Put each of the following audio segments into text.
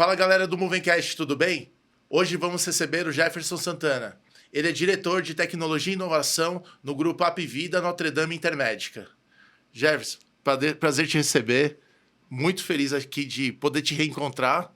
Fala galera do Movencast, tudo bem? Hoje vamos receber o Jefferson Santana. Ele é diretor de tecnologia e inovação no grupo Apvida Notre Dame Intermédica. Jefferson, prazer te receber. Muito feliz aqui de poder te reencontrar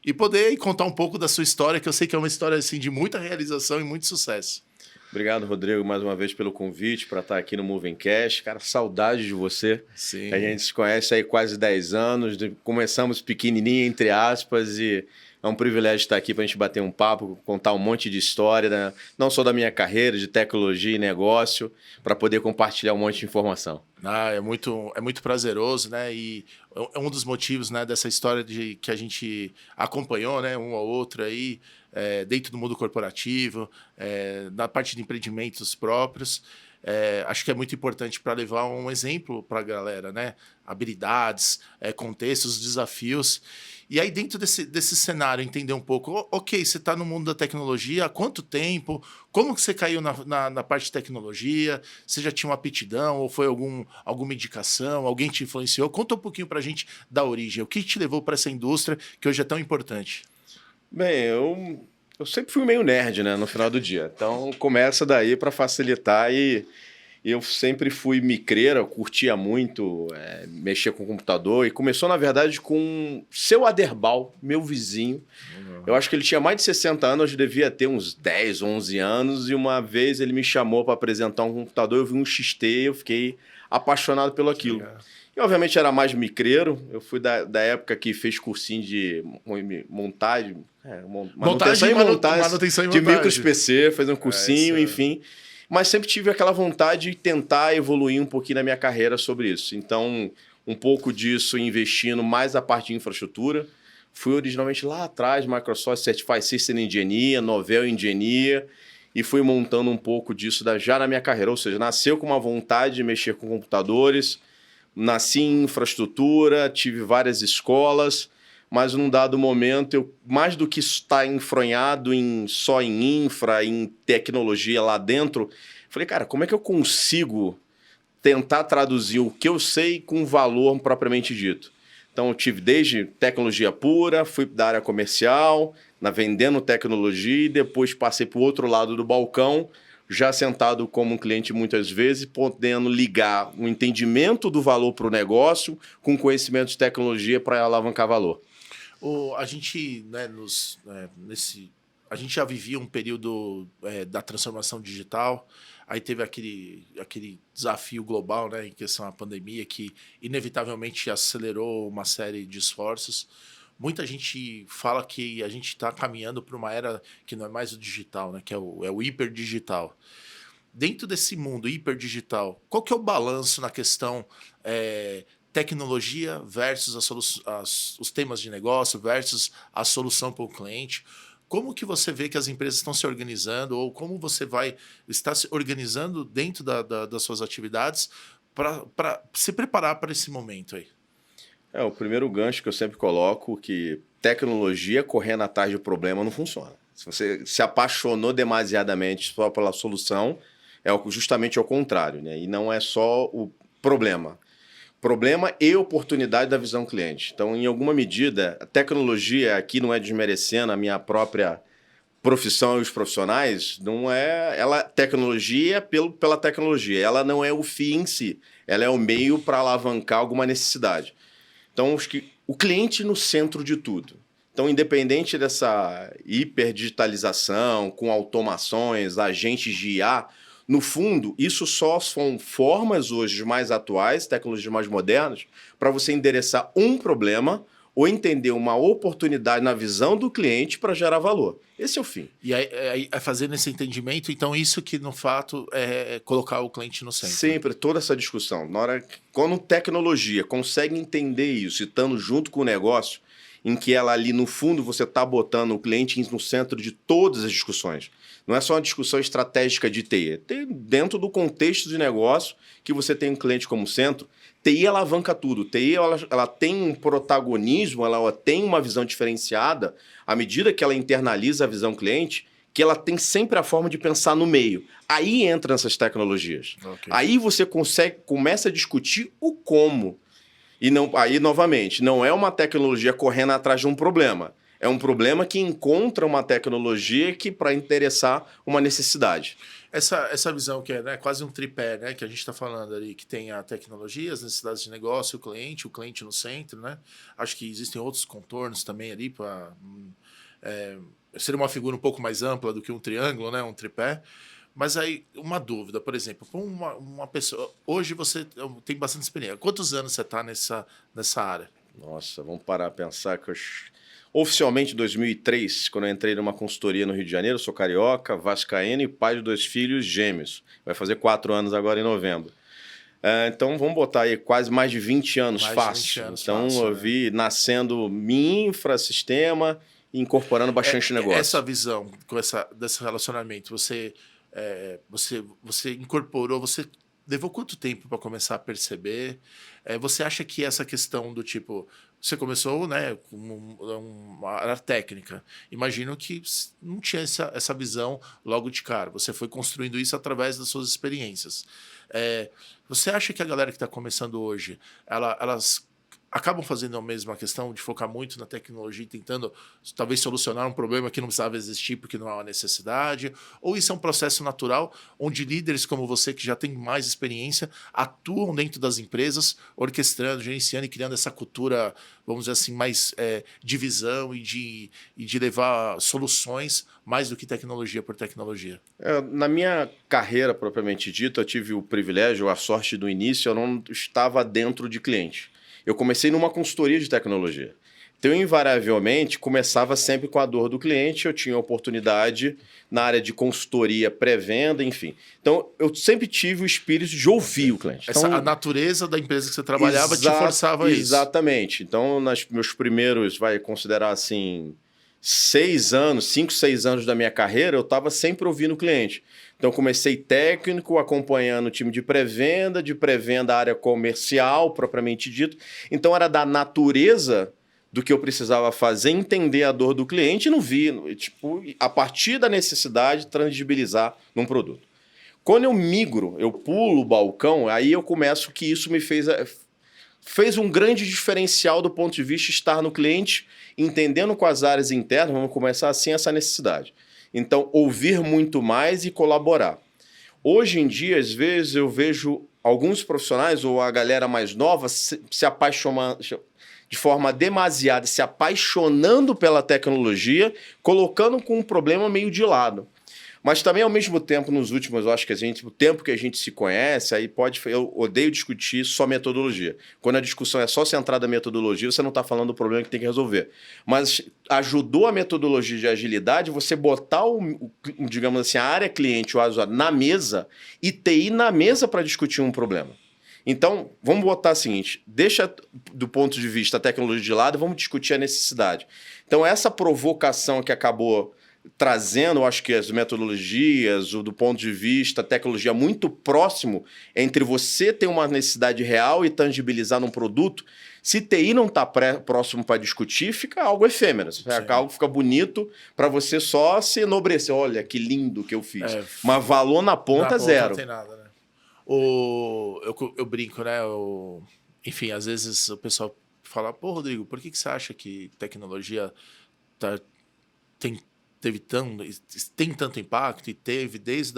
e poder contar um pouco da sua história, que eu sei que é uma história assim, de muita realização e muito sucesso. Obrigado, Rodrigo, mais uma vez pelo convite para estar aqui no Movencast. Cara, saudade de você. Sim. A gente se conhece aí quase 10 anos, começamos pequenininho, entre aspas, e é um privilégio estar aqui para a gente bater um papo, contar um monte de história, né? Não só da minha carreira, de tecnologia e negócio, para poder compartilhar um monte de informação. É muito prazeroso, né? E é um dos motivos, né, dessa história que a gente acompanhou, né, um ou outro aí, dentro do mundo corporativo, na parte de empreendimentos próprios. Acho que é muito importante para levar um exemplo para a galera, né? Habilidades, contextos, desafios. E aí, dentro desse cenário, entender um pouco, ok, você está no mundo da tecnologia, há quanto tempo? Como que você caiu na parte de tecnologia? Você já tinha uma aptidão ou foi alguma indicação? Alguém te influenciou? Conta um pouquinho para a gente da origem. O que te levou para essa indústria que hoje é tão importante? Bem, eu sempre fui meio nerd, né, no final do dia. Então, começa daí para facilitar e eu sempre fui micreira, eu curtia muito mexer com o computador. E começou, na verdade, com seu Aderbal, meu vizinho. Eu acho que ele tinha mais de 60 anos, eu devia ter uns 10, 11 anos. E uma vez ele me chamou para apresentar um computador, eu vi um XT, eu fiquei apaixonado pelo aquilo. Legal. E, obviamente, era mais micreiro. Eu fui da época que fez cursinho de montagem... manutenção e montagem de micros PC, fazer um cursinho, enfim. Mas sempre tive aquela vontade de tentar evoluir um pouquinho na minha carreira sobre isso. Então, um pouco disso investindo mais a parte de infraestrutura. Fui originalmente lá atrás, Microsoft Certified System Engineer, Novell Engineer, e fui montando um pouco disso já na minha carreira. Ou seja, nasceu com uma vontade de mexer com computadores, nasci em infraestrutura, tive várias escolas, mas num dado momento, eu, mais do que estar enfronhado só em infra, em tecnologia lá dentro, falei, cara, como é que eu consigo tentar traduzir o que eu sei com valor propriamente dito? Então, eu tive desde tecnologia pura, fui da área comercial, vendendo tecnologia, e depois passei para o outro lado do balcão, já sentado como um cliente muitas vezes, podendo ligar o entendimento do valor para o negócio com conhecimento de tecnologia para alavancar valor. A gente, né, a gente já vivia um período da transformação digital, aí teve aquele desafio global, né, em questão à pandemia, que inevitavelmente acelerou uma série de esforços. Muita gente fala que a gente está caminhando para uma era que não é mais o digital, né, que é o hiperdigital. Dentro desse mundo hiperdigital, qual que é o balanço na questão tecnologia versus os temas de negócio versus a solução para o cliente? Como que você vê que as empresas estão se organizando ou como você vai estar se organizando dentro das suas atividades para se preparar para esse momento aí? O primeiro gancho que eu sempre coloco que tecnologia correndo atrás de problema não funciona. Se você se apaixonou demasiadamente só pela solução, justamente ao contrário, né? E não é só o problema. Problema e oportunidade da visão cliente. Então, em alguma medida, a tecnologia, aqui não é desmerecendo a minha própria profissão e os profissionais, não é tecnologia pela tecnologia. Ela não é o fim em si, ela é o meio para alavancar alguma necessidade. Então, acho que o cliente no centro de tudo. Então, independente dessa hiperdigitalização, com automações, agentes de IA, no fundo, isso só são formas hoje mais atuais, tecnologias mais modernas, para você endereçar um problema ou entender uma oportunidade na visão do cliente para gerar valor. Esse é o fim. E aí, fazendo esse entendimento, então isso que, no fato, é colocar o cliente no centro. Sempre, toda essa discussão. Quando tecnologia consegue entender isso e estando junto com o negócio, em que ela ali, no fundo, você está botando o cliente no centro de todas as discussões. Não é só uma discussão estratégica de TI. Dentro do contexto de negócio, que você tem um cliente como centro, TI alavanca tudo. TI ela tem um protagonismo, ela tem uma visão diferenciada, à medida que ela internaliza a visão cliente, que ela tem sempre a forma de pensar no meio. Aí entra nessas tecnologias. Okay. Aí você começa a discutir o como. E não, aí, novamente, não é uma tecnologia correndo atrás de um problema. É um problema que encontra uma tecnologia que para interessar uma necessidade. Essa visão que é, né, quase um tripé, né, que a gente está falando ali, que tem a tecnologia, as necessidades de negócio, o cliente no centro, né? Acho que existem outros contornos também ali para ser uma figura um pouco mais ampla do que um triângulo, né, um tripé. Mas aí, uma dúvida, por exemplo, para uma pessoa... Hoje você tem bastante experiência. Quantos anos você está nessa área? Nossa, vamos parar a pensar que oficialmente, em 2003, quando eu entrei numa consultoria no Rio de Janeiro, sou carioca, vascaíno e pai de 2 filhos gêmeos. Vai fazer 4 anos agora em novembro. Então, vamos botar aí quase mais de 20 anos fácil. Então, eu vi nascendo minha infrasistema e incorporando bastante negócio. Essa visão desse relacionamento, você incorporou, você levou quanto tempo para começar a perceber? Você acha que essa questão do tipo... Você começou, né, com uma área técnica. Imagino que não tinha essa visão logo de cara. Você foi construindo isso através das suas experiências. Você acha que a galera que está começando hoje, elas acabam fazendo a mesma questão de focar muito na tecnologia e tentando talvez solucionar um problema que não precisava existir porque não há uma necessidade? Ou isso é um processo natural onde líderes como você, que já tem mais experiência, atuam dentro das empresas, orquestrando, gerenciando e criando essa cultura, vamos dizer assim, mais de visão e de levar soluções mais do que tecnologia por tecnologia? Na minha carreira propriamente dita, eu tive o privilégio, a sorte do início, eu não estava dentro de cliente. Eu comecei numa consultoria de tecnologia. Então, invariavelmente, começava sempre com a dor do cliente, eu tinha oportunidade na área de consultoria, pré-venda, enfim. Então, eu sempre tive o espírito de ouvir o cliente. Então, a natureza da empresa que você trabalhava te forçava isso. Exatamente. Então, meus primeiros, vai considerar assim, 5, 6 anos da minha carreira, eu estava sempre ouvindo o cliente. Então, comecei técnico, acompanhando o time de pré-venda, área comercial, propriamente dito. Então, era da natureza do que eu precisava fazer, entender a dor do cliente e não vi, tipo, a partir da necessidade, tangibilizar num produto. Quando eu migro, eu pulo o balcão, aí eu começo que isso me fez um grande diferencial do ponto de vista de estar no cliente, entendendo com as áreas internas, vamos começar assim, essa necessidade. Então, ouvir muito mais e colaborar. Hoje em dia, às vezes, eu vejo alguns profissionais ou a galera mais nova se apaixonando de forma demasiada, se apaixonando pela tecnologia, colocando com um problema meio de lado. Mas também, ao mesmo tempo, nos últimos, eu acho que o tempo que a gente se conhece, aí eu odeio discutir só metodologia. Quando a discussão é só centrada na metodologia, você não está falando do problema que tem que resolver. Mas ajudou a metodologia de agilidade você botar, digamos assim, a área cliente, o usuário, na mesa e TI na mesa para discutir um problema. Então, vamos botar o seguinte, deixa do ponto de vista a tecnologia de lado e vamos discutir a necessidade. Então, essa provocação que acabou trazendo, eu acho que as metodologias, do ponto de vista, a tecnologia muito próximo entre você ter uma necessidade real e tangibilizar num produto. Se TI não está próximo para discutir, fica algo efêmero. Algo fica bonito para você só se enobrecer. Olha, que lindo que eu fiz. Mas valor na ponta, zero. Não tem nada, né? Eu brinco, né? Enfim, às vezes o pessoal fala, pô, Rodrigo, por que você acha que tecnologia tem tanto impacto e teve desde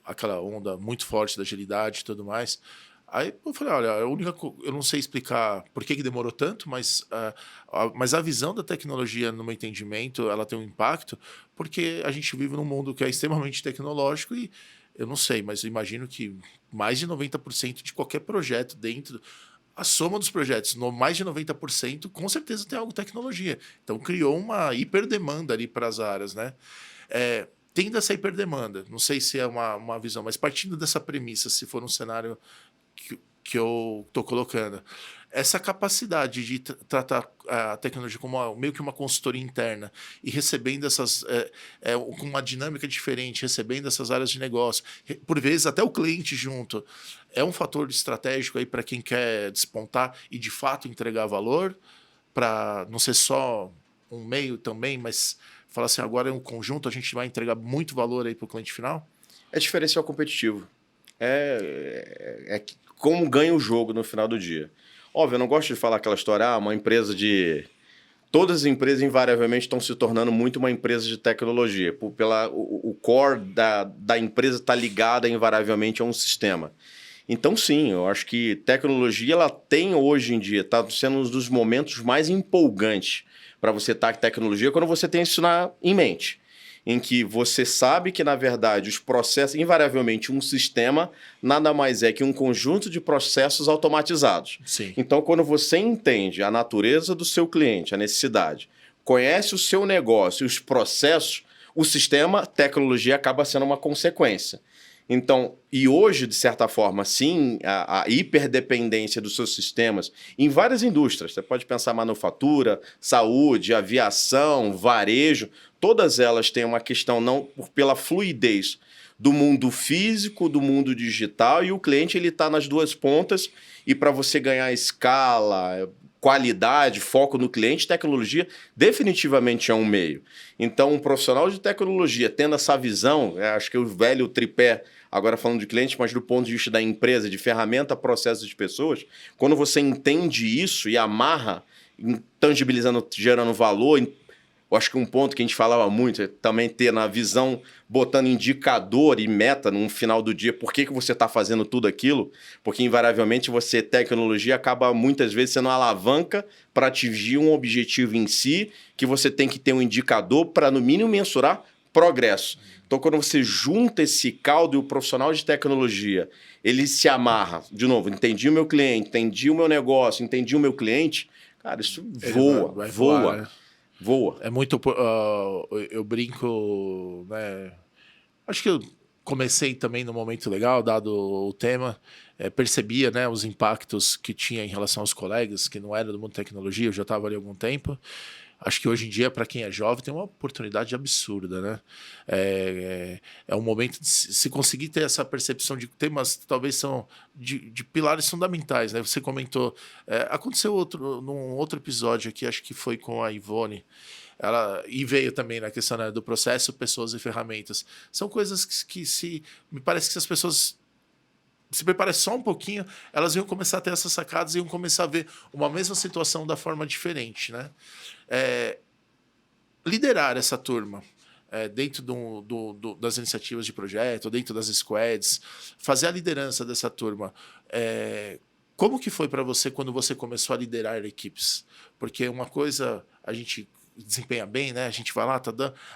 aquela onda muito forte da agilidade e tudo mais? Aí eu falei, olha, eu não sei explicar por que demorou tanto, mas a visão da tecnologia, no meu entendimento, ela tem um impacto porque a gente vive num mundo que é extremamente tecnológico e eu não sei, mas eu imagino que mais de 90% de qualquer projeto a soma dos projetos, mais de 90%, com certeza tem algo de tecnologia. Então, criou uma hiperdemanda ali para as áreas, né? Tendo essa hiperdemanda, não sei se é uma visão, mas partindo dessa premissa, se for um cenário que eu estou colocando, essa capacidade de tratar a tecnologia como meio que uma consultoria interna e recebendo com uma dinâmica diferente, recebendo essas áreas de negócio, por vezes até o cliente junto, é um fator estratégico aí para quem quer despontar e de fato entregar valor, para não ser só um meio também, mas falar assim, agora é um conjunto, a gente vai entregar muito valor aí para o cliente final? É diferencial competitivo. É como ganha o jogo no final do dia. Óbvio, eu não gosto de falar aquela história, uma empresa de todas as empresas invariavelmente estão se tornando muito uma empresa de tecnologia. O core da empresa está ligada invariavelmente a um sistema. Então, sim, eu acho que tecnologia ela tem hoje em dia, está sendo um dos momentos mais empolgantes para você estar com tecnologia quando você tem isso em mente. Em que você sabe que, na verdade, os processos, invariavelmente, um sistema nada mais é que um conjunto de processos automatizados. Sim. Então, quando você entende a natureza do seu cliente, a necessidade, conhece o seu negócio e os processos, o sistema, tecnologia acaba sendo uma consequência. Então, e hoje, de certa forma, sim, a hiperdependência dos seus sistemas em várias indústrias, você pode pensar manufatura, saúde, aviação, varejo, todas elas têm uma questão não pela fluidez do mundo físico, do mundo digital, e o cliente ele está nas duas pontas, e para você ganhar escala, qualidade, foco no cliente, tecnologia definitivamente é um meio. Então, um profissional de tecnologia tendo essa visão, acho que o velho tripé, agora falando de cliente, mas do ponto de vista da empresa, de ferramenta, processos de pessoas, quando você entende isso e amarra, tangibilizando, gerando valor, eu acho que um ponto que a gente falava muito é também ter na visão, botando indicador e meta no final do dia, por que você está fazendo tudo aquilo, porque invariavelmente tecnologia acaba muitas vezes sendo uma alavanca para atingir um objetivo em si, que você tem que ter um indicador para no mínimo mensurar progresso. Então quando você junta esse caldo e o profissional de tecnologia, ele se amarra, de novo, entendi o meu cliente, entendi o meu negócio, entendi o meu cliente, cara, isso voa, vai voa. voar, né? Voa. É muito... eu brinco, né? Acho que eu comecei também num momento legal, dado o tema, percebia, né, os impactos que tinha em relação aos colegas, que não era do mundo de tecnologia, eu já estava ali há algum tempo. Acho que hoje em dia, para quem é jovem, tem uma oportunidade absurda, né? É um momento de se conseguir ter essa percepção de temas talvez são de pilares fundamentais, né? Você comentou, aconteceu num outro episódio aqui, acho que foi com a Ivone, e veio também na questão, né, do processo, pessoas e ferramentas. São coisas que me parece que se as pessoas se preparassem só um pouquinho, elas iam começar a ter essas sacadas e iam começar a ver uma mesma situação da forma diferente, né? Liderar essa turma dentro das iniciativas de projeto, dentro das squads, fazer a liderança dessa turma. Como que foi para você quando você começou a liderar equipes? Porque uma coisa a gente desempenha bem, né? A gente vai lá,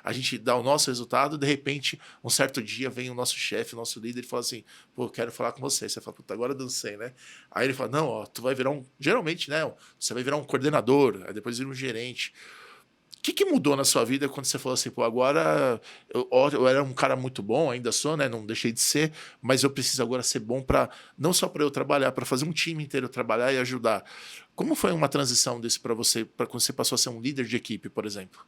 a gente dá o nosso resultado, de repente, um certo dia vem o nosso chefe, o nosso líder e fala assim, pô, quero falar com você. Você fala, puta, agora eu dancei, né? Aí ele fala, não, ó, tu vai virar geralmente, né? Você vai virar um coordenador, aí depois vira um gerente. O que mudou na sua vida quando você falou assim, pô, agora eu era um cara muito bom, ainda sou, né? Não deixei de ser, mas eu preciso agora ser bom não só para eu trabalhar, para fazer um time inteiro trabalhar e ajudar. Como foi uma transição desse para você, para quando você passou a ser um líder de equipe, por exemplo?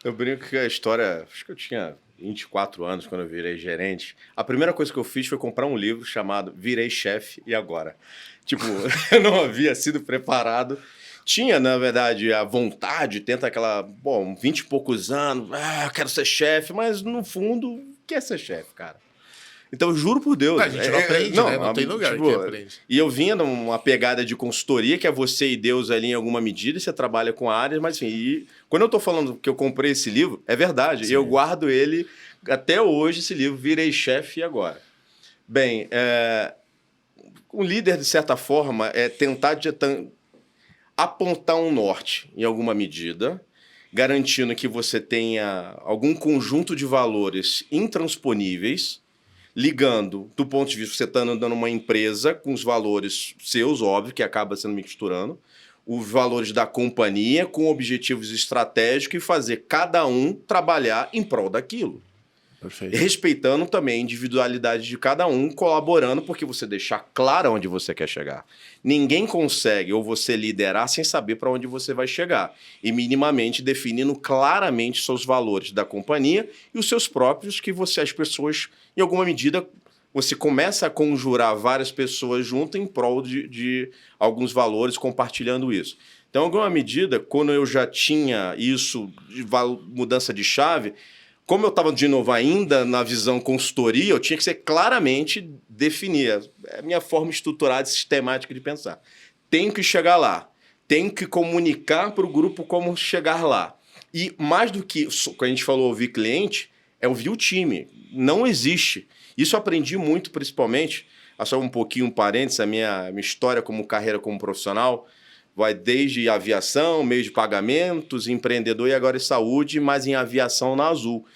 Eu brinco que a história... Acho que eu tinha 24 anos quando eu virei gerente. A primeira coisa que eu fiz foi comprar um livro chamado Virei Chefe e Agora. Tipo, eu não havia sido preparado. Tinha, na verdade, a vontade, tenta aquela... Bom, 20 e poucos anos, eu quero ser chefe, mas no fundo, quer ser chefe, cara. Então, eu juro por Deus. A gente não aprende, né? Não tem lugar que aprende. E eu vinha numa pegada de consultoria, que é você e Deus ali em alguma medida, você trabalha com áreas, mas enfim, quando eu tô falando que eu comprei esse livro, é verdade. Sim. Eu guardo ele até hoje, esse livro, Virei Chefe e Agora. Bem, um líder, de certa forma, é tentar apontar um norte, em alguma medida, garantindo que você tenha algum conjunto de valores intransponíveis, ligando, do ponto de vista que você está andando numa empresa com os valores seus, óbvio, que acaba sendo misturando, os valores da companhia com objetivos estratégicos e fazer cada um trabalhar em prol daquilo. Perfeito. Respeitando também a individualidade de cada um, colaborando, porque você deixar claro onde você quer chegar. Ninguém consegue ou você liderar sem saber para onde você vai chegar. E minimamente definindo claramente seus valores da companhia e os seus próprios, que as pessoas, em alguma medida, você começa a conjurar várias pessoas junto em prol de alguns valores, compartilhando isso. Então, em alguma medida, quando eu já tinha isso, de mudança de chave, como eu estava, de novo, ainda na visão consultoria, eu tinha que ser claramente definir a minha forma estruturada e sistemática de pensar. Tenho que chegar lá. tenho que comunicar para o grupo como chegar lá. E mais do que, quando a gente falou ouvir cliente, é ouvir o time. Não existe. Isso eu aprendi muito, principalmente, só um pouquinho, um parênteses, a minha história como carreira como profissional, vai desde aviação, meio de pagamentos, empreendedor e agora em saúde, mas em aviação na Azul.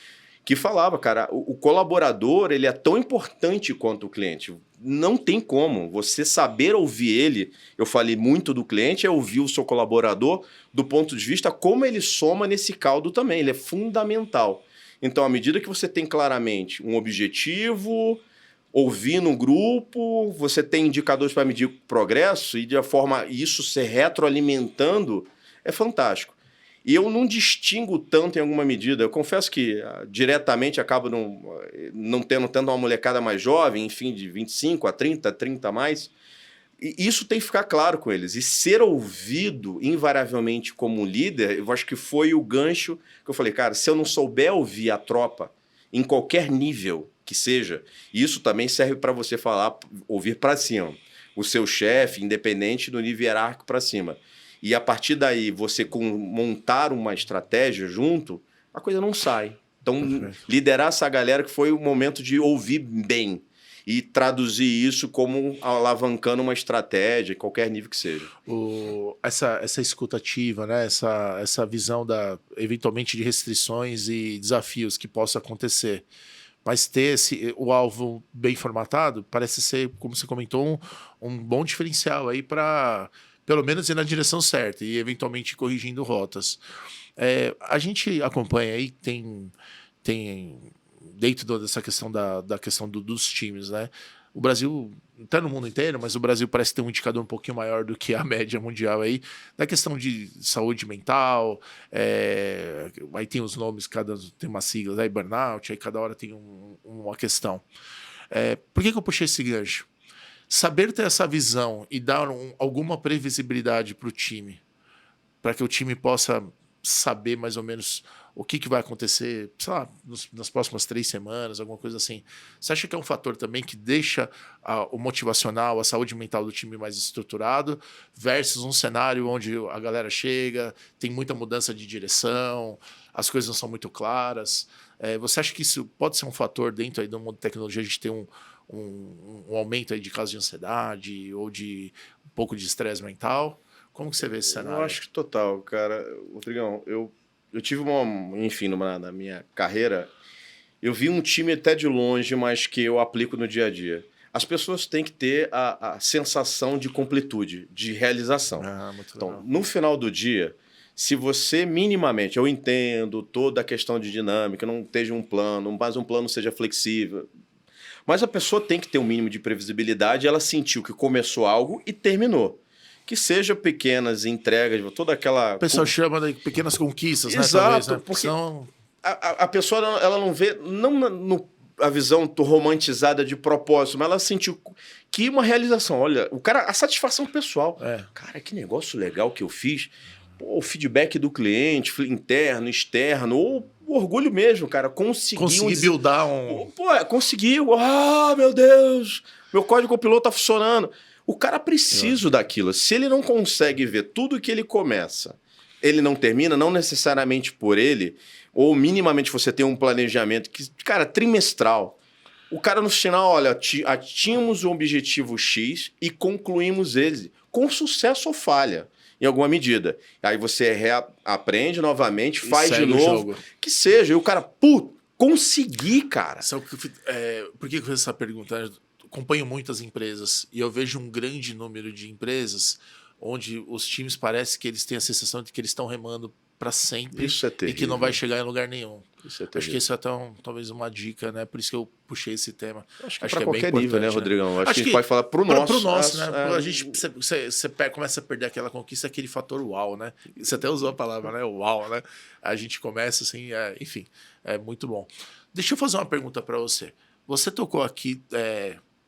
Que falava, cara, o colaborador ele é tão importante quanto o cliente. Não tem como. Você saber ouvir ele, eu falei muito do cliente, é ouvir o seu colaborador do ponto de vista como ele soma nesse caldo também. Ele é fundamental. Então, à medida que você tem claramente um objetivo, ouvir no grupo, você tem indicadores para medir o progresso e de forma isso se retroalimentando, é fantástico. E eu não distingo tanto em alguma medida. Eu confesso que diretamente acabo não tendo uma molecada mais jovem, enfim, de 25 a 30 a mais. E isso tem que ficar claro com eles. E ser ouvido, invariavelmente, como líder, eu acho que foi o gancho que eu falei, cara, se eu não souber ouvir a tropa, em qualquer nível que seja, isso também serve para você falar, ouvir para cima. O seu chefe, independente do nível hierárquico para cima. E a partir daí, você montar uma estratégia junto, a coisa não sai. Então, liderar essa galera que foi o momento de ouvir bem e traduzir isso como alavancando uma estratégia, qualquer nível que seja. Essa escuta ativa, né? essa visão eventualmente de restrições e desafios que possam acontecer. Mas ter o alvo bem formatado parece ser, como você comentou, um bom diferencial aí para pelo menos ir na direção certa e eventualmente corrigindo rotas. A gente acompanha aí, tem dentro dessa questão da questão dos times, né? O Brasil, está no mundo inteiro, mas o Brasil parece ter um indicador um pouquinho maior do que a média mundial aí, da questão de saúde mental, aí tem os nomes, tem umas siglas aí, burnout, aí cada hora tem uma questão. Por que eu puxei esse gancho? Saber ter essa visão e dar alguma previsibilidade para o time, para que o time possa saber mais ou menos o que vai acontecer, sei lá, nas próximas 3 semanas, alguma coisa assim. Você acha que é um fator também que deixa o motivacional, a saúde mental do time mais estruturado, versus um cenário onde a galera chega, tem muita mudança de direção, as coisas não são muito claras? Você acha que isso pode ser um fator dentro aí do mundo de tecnologia, a gente ter um aumento aí de casos de ansiedade ou de um pouco de estresse mental? Como que você vê esse cenário? Eu acho que total, cara. Rodrigão, eu tive enfim, na minha carreira, eu vi um time até de longe, mas que eu aplico no dia a dia. As pessoas têm que ter a sensação de completude, de realização. Então, no final do dia, se você minimamente, eu entendo toda a questão de dinâmica, não esteja um plano, mas um plano seja flexível, mas a pessoa tem que ter um mínimo de previsibilidade, ela sentiu que começou algo e terminou. Que seja pequenas entregas, toda aquela... O pessoal chama de pequenas conquistas, né? Exato, talvez, né? Porque a pessoa ela não vê, não a visão romantizada de propósito, mas ela sentiu que uma realização. Olha, a satisfação pessoal. Cara, que negócio legal que eu fiz. Pô, o feedback do cliente, interno, externo, ou o orgulho mesmo, cara. Consegui buildar conseguiu. Ah, meu Deus, meu código piloto tá funcionando. O cara precisa daquilo. Se ele não consegue ver tudo que ele começa, ele não termina, não necessariamente por ele, ou minimamente você tem um planejamento que, cara, trimestral. O cara no final, olha, atingimos o objetivo X e concluímos ele com sucesso ou falha, em alguma medida. Aí você aprende novamente, faz de novo, que seja. E o cara, consegui, cara. Por que eu fiz essa pergunta? Acompanho muitas empresas e eu vejo um grande número de empresas onde os times parece que eles têm a sensação de que eles estão remando para sempre. Isso é terrível. E que não vai chegar em lugar nenhum. Isso é terrível. Acho que isso é talvez uma dica, né? Por isso que eu puxei esse tema. Acho que para qualquer nível, né, Rodrigão? Acho que a gente pode falar pro nosso, né? A gente você começa a perder aquela conquista, aquele fator uau, né? Você até usou a palavra, né? Uau, né? A gente começa assim, enfim, é muito bom. Deixa eu fazer uma pergunta para você. Você tocou aqui...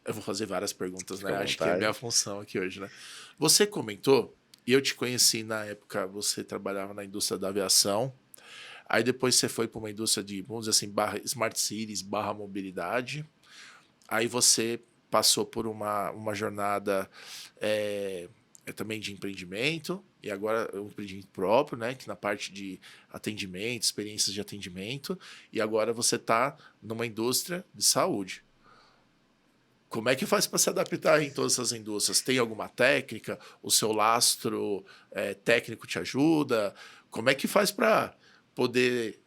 eu vou fazer várias perguntas, né? Acho que é a minha função aqui hoje, né? Você comentou, e eu te conheci na época, você trabalhava na indústria da aviação, aí depois você foi para uma indústria de, vamos dizer assim, Smart Cities, mobilidade, aí você passou por uma jornada também de empreendimento, e agora é um empreendimento próprio, né? Que na parte de atendimento, experiências de atendimento, e agora você está numa indústria de saúde. Como é que faz para se adaptar em todas essas indústrias? Tem alguma técnica? O seu lastro técnico te ajuda? Como é que faz para poder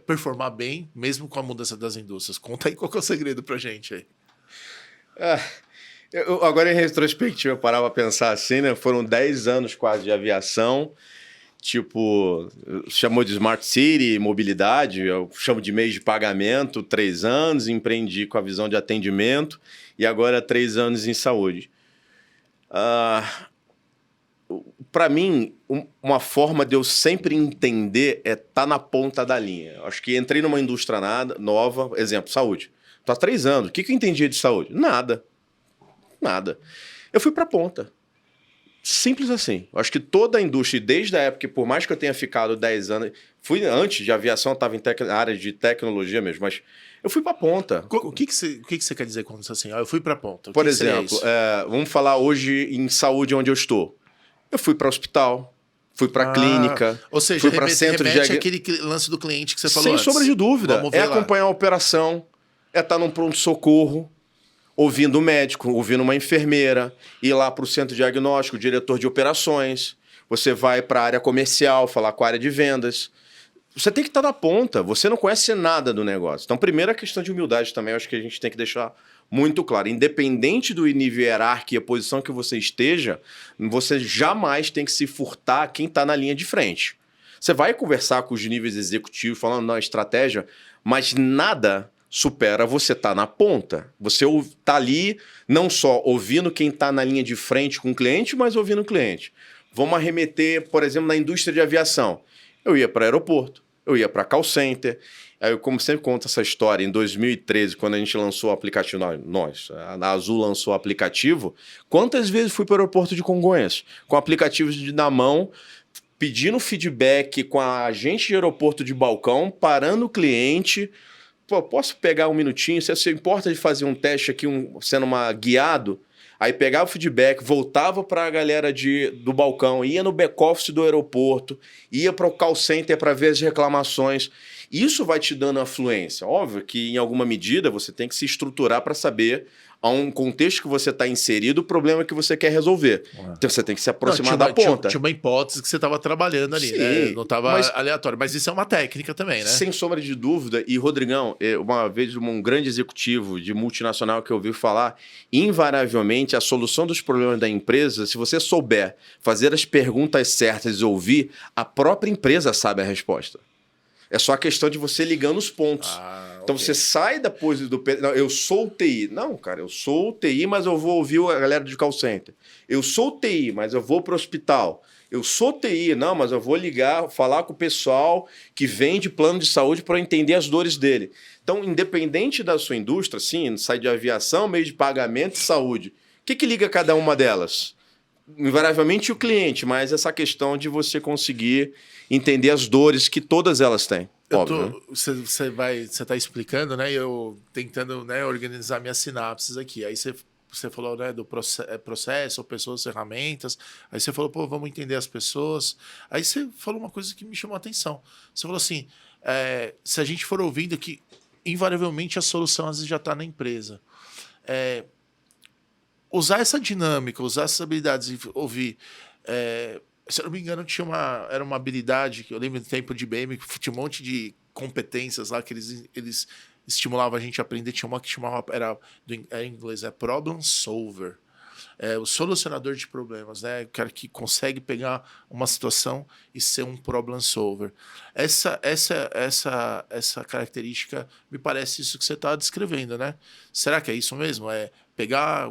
performar bem, mesmo com a mudança das indústrias? Conta aí qual que é o segredo para a gente aí. Agora, em retrospectiva, eu parava a pensar assim, né? Foram 10 anos quase de aviação, tipo, chamou de Smart City, mobilidade, eu chamo de mês de pagamento, 3 anos, empreendi com a visão de atendimento e agora 3 anos em saúde. Para mim, uma forma de eu sempre entender é estar na ponta da linha. Acho que entrei numa indústria nova, exemplo, saúde. Estou há 3 anos. O que eu entendia de saúde? Nada. Eu fui para a ponta. Simples assim. Eu acho que toda a indústria, desde a época, por mais que eu tenha ficado 10 anos... Fui antes de aviação, estava na área de tecnologia mesmo, mas eu fui para a ponta. O que você quer dizer quando você assim, eu fui para a ponta? Por exemplo, vamos falar hoje em saúde onde eu estou. Eu fui para o hospital, fui para a clínica, ou seja, fui para centro de aquele lance do cliente que você falou Sem sombra de dúvida. É acompanhar a operação, é estar num pronto-socorro, ouvindo o médico, ouvindo uma enfermeira, ir lá para o centro diagnóstico, diretor de operações, você vai para a área comercial, falar com a área de vendas. Você tem que estar na ponta, você não conhece nada do negócio. Então, primeiro, a questão de humildade também, eu acho que a gente tem que deixar muito claro. Independente do nível hierárquico e a posição que você esteja, você jamais tem que se furtar a quem está na linha de frente. Você vai conversar com os níveis executivos, falando na estratégia, mas nada supera você estar na ponta. Você está ali não só ouvindo quem está na linha de frente com o cliente, mas ouvindo o cliente. Vamos arremeter, por exemplo, na indústria de aviação. Eu ia para aeroporto, eu ia para call center. Aí eu, como sempre conto essa história, em 2013, quando a gente lançou o aplicativo, a Azul lançou o aplicativo, quantas vezes fui para o aeroporto de Congonhas, com aplicativos na mão, pedindo feedback com a agente de aeroporto de balcão, parando o cliente... Pô, posso pegar um minutinho? Você importa de fazer um teste aqui, sendo guiado? Aí pegava o feedback, voltava para a galera do balcão, ia no back-office do aeroporto, ia para o call center para ver as reclamações. Isso vai te dando afluência. Óbvio que, em alguma medida, você tem que se estruturar para saber a um contexto que você está inserido, o problema que você quer resolver. Então você tem que se aproximar da ponta. Tinha uma hipótese que você estava trabalhando ali, né? Não estava aleatório. Mas isso é uma técnica também, né? Sem sombra de dúvida. E, Rodrigão, uma vez um grande executivo de multinacional que eu ouvi falar, invariavelmente a solução dos problemas da empresa, se você souber fazer as perguntas certas e ouvir, a própria empresa sabe a resposta. É só a questão de você ligando os pontos. Então você sai da pose do... Não, eu sou TI. Não, cara, eu sou TI, mas eu vou ouvir a galera de call center. Eu sou TI, mas eu vou para o hospital. Eu sou TI, não, mas eu vou ligar, falar com o pessoal que vende plano de saúde para entender as dores dele. Então, independente da sua indústria, sim, sai de aviação, meio de pagamento e saúde. O que liga cada uma delas? Invariavelmente o cliente, mas essa questão de você conseguir entender as dores que todas elas têm. Você está explicando, né? E eu tentando, né, organizar minhas sinapses aqui. Aí você falou, né, do processo, pessoas, ferramentas. Aí você falou, pô, vamos entender as pessoas. Aí você falou uma coisa que me chamou a atenção. Você falou assim, se a gente for ouvindo que invariavelmente a solução às vezes já está na empresa. Usar essa dinâmica, usar essas habilidades e ouvir... se eu não me engano, era uma habilidade que eu lembro do tempo de IBM, que tinha um monte de competências lá que eles estimulavam a gente a aprender. Tinha uma que chamava, em inglês, problem solver. O solucionador de problemas, né? O cara que consegue pegar uma situação e ser um problem solver. Essa característica me parece isso que você está descrevendo, né? Será que é isso mesmo?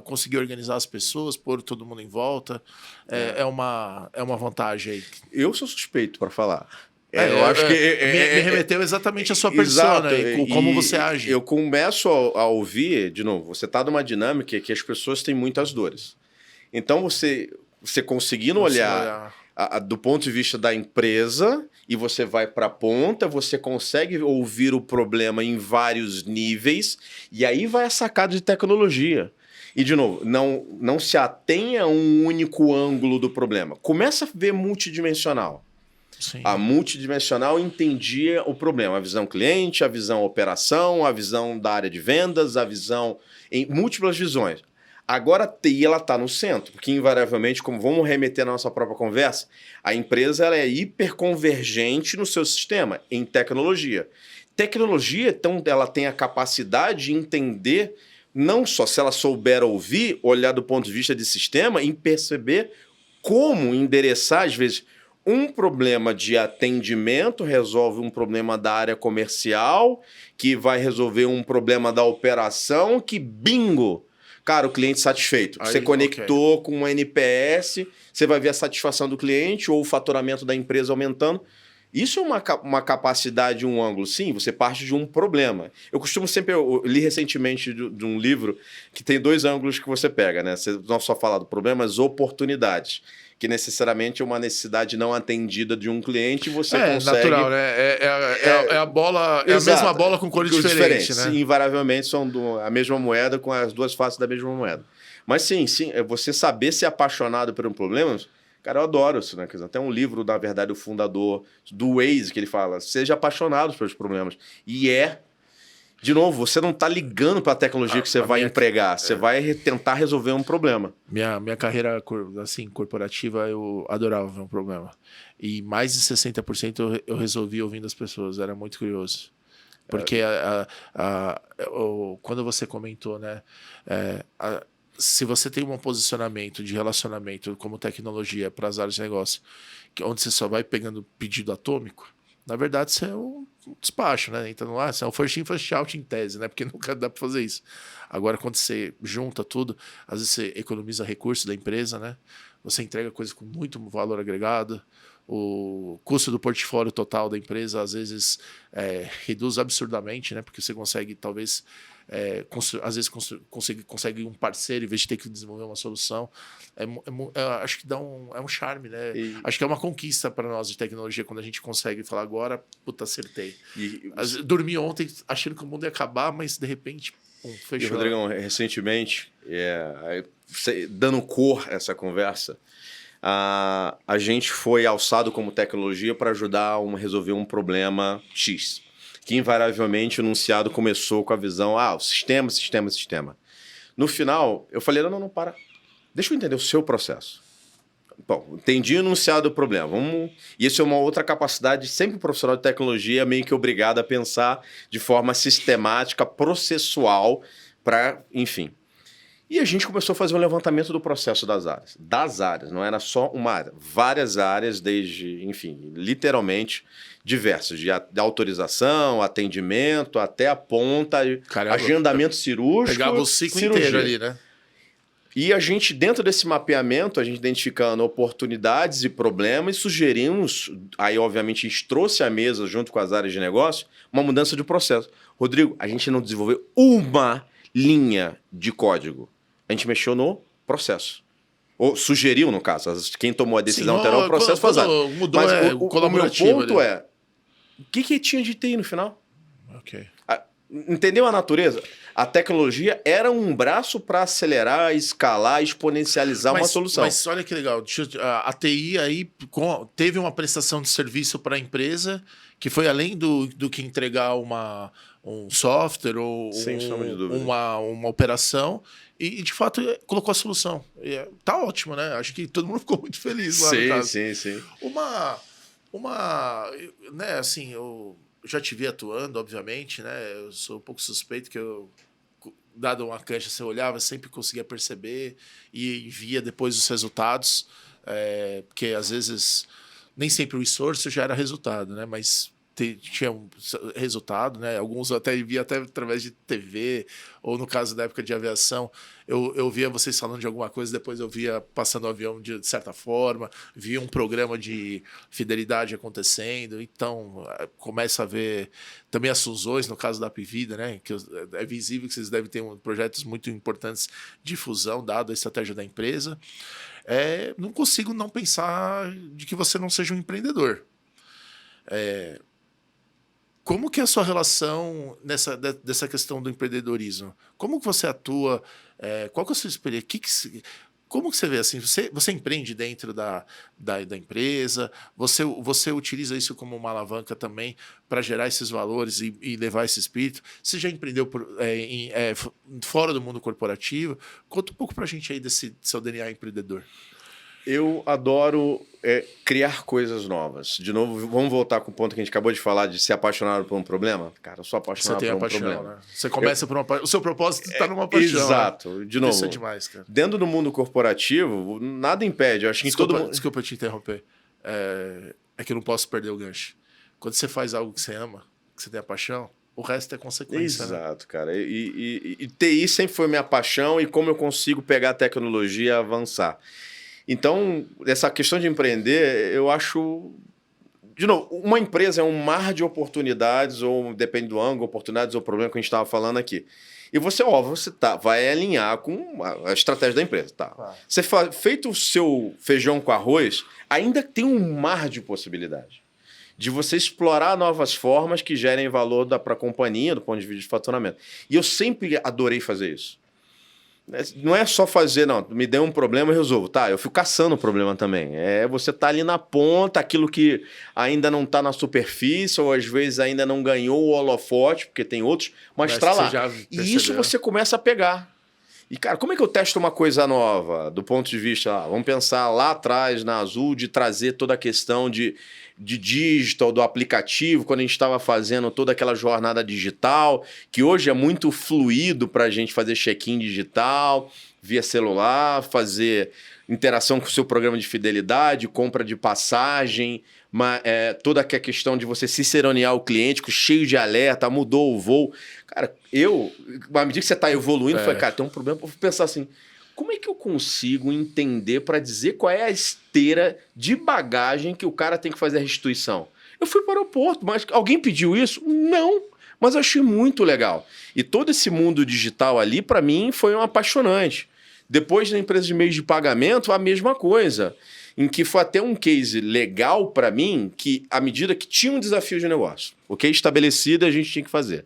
Conseguir organizar as pessoas, pôr todo mundo em volta, é uma vantagem aí. Eu sou suspeito para falar. Eu acho que me remeteu exatamente à sua persona, como você age. Eu começo a ouvir, de novo, você está numa dinâmica que as pessoas têm muitas dores. Então, você conseguindo olhar do ponto de vista da empresa e você vai para a ponta, você consegue ouvir o problema em vários níveis e aí vai a sacada de tecnologia. E, de novo, não se atenha a um único ângulo do problema. Começa a ver multidimensional. Sim. A multidimensional entendia o problema. A visão cliente, a visão operação, a visão da área de vendas, a visão em múltiplas visões. Agora a TI está no centro, porque invariavelmente, como vamos remeter na nossa própria conversa, a empresa ela é hiperconvergente no seu sistema, em tecnologia. Tecnologia, então, ela tem a capacidade de entender, não só se ela souber ouvir, olhar do ponto de vista de sistema, em perceber como endereçar, às vezes, um problema de atendimento resolve um problema da área comercial, que vai resolver um problema da operação, que bingo! Cara, o cliente satisfeito. Você conectou com um NPS, você vai ver a satisfação do cliente ou o faturamento da empresa aumentando. Isso é uma capacidade, um ângulo. Sim, você parte de um problema. Eu costumo sempre... Eu li recentemente de um livro que tem 2 ângulos que você pega, né? Você não só fala do problema, mas oportunidades. Que necessariamente é uma necessidade não atendida de um cliente e você consegue... É natural, né? É a bola, é a mesma bola com cores diferentes, né? Invariavelmente são a mesma moeda com as 2 faces da mesma moeda. Mas sim, é você saber ser apaixonado por um problema... Cara, eu adoro isso, né? Até um livro, na verdade, o fundador do Waze, que ele fala, seja apaixonado pelos problemas. E de novo, você não está ligando para a tecnologia que você vai empregar, você vai tentar resolver um problema. Minha carreira assim, corporativa, eu adorava ver um problema. E mais de 60% eu resolvi ouvindo as pessoas, era muito curioso. Porque quando você comentou, né? Se você tem um posicionamento de relacionamento como tecnologia para as áreas de negócio, onde você só vai pegando pedido atômico, na verdade você é um despacho, né? Então, você é um first in, first out em tese, né? Porque nunca dá para fazer isso. Agora, quando você junta tudo, às vezes você economiza recursos da empresa, né? Você entrega coisas com muito valor agregado, o custo do portfólio total da empresa às vezes reduz absurdamente, né? Porque você consegue, talvez... às vezes consegue um parceiro em vez de ter que desenvolver uma solução. Acho que é um charme, né? Acho que é uma conquista para nós de tecnologia quando a gente consegue falar agora, puta, acertei. Dormi ontem achando que o mundo ia acabar, mas de repente, fechou. E, Rodrigão, recentemente, dando cor a essa conversa, a gente foi alçado como tecnologia para ajudar a resolver um problema X. Que invariavelmente o enunciado começou com a visão, o sistema. No final, eu falei, não, para. Deixa eu entender o seu processo. Bom, entendi o enunciado do problema. E isso é uma outra capacidade, sempre o profissional de tecnologia é meio que obrigado a pensar de forma sistemática, processual, enfim. E a gente começou a fazer um levantamento do processo das áreas. Das áreas, não era só uma área. Várias áreas, desde, enfim, literalmente diversas. De autorização, atendimento, até a ponta, agendamento cirúrgico. Pegava o ciclo inteiro ali, né? E a gente, dentro desse mapeamento, a gente identificando oportunidades e problemas, sugerimos, aí obviamente a gente trouxe à mesa, junto com as áreas de negócio, uma mudança de processo. Rodrigo, a gente não desenvolveu uma linha de código. A gente mexeu no processo. Ou sugeriu, no caso. Quem tomou a decisão terá o processo fazer. Mudou, mas o meu ponto ali. O que tinha de TI no final? Ok. Entendeu a natureza? A tecnologia era um braço para acelerar, escalar, exponencializar uma solução. Mas olha que legal. A TI aí teve uma prestação de serviço para a empresa que foi além do que entregar um software ou uma operação e, de fato, colocou a solução. Tá ótimo, né? Acho que todo mundo ficou muito feliz lá no caso. Sim. Né, assim, eu já te vi atuando, obviamente, né? Eu sou um pouco suspeito que eu, dado uma cancha, você olhava, sempre conseguia perceber e via depois os resultados, porque às vezes nem sempre o esforço já era resultado, né? Mas tinha um resultado, né? Alguns eu até via até através de TV, ou no caso da época de aviação, eu via vocês falando de alguma coisa, depois eu via passando o avião de certa forma, via um programa de fidelidade acontecendo, então começa a ver também as fusões, no caso da Apivida, né? Que é visível que vocês devem ter projetos muito importantes de fusão, dado a estratégia da empresa. Não consigo não pensar de que você não seja um empreendedor. Como que é a sua relação dessa questão do empreendedorismo? Como que você atua? Qual que é a sua experiência? Como que você vê assim? Você empreende dentro da empresa? Você utiliza isso como uma alavanca também para gerar esses valores e levar esse espírito? Você já empreendeu fora do mundo corporativo? Conta um pouco para a gente aí desse seu DNA empreendedor. Eu adoro criar coisas novas. De novo, vamos voltar com o ponto que a gente acabou de falar de ser apaixonado por um problema. Cara, eu sou apaixonado por um problema. Né? Você começa por uma paixão. O seu propósito está numa paixão. Exato. Né? De novo, isso é demais, cara. Dentro do mundo corporativo, nada impede. Eu acho que todo mundo... Desculpa te interromper. É que eu não posso perder o gancho. Quando você faz algo que você ama, que você tem a paixão, o resto é consequência. Exato, né? Cara. E TI sempre foi minha paixão e como eu consigo pegar a tecnologia e avançar. Então, essa questão de empreender, eu acho... De novo, uma empresa é um mar de oportunidades, ou depende do ângulo, oportunidades ou problema que a gente estava falando aqui. E você vai alinhar com a estratégia da empresa. Tá? Você feito o seu feijão com arroz, ainda tem um mar de possibilidades. De você explorar novas formas que gerem valor para a companhia, do ponto de vista de faturamento. E eu sempre adorei fazer isso. Não é só fazer, não, me deu um problema e resolvo. Tá, eu fico caçando o problema também. Você tá ali na ponta, aquilo que ainda não tá na superfície, ou às vezes ainda não ganhou o holofote, porque tem outros, mas tá lá. E isso você começa a pegar. E, cara, como é que eu testo uma coisa nova? Do ponto de vista, vamos pensar lá atrás, na Azul, de trazer toda a questão de digital, do aplicativo, quando a gente estava fazendo toda aquela jornada digital, que hoje é muito fluido para a gente fazer check-in digital, via celular, fazer interação com o seu programa de fidelidade, compra de passagem, toda a questão de você ciceronear o cliente, cheio de alerta, mudou o voo. Cara, à medida que você está evoluindo, eu falei, cara, tem um problema, eu vou pensar assim, como é que eu consigo entender para dizer qual é a esteira de bagagem que o cara tem que fazer a restituição? Eu fui para o aeroporto, mas alguém pediu isso? Não, mas eu achei muito legal. E todo esse mundo digital ali, para mim, foi um apaixonante. Depois, na empresa de meios de pagamento, a mesma coisa. Em que foi até um case legal para mim, que à medida que tinha um desafio de negócio, estabelecido, a gente tinha que fazer.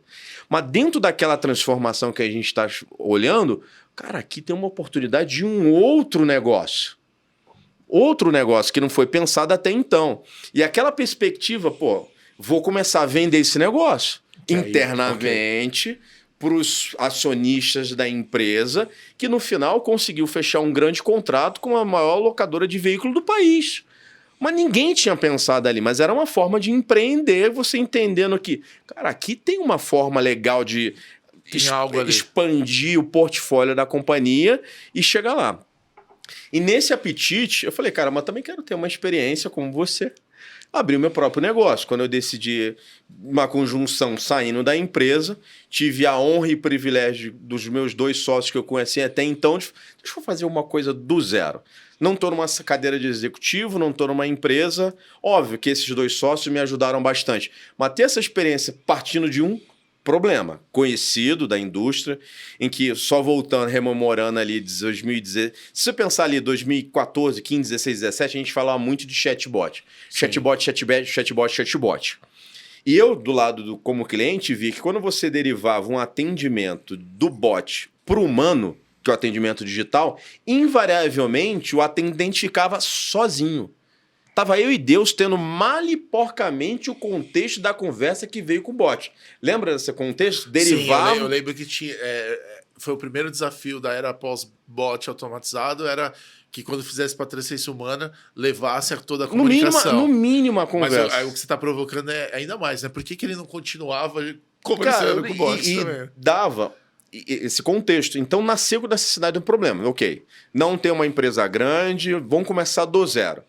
Mas dentro daquela transformação que a gente está olhando, cara, aqui tem uma oportunidade de um outro negócio. Outro negócio que não foi pensado até então. E aquela perspectiva, vou começar a vender esse negócio internamente para os acionistas da empresa, que no final conseguiu fechar um grande contrato com a maior locadora de veículo do país. Mas ninguém tinha pensado ali, mas era uma forma de empreender, você entendendo que, cara, aqui tem uma forma legal de expandir o portfólio da companhia e chegar lá. E nesse apetite, eu falei, cara, mas também quero ter uma experiência como você. Abri o meu próprio negócio. Quando eu decidi uma conjunção saindo da empresa, tive a honra e privilégio dos meus 2 sócios que eu conheci até então, deixa eu fazer uma coisa do zero. Não estou numa cadeira de executivo, não estou numa empresa. Óbvio que esses 2 sócios me ajudaram bastante. Mas ter essa experiência partindo de um problema conhecido da indústria, em que, só voltando, rememorando ali de 2016, se você pensar ali 2014, 15, 16, 17, a gente falava muito de chatbot. Chatbot. E eu, do lado como cliente, vi que quando você derivava um atendimento do bot para o humano, que é o atendimento digital, invariavelmente o atendente ficava sozinho. Tava eu e Deus tendo mal e porcamente o contexto da conversa que veio com o bot. Lembra desse contexto? Derivava... Sim, eu lembro que tinha, foi o primeiro desafio da era pós-bot automatizado, era que quando fizesse para transferência humana, levasse a toda a comunicação. No mínimo a conversa. Mas o que você está provocando é ainda mais, né? Por que ele não continuava conversando com o bot também? Dava esse contexto. Então nasceu da necessidade de um problema. Não tem uma empresa grande, vamos começar do zero.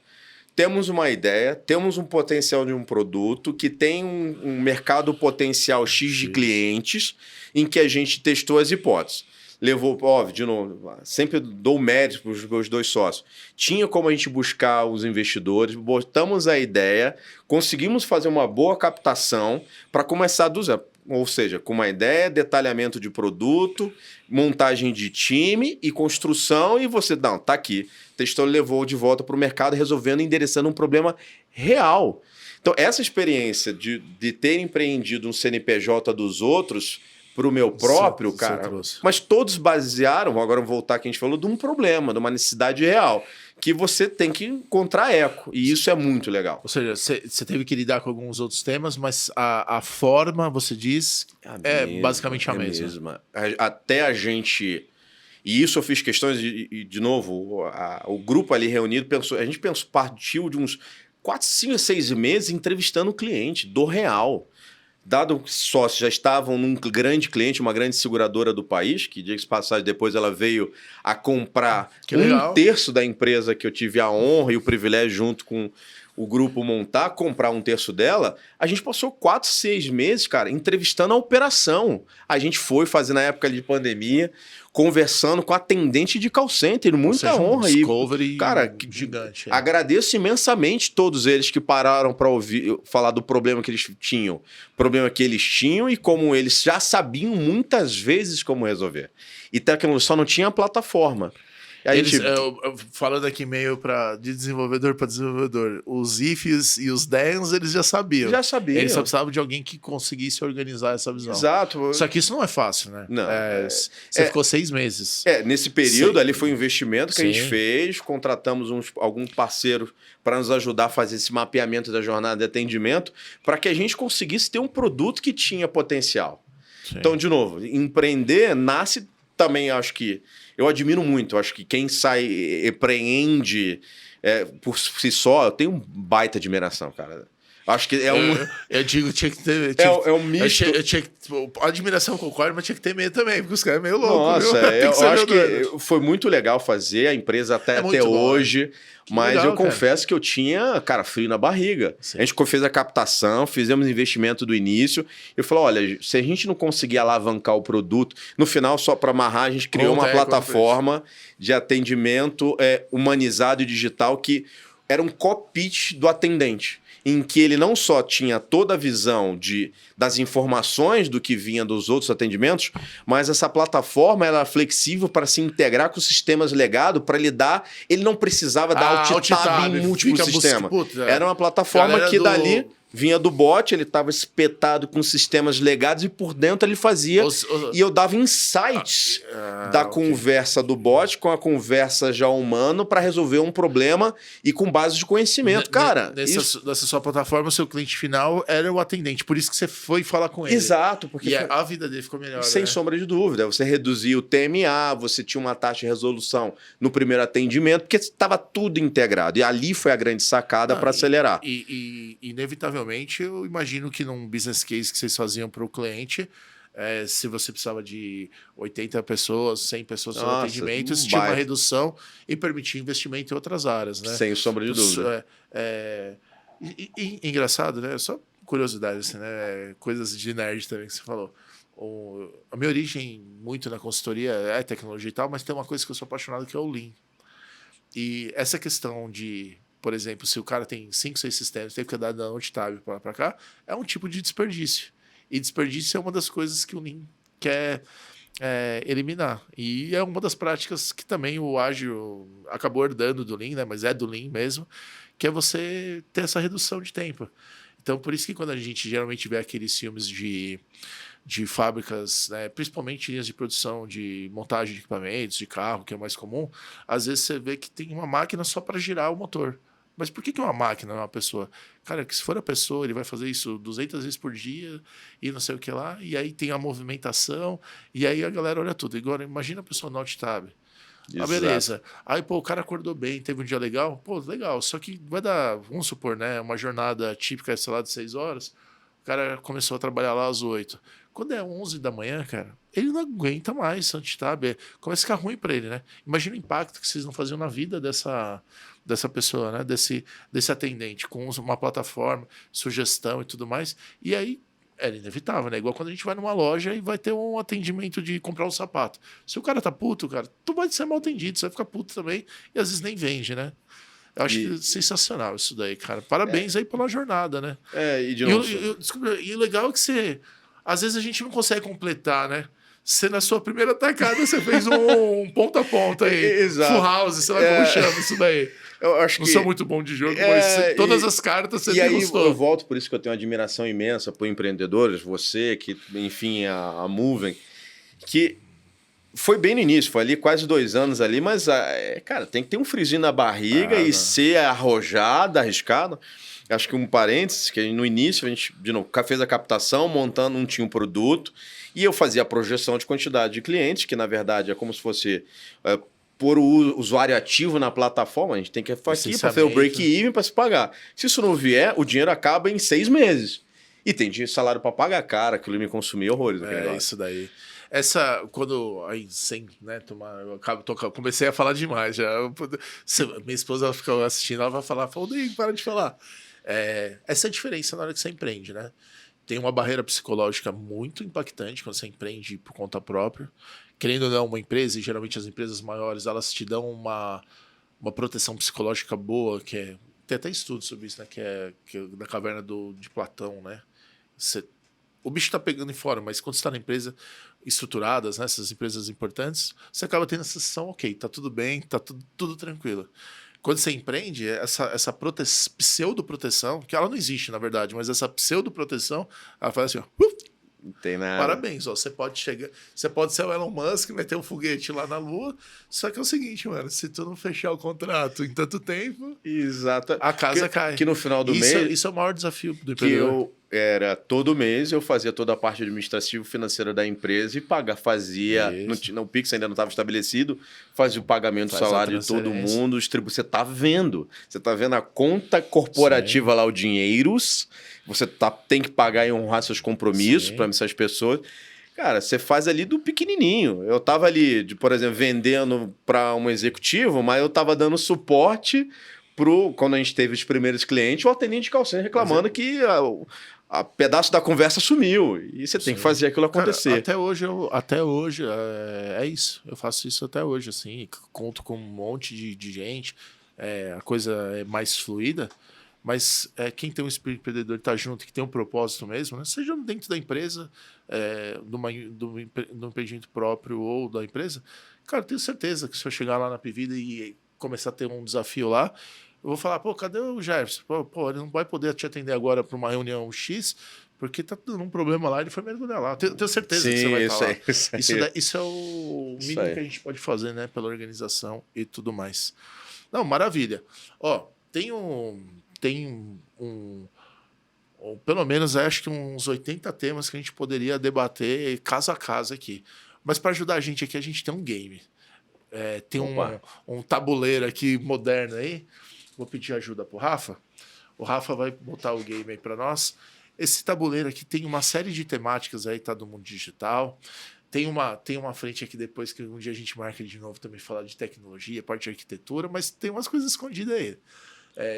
Temos uma ideia, temos um potencial de um produto que tem um mercado potencial X de clientes em que a gente testou as hipóteses. Levou, óbvio, de novo, sempre dou mérito para os meus 2 sócios. Tinha como a gente buscar os investidores, botamos a ideia, conseguimos fazer uma boa captação para começar do zero. Ou seja, com uma ideia, detalhamento de produto, montagem de time e construção, e você, tá aqui. Testou, levou de volta para o mercado, resolvendo, endereçando um problema real. Então, essa experiência de ter empreendido um CNPJ dos outros para o meu próprio, cara. Mas todos basearam, agora vamos voltar que a gente falou, de um problema, de uma necessidade real, que você tem que encontrar eco. E isso é muito legal. Ou seja, você teve que lidar com alguns outros temas, mas a forma, você diz, basicamente a mesma. Até a gente... E isso eu fiz questões, de novo, o grupo ali reunido, a gente partiu de uns 4, 5, 6 meses entrevistando o cliente, do real. Dado que sócios já estavam num grande cliente, uma grande seguradora do país, que, diga-se de passagem, depois ela veio a comprar 1/3 da empresa que eu tive a honra e o privilégio, junto com o grupo, comprar 1/3 dela, a gente passou 4, 6 meses, cara, entrevistando a operação. A gente foi fazer na época de pandemia, conversando com a atendente de call center, muita honra. Discovery, cara, gigante. Agradeço imensamente todos eles que pararam para ouvir falar do problema que eles tinham, e como eles já sabiam muitas vezes como resolver. E tecnologia só não tinha plataforma. Falando aqui meio de desenvolvedor para desenvolvedor, os ifs e os thens eles já sabiam. Eles só precisavam de alguém que conseguisse organizar essa visão. Exato. Só que isso não é fácil, né? Não. Você ficou 6 meses. Nesse período ali foi um investimento que a gente fez, contratamos alguns parceiros para nos ajudar a fazer esse mapeamento da jornada de atendimento, para que a gente conseguisse ter um produto que tinha potencial. Sim. Então, de novo, empreender nasce também, acho que... Eu admiro muito, acho que quem empreende por si só, eu tenho baita admiração, cara. Acho que eu digo, tinha que ter... É um misto... Admiração, concordo, mas tinha que ter medo também, porque os caras é meio louco. Nossa, eu acho que foi muito legal fazer, a empresa até hoje... Mas legal, eu confesso que eu tinha, cara, frio na barriga. Sim. A gente fez a captação, fizemos investimento do início. Eu falei, olha, se a gente não conseguir alavancar o produto, no final, só para amarrar, a gente criou uma plataforma de atendimento humanizado e digital que era um cockpit do atendente, em que ele não só tinha toda a visão das informações do que vinha dos outros atendimentos, mas essa plataforma era flexível para se integrar com sistemas legados para lidar. Ele não precisava dar alt-tab em múltiplos sistemas. Era uma plataforma que dali... Vinha do bot, ele estava espetado com sistemas legados e por dentro ele fazia... E eu dava insights da conversa do bot com a conversa já humano para resolver um problema e com base de conhecimento. Cara, nessa sua plataforma, o seu cliente final era o atendente. Por isso que você foi falar com ele. Exato. Porque a vida dele ficou melhor. Sem sombra de dúvida. Você reduzia o TMA, você tinha uma taxa de resolução no primeiro atendimento, porque estava tudo integrado. E ali foi a grande sacada para acelerar. Inevitavelmente, eu imagino que num business case que vocês faziam para o cliente, se você precisava de 80 pessoas, 100 pessoas no atendimento, isso tinha uma redução e permitia investimento em outras áreas, né? Sem sombra de dúvida. Engraçado, né? Só curiosidade, assim, né? Coisas de nerd também que você falou. A minha origem muito na consultoria é tecnologia e tal, mas tem uma coisa que eu sou apaixonado, que é o Lean. E essa questão de... Por exemplo, se o cara tem 5, 6 sistemas, tem que dar da alt-tab para cá, é um tipo de desperdício. E desperdício é uma das coisas que o Lean quer eliminar. E é uma das práticas que também o Ágil acabou herdando do Lean, né? Mas é do Lean mesmo, que é você ter essa redução de tempo. Então, por isso que quando a gente geralmente vê aqueles filmes de fábricas, né, principalmente linhas de produção de montagem de equipamentos, de carro, que é mais comum, às vezes você vê que tem uma máquina só para girar o motor. Mas por que uma máquina não é uma pessoa? Cara, que se for a pessoa, ele vai fazer isso 200 vezes por dia e não sei o que lá, e aí tem a movimentação, e aí a galera olha tudo. Agora, imagina a pessoa no alt-tab. Ah, beleza. Aí, o cara acordou bem, teve um dia legal. Legal. Só que vai dar, vamos supor, né, uma jornada típica, sei lá, de 6 horas. O cara começou a trabalhar lá às 8. Quando é 11 da manhã, cara, ele não aguenta mais alt-tab. Começa a ficar ruim para ele, né? Imagina o impacto que vocês não faziam na vida dessa pessoa, né? Desse atendente, com uma plataforma, sugestão e tudo mais. E aí, era inevitável, né? Igual quando a gente vai numa loja e vai ter um atendimento de comprar um sapato. Se o cara tá puto, cara, tu vai ser mal atendido, você vai ficar puto também e às vezes nem vende, né? Eu acho que sensacional isso daí, cara. Parabéns aí pela jornada, né? E de novo. E o legal é que às vezes a gente não consegue completar, né? Você, na sua primeira tacada, você fez um ponta a ponta aí. Exato. Full house, sei lá como chama isso daí. Eu acho não sou muito bom de jogo, mas todas as cartas você gostou. Eu volto, por isso que eu tenho uma admiração imensa por empreendedores, você, que, enfim, a Moving, que foi bem no início, foi ali quase 2 anos ali, mas, cara, tem que ter um friozinho na barriga e ser arrojado, arriscado. Acho que um parênteses, que no início a gente, de novo, fez a captação, montando, não tinha um produto, e eu fazia a projeção de quantidade de clientes, que na verdade é como se fosse pôr o usuário ativo na plataforma, a gente tem que aqui para fazer o break-even para se pagar. Se isso não vier, o dinheiro acaba em 6 meses. E tem salário para pagar, cara, aquilo me consumia horrores. Isso daí. Quando aí sem, né, comecei a falar demais já. Minha esposa ela fica assistindo, ela vai falar, Ney, para de falar. Essa é a diferença na hora que você empreende, né? Tem uma barreira psicológica muito impactante quando você empreende por conta própria. Querendo ou não, uma empresa, e geralmente as empresas maiores, elas te dão uma proteção psicológica boa, tem até estudos sobre isso, né? Que é da caverna de Platão, né? O bicho tá pegando em fora, mas quando você está na empresa estruturadas, né? Essas empresas importantes, você acaba tendo a sensação, ok, tá tudo bem, tá tudo tranquilo. Quando você empreende, essa pseudo-proteção, que ela não existe, na verdade, mas essa pseudo-proteção, ela faz assim, ó, não tem nada. Parabéns, ó, você pode ser o Elon Musk, meter um foguete lá na Lua, só que é o seguinte, mano, se tu não fechar o contrato em tanto tempo, exato, a casa cai. Que no final do mês... Isso é o maior desafio do empreendedor. Todo mês eu fazia toda a parte administrativa financeira da empresa e fazia, o Pix ainda não estava estabelecido, fazia o pagamento do salário de todo mundo, você está vendo a conta corporativa lá, o dinheiros, você tem que pagar e honrar seus compromissos para essas pessoas. Cara, você faz ali do pequenininho. Eu estava ali, por exemplo, vendendo para um executivo, mas eu estava dando suporte quando a gente teve os primeiros clientes, o atendente de call center reclamando que a pedaço da conversa sumiu. E você tem que fazer aquilo acontecer. Cara, até hoje é isso. Eu faço isso até hoje, assim. Conto com um monte de gente. A coisa é mais fluida. Mas quem tem um espírito empreendedor e está junto, que tem um propósito mesmo, né? Seja dentro da empresa, do empreendimento próprio ou da empresa, cara, eu tenho certeza que se eu chegar lá na Pvida e começar a ter um desafio lá, eu vou falar, cadê o Jefferson? Ele não vai poder te atender agora para uma reunião X, porque tá dando um problema lá, ele foi mergulhar lá. Tenho certeza que você vai estar lá. Isso é o mínimo que a gente pode fazer, né? Pela organização e tudo mais. Não, maravilha. Tem pelo menos acho que uns 80 temas que a gente poderia debater caso a caso aqui. Mas para ajudar a gente aqui, a gente tem um game. Tem um tabuleiro aqui moderno aí. Vou pedir ajuda pro Rafa. O Rafa vai botar o game aí para nós. Esse tabuleiro aqui tem uma série de temáticas aí, tá, do mundo digital. Tem uma frente aqui depois que um dia a gente marca de novo também falar de tecnologia, parte de arquitetura, mas tem umas coisas escondidas aí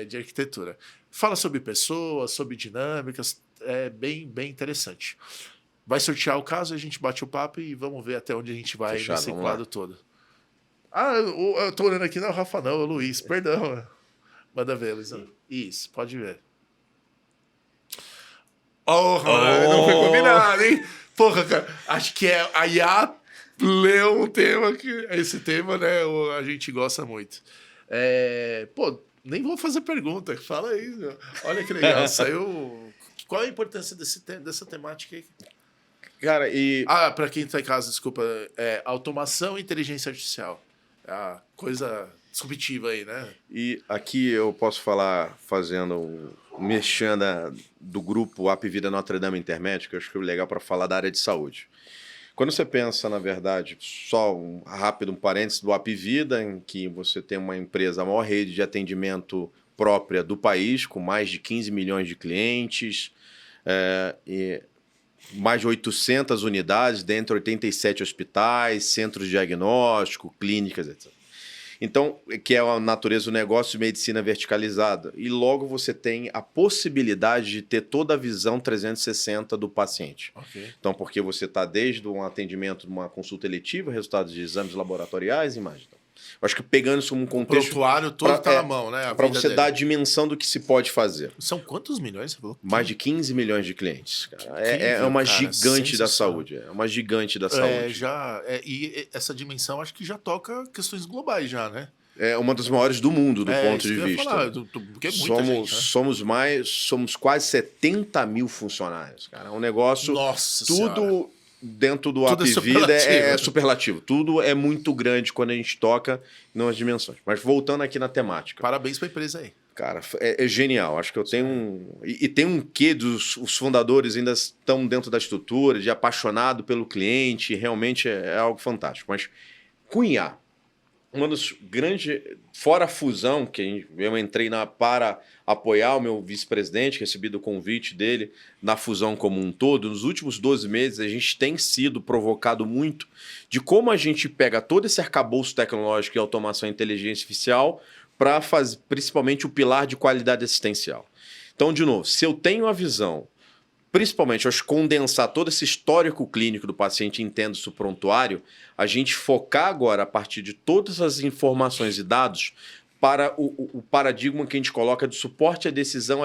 de arquitetura. Fala sobre pessoas, sobre dinâmicas, bem, bem interessante. Vai sortear o caso, a gente bate o papo e vamos ver até onde a gente vai nesse quadro todo. Eu tô olhando aqui, não é o Rafa não, é o Luiz, perdão. Manda ver, Luizão. Isso, pode ver. Não foi combinado, hein? Porra, cara, acho que a IA leu um tema que... Esse tema, né, a gente gosta muito. Nem vou fazer pergunta, fala aí. Olha que legal, saiu... Qual é a importância dessa temática aí? Cara, para quem está em casa, desculpa, automação e inteligência artificial. A coisa disruptiva aí, né? E aqui eu posso falar, mexendo do grupo Apvida Notre Dame Intermédio, que eu acho que é legal para falar da área de saúde. Quando você pensa, na verdade, só um parênteses do Apvida, em que você tem uma empresa, a maior rede de atendimento própria do país, com mais de 15 milhões de clientes, e mais de 800 unidades, dentro de 87 hospitais, centros de diagnóstico, clínicas, etc. Então, que é a natureza do negócio de medicina verticalizada. E logo você tem a possibilidade de ter toda a visão 360 do paciente. Okay. Então, porque você está desde um atendimento de uma consulta eletiva, resultados de exames laboratoriais, imagem. Eu acho que pegando isso como um contexto... O prontuário todo está na mão, né? Para você dar a dimensão do que se pode fazer. São quantos milhões, você falou? Mais de 15 milhões de clientes. Cara. É uma gigante da saúde. É uma gigante da saúde. E essa dimensão acho que já toca questões globais já, né? É uma das maiores do mundo, do ponto de vista. Porque é muita gente, né? Somos quase 70 mil funcionários, cara. É um negócio... Nossa tudo senhora. Dentro do Apvida é superlativo. Tudo é muito grande quando a gente toca nas dimensões. Mas voltando aqui na temática. Parabéns para a empresa aí. Cara, é genial. Acho que eu tenho E tem um quê os fundadores ainda estão dentro da estrutura, de apaixonado pelo cliente. Realmente é algo fantástico. Mas Cunha, uma dos grandes... Fora a fusão, que eu entrei para apoiar o meu vice-presidente, recebi o convite dele na fusão como um todo, nos últimos 12 meses a gente tem sido provocado muito de como a gente pega todo esse arcabouço tecnológico e automação e inteligência artificial para fazer principalmente o pilar de qualidade assistencial. Então, de novo, se eu tenho a visão, principalmente, eu acho que condensar todo esse histórico clínico do paciente, entendo isso prontuário, a gente focar agora, a partir de todas as informações e dados, para o paradigma que a gente coloca de suporte à decisão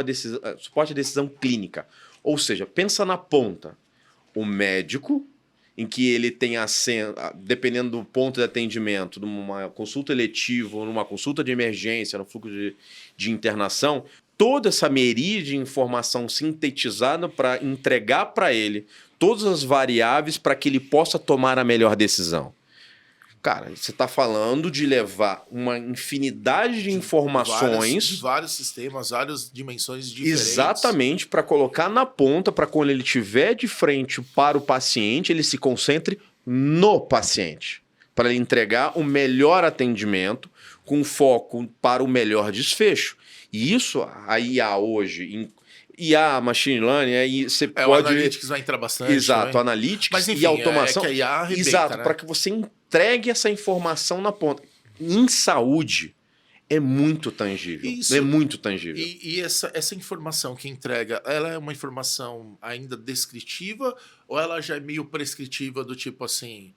clínica. Ou seja, pensa na ponta. O médico, em que ele tem dependendo do ponto de atendimento, numa consulta eletiva ou numa consulta de emergência, no fluxo de internação, toda essa miríade de informação sintetizada para entregar para ele todas as variáveis para que ele possa tomar a melhor decisão. Cara, você está falando de levar uma infinidade de informações... vários sistemas, várias dimensões diferentes. Exatamente, para colocar na ponta, para quando ele estiver de frente para o paciente, ele se concentre no paciente. Para ele entregar o melhor atendimento com foco para o melhor desfecho. E isso, a IA hoje... IA, machine learning, aí você pode... O Analytics vai entrar bastante. Exato, também. Analytics. Mas, enfim, e automação. Que a IA arrebenta, exato, né? para que você entregue essa informação na ponta. Em saúde, é muito tangível. Isso. É muito tangível. E essa informação que entrega, ela é uma informação ainda descritiva ou ela já é meio prescritiva do tipo assim,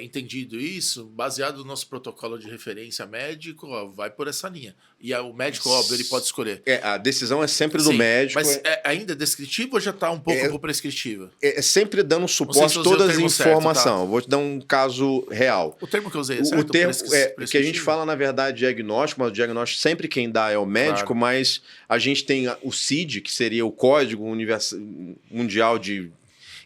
entendido isso, baseado no nosso protocolo de referência médico, vai por essa linha. E o médico, óbvio, ele pode escolher. A decisão é sempre do médico. Mas ainda é descritivo ou já está um pouco prescritivo? É sempre dando suporte a todas as informações. Tá? Vou te dar um caso real. O termo que eu usei é certo? O termo que a gente fala, na verdade, diagnóstico, mas o diagnóstico sempre quem dá é o médico, claro. Mas a gente tem o CID, que seria o Código Mundial de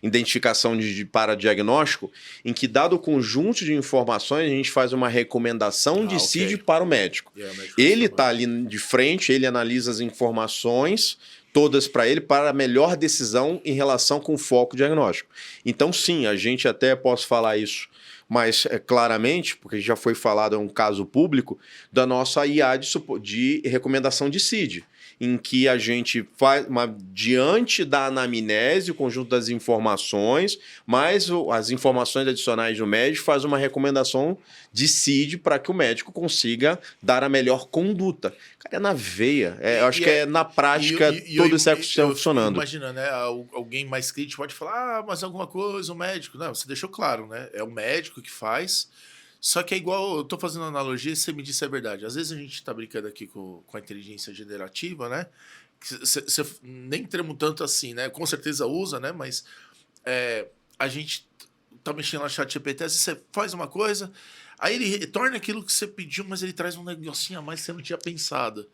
Identificação para diagnóstico, em que, dado o conjunto de informações, a gente faz uma recomendação de CID para o médico. Ele está ali de frente, ele analisa as informações todas para ele, para a melhor decisão em relação com o foco diagnóstico. Então, sim, a gente até posso falar isso mais claramente, porque já foi falado, é um caso público, da nossa IA de recomendação de CID, em que a gente faz, diante da anamnese, o conjunto das informações, mais as informações adicionais do médico, faz uma recomendação de CID para que o médico consiga dar a melhor conduta. Cara, é na veia. Eu acho que é na prática todo esse ecossistema funcionando. Imagina, né? Alguém mais crítico pode falar, mas alguma coisa, o médico. Não, você deixou claro, né? É o médico que faz. Só que é igual, eu tô fazendo uma analogia e você me disse a verdade. Às vezes a gente tá brincando aqui com a inteligência generativa, né? Você nem tremo tanto assim, né? Com certeza usa, né? Mas a gente tá mexendo no chat GPT, às vezes você faz uma coisa, aí ele torna aquilo que você pediu, mas ele traz um negocinho a mais que você não tinha pensado.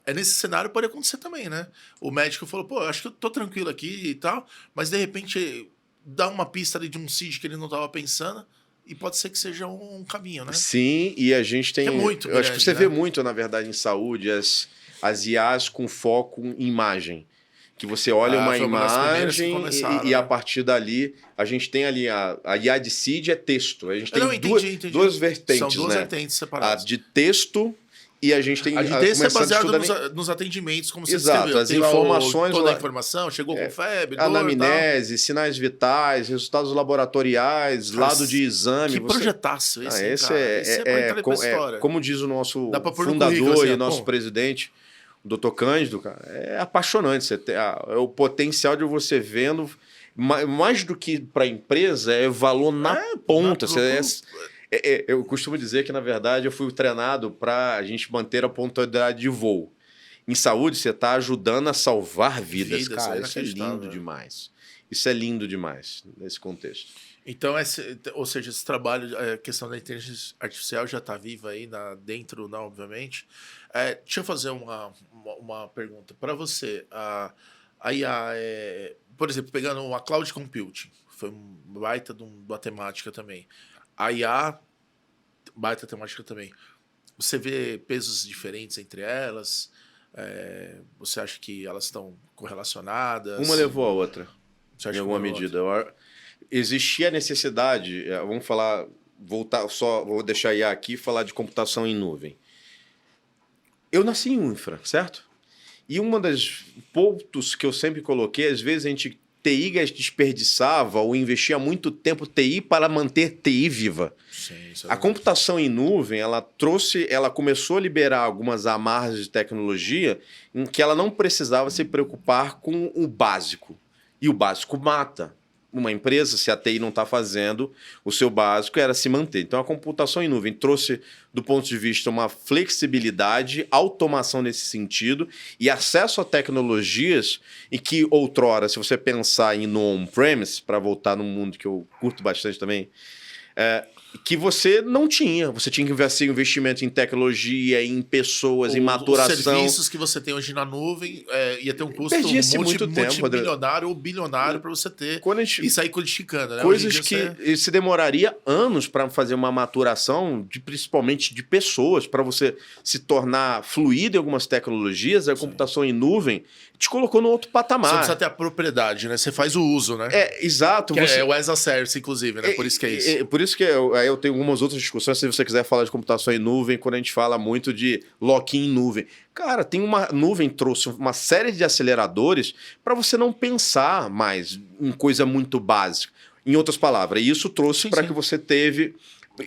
Nesse cenário pode acontecer também, né? O médico falou, pô, acho que eu tô tranquilo aqui e tal, mas de repente dá uma pista ali de um CID que ele não tava pensando. E pode ser que seja um caminho, né? Sim, e a gente tem... É muito grande, acho que você vê muito, na verdade, em saúde, as IAs com foco em imagem. Que você olha uma imagem e a partir dali, a gente tem ali a IA de CID é texto. A gente tem duas vertentes, são duas vertentes separadas. A de texto... E a gente tem... A de texto é baseado nos atendimentos, como você descreveu. As informações... Toda a informação, chegou com febre, dor, anamnese, sinais vitais, resultados laboratoriais, lado de exame. Que projetaço esse, esse é como diz o nosso fundador e nosso presidente, o Dr. Cândido, cara, é apaixonante. É o potencial de você vendo... Mais do que para a empresa, é valor na ponta. Eu costumo dizer que, na verdade, eu fui treinado para a gente manter a pontualidade de voo. Em saúde, você está ajudando a salvar vidas. Cara, isso é lindo demais. Isso é lindo demais nesse contexto. Então, ou seja, esse trabalho, a questão da inteligência artificial já está viva aí dentro, não, obviamente. Deixa eu fazer uma pergunta. Para você, a IA, por exemplo, pegando uma cloud computing, foi um baita de uma temática também. A IA, baita temática também. Você vê pesos diferentes entre elas? Você acha que elas estão correlacionadas? Uma levou a outra, em alguma medida. Existia a necessidade, vamos falar, vou deixar a IA aqui e falar de computação em nuvem. Eu nasci em infra, certo? E uma das pontos que eu sempre coloquei, às vezes a gente TI desperdiçava ou investia muito tempo TI para manter TI viva. Sim, a computação em nuvem, ela começou a liberar algumas amarras de tecnologia em que ela não precisava se preocupar com o básico. E o básico mata. Uma empresa, se a TI não está fazendo, o seu básico era se manter. Então, a computação em nuvem trouxe, do ponto de vista, uma flexibilidade, automação nesse sentido e acesso a tecnologias em que, outrora, se você pensar em on-premise, para voltar num mundo que eu curto bastante também, que você não tinha. Você tinha que investir investimento em tecnologia, em pessoas, em maturação. Os serviços que você tem hoje na nuvem ia ter um custo multimilionário ou bilionário para você ter e sair codificando. Né? Coisas que se demoraria anos para fazer uma maturação, principalmente de pessoas, para você se tornar fluido em algumas tecnologias. A computação em nuvem te colocou no outro patamar. Você precisa ter a propriedade, né? Você faz o uso, né? Exato. É o as a service, inclusive, né? Por isso que é isso. Por isso que eu tenho algumas outras discussões, se você quiser falar de computação em nuvem, quando a gente fala muito de lock-in em nuvem. Cara, nuvem trouxe uma série de aceleradores para você não pensar mais em coisa muito básica. Em outras palavras, isso trouxe para que você teve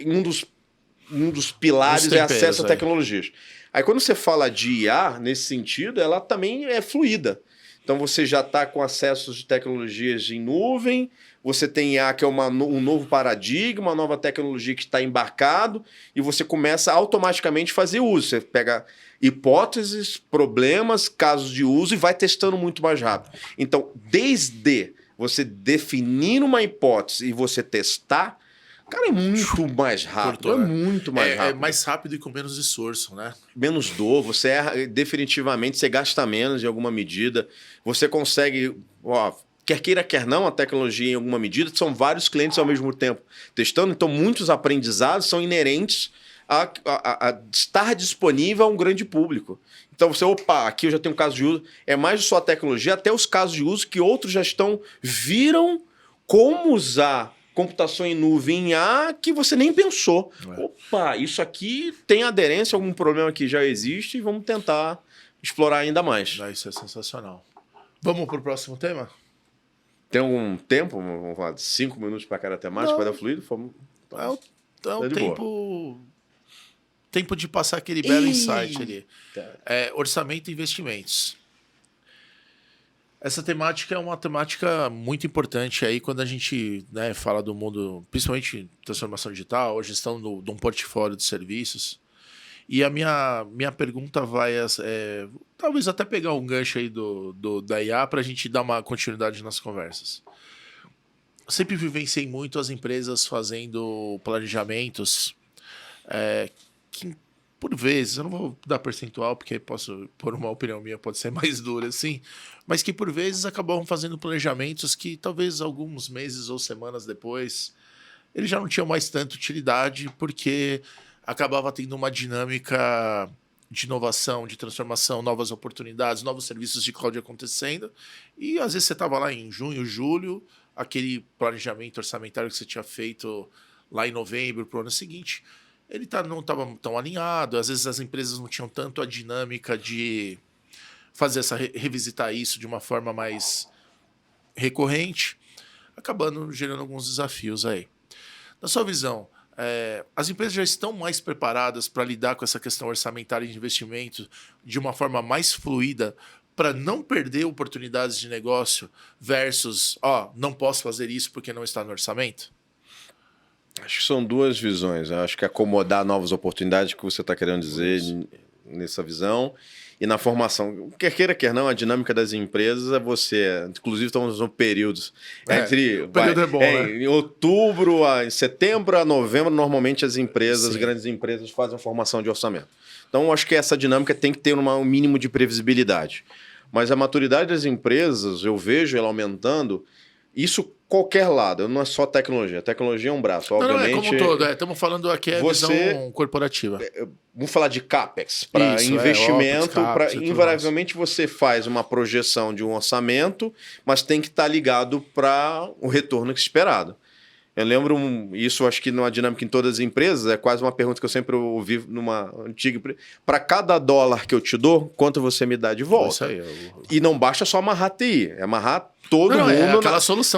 um dos pilares é acesso a tecnologias. Aí quando você fala de IA, nesse sentido, ela também é fluida. Então você já está com acesso de tecnologias em nuvem, você tem IA que é um novo paradigma, uma nova tecnologia que está embarcado, e você começa a automaticamente fazer uso. Você pega hipóteses, problemas, casos de uso e vai testando muito mais rápido. Então, desde você definir uma hipótese e você testar, cara, é muito mais rápido. Muito mais rápido. É mais rápido e com menos esforço, né? Menos dor, definitivamente você gasta menos em alguma medida. Você consegue, quer queira, quer não, a tecnologia em alguma medida, são vários clientes ao mesmo tempo testando, então muitos aprendizados são inerentes a estar disponível a um grande público. Então você, aqui eu já tenho um caso de uso, é mais só a tecnologia, até os casos de uso que outros já viram como usar computação em nuvem que você nem pensou. Isso aqui tem aderência a algum problema que já existe e vamos tentar explorar ainda mais. Isso é sensacional. Vamos para o próximo tema? Tem algum tempo? Vamos falar de 5 minutos para cada temática, para dar fluido? É o tempo de passar aquele belo insight ali. Orçamento e investimentos. Essa temática é uma temática muito importante aí quando a gente fala do mundo, principalmente transformação digital, a gestão de um portfólio de serviços. E a minha pergunta vai talvez até pegar um gancho aí da IA para a gente dar uma continuidade nas conversas. Eu sempre vivenciei muito as empresas fazendo planejamentos que, por vezes, eu não vou dar percentual, porque posso, por uma opinião minha, pode ser mais dura assim, mas que por vezes acabavam fazendo planejamentos que talvez alguns meses ou semanas depois eles já não tinham mais tanta utilidade, porque acabava tendo uma dinâmica de inovação, de transformação, novas oportunidades, novos serviços de cloud acontecendo, e às vezes você estava lá em junho, julho, aquele planejamento orçamentário que você tinha feito lá em novembro para o ano seguinte, ele não estava tão alinhado, às vezes as empresas não tinham tanto a dinâmica de fazer revisitar isso de uma forma mais recorrente, acabando gerando alguns desafios aí. Na sua visão, as empresas já estão mais preparadas para lidar com essa questão orçamentária de investimento de uma forma mais fluida para não perder oportunidades de negócio versus, não posso fazer isso porque não está no orçamento? Acho que são duas visões. Eu acho que acomodar novas oportunidades, que você está querendo dizer nessa visão. E na formação, quer queira, quer não, a dinâmica das empresas é você. Inclusive, estamos no períodos. O período é bom, né? Em outubro, em setembro a novembro, normalmente as empresas, as grandes empresas, fazem a formação de orçamento. Então, acho que essa dinâmica tem que ter um mínimo de previsibilidade. Mas a maturidade das empresas, eu vejo ela aumentando. Isso qualquer lado, não é só tecnologia. A tecnologia é um braço, obviamente. Não, é como um todo. Estamos falando aqui visão corporativa. Vamos falar de CAPEX, para investimento. Invariavelmente você faz uma projeção de um orçamento, mas tem que estar ligado para o retorno esperado. Eu lembro, isso acho que numa dinâmica em todas as empresas, é quase uma pergunta que eu sempre ouvi numa antiga. Para cada dólar que eu te dou, quanto você me dá de volta? E não basta só amarrar TI, é amarrar todo mundo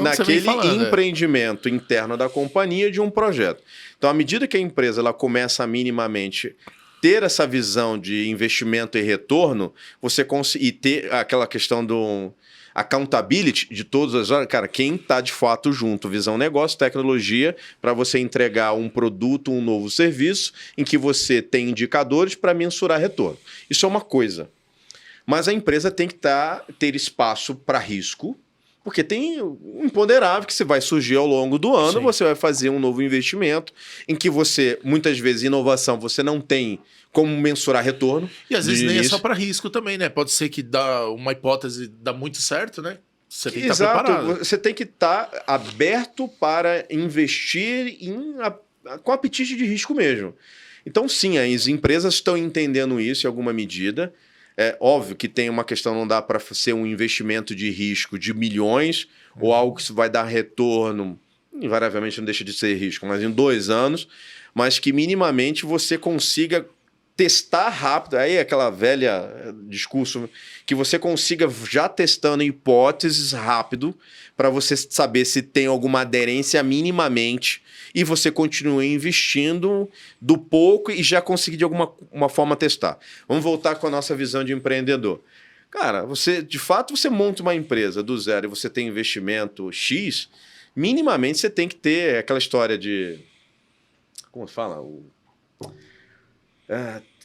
naquele empreendimento interno da companhia de um projeto. Então, à medida que a empresa ela começa a minimamente ter essa visão de investimento e retorno, você consegue ter aquela questão do accountability de todas as horas, cara, quem está de fato junto, visão negócio, tecnologia, para você entregar um produto, um novo serviço, em que você tem indicadores para mensurar retorno. Isso é uma coisa. Mas a empresa tem que ter espaço para risco, porque tem um imponderável que você vai surgir ao longo do ano, você vai fazer um novo investimento, em que você, muitas vezes, inovação, você não tem como mensurar retorno. E às vezes nem é só para risco também, né? Pode ser que dá uma hipótese dá muito certo, né? Você tem que estar preparado. Você tem que estar aberto para investir com apetite de risco mesmo. Então, sim, as empresas estão entendendo isso em alguma medida. É óbvio que tem uma questão, não dá para ser um investimento de risco de milhões ou algo que vai dar retorno, invariavelmente não deixa de ser risco, mas em 2 anos, mas que minimamente você consiga testar rápido, aí é aquela velha discurso, que você consiga já testando hipóteses rápido para você saber se tem alguma aderência minimamente e você continue investindo do pouco e já conseguir de alguma forma testar. Vamos voltar com a nossa visão de empreendedor. Cara, de fato você monta uma empresa do zero e você tem investimento X, minimamente você tem que ter aquela história de... Como fala?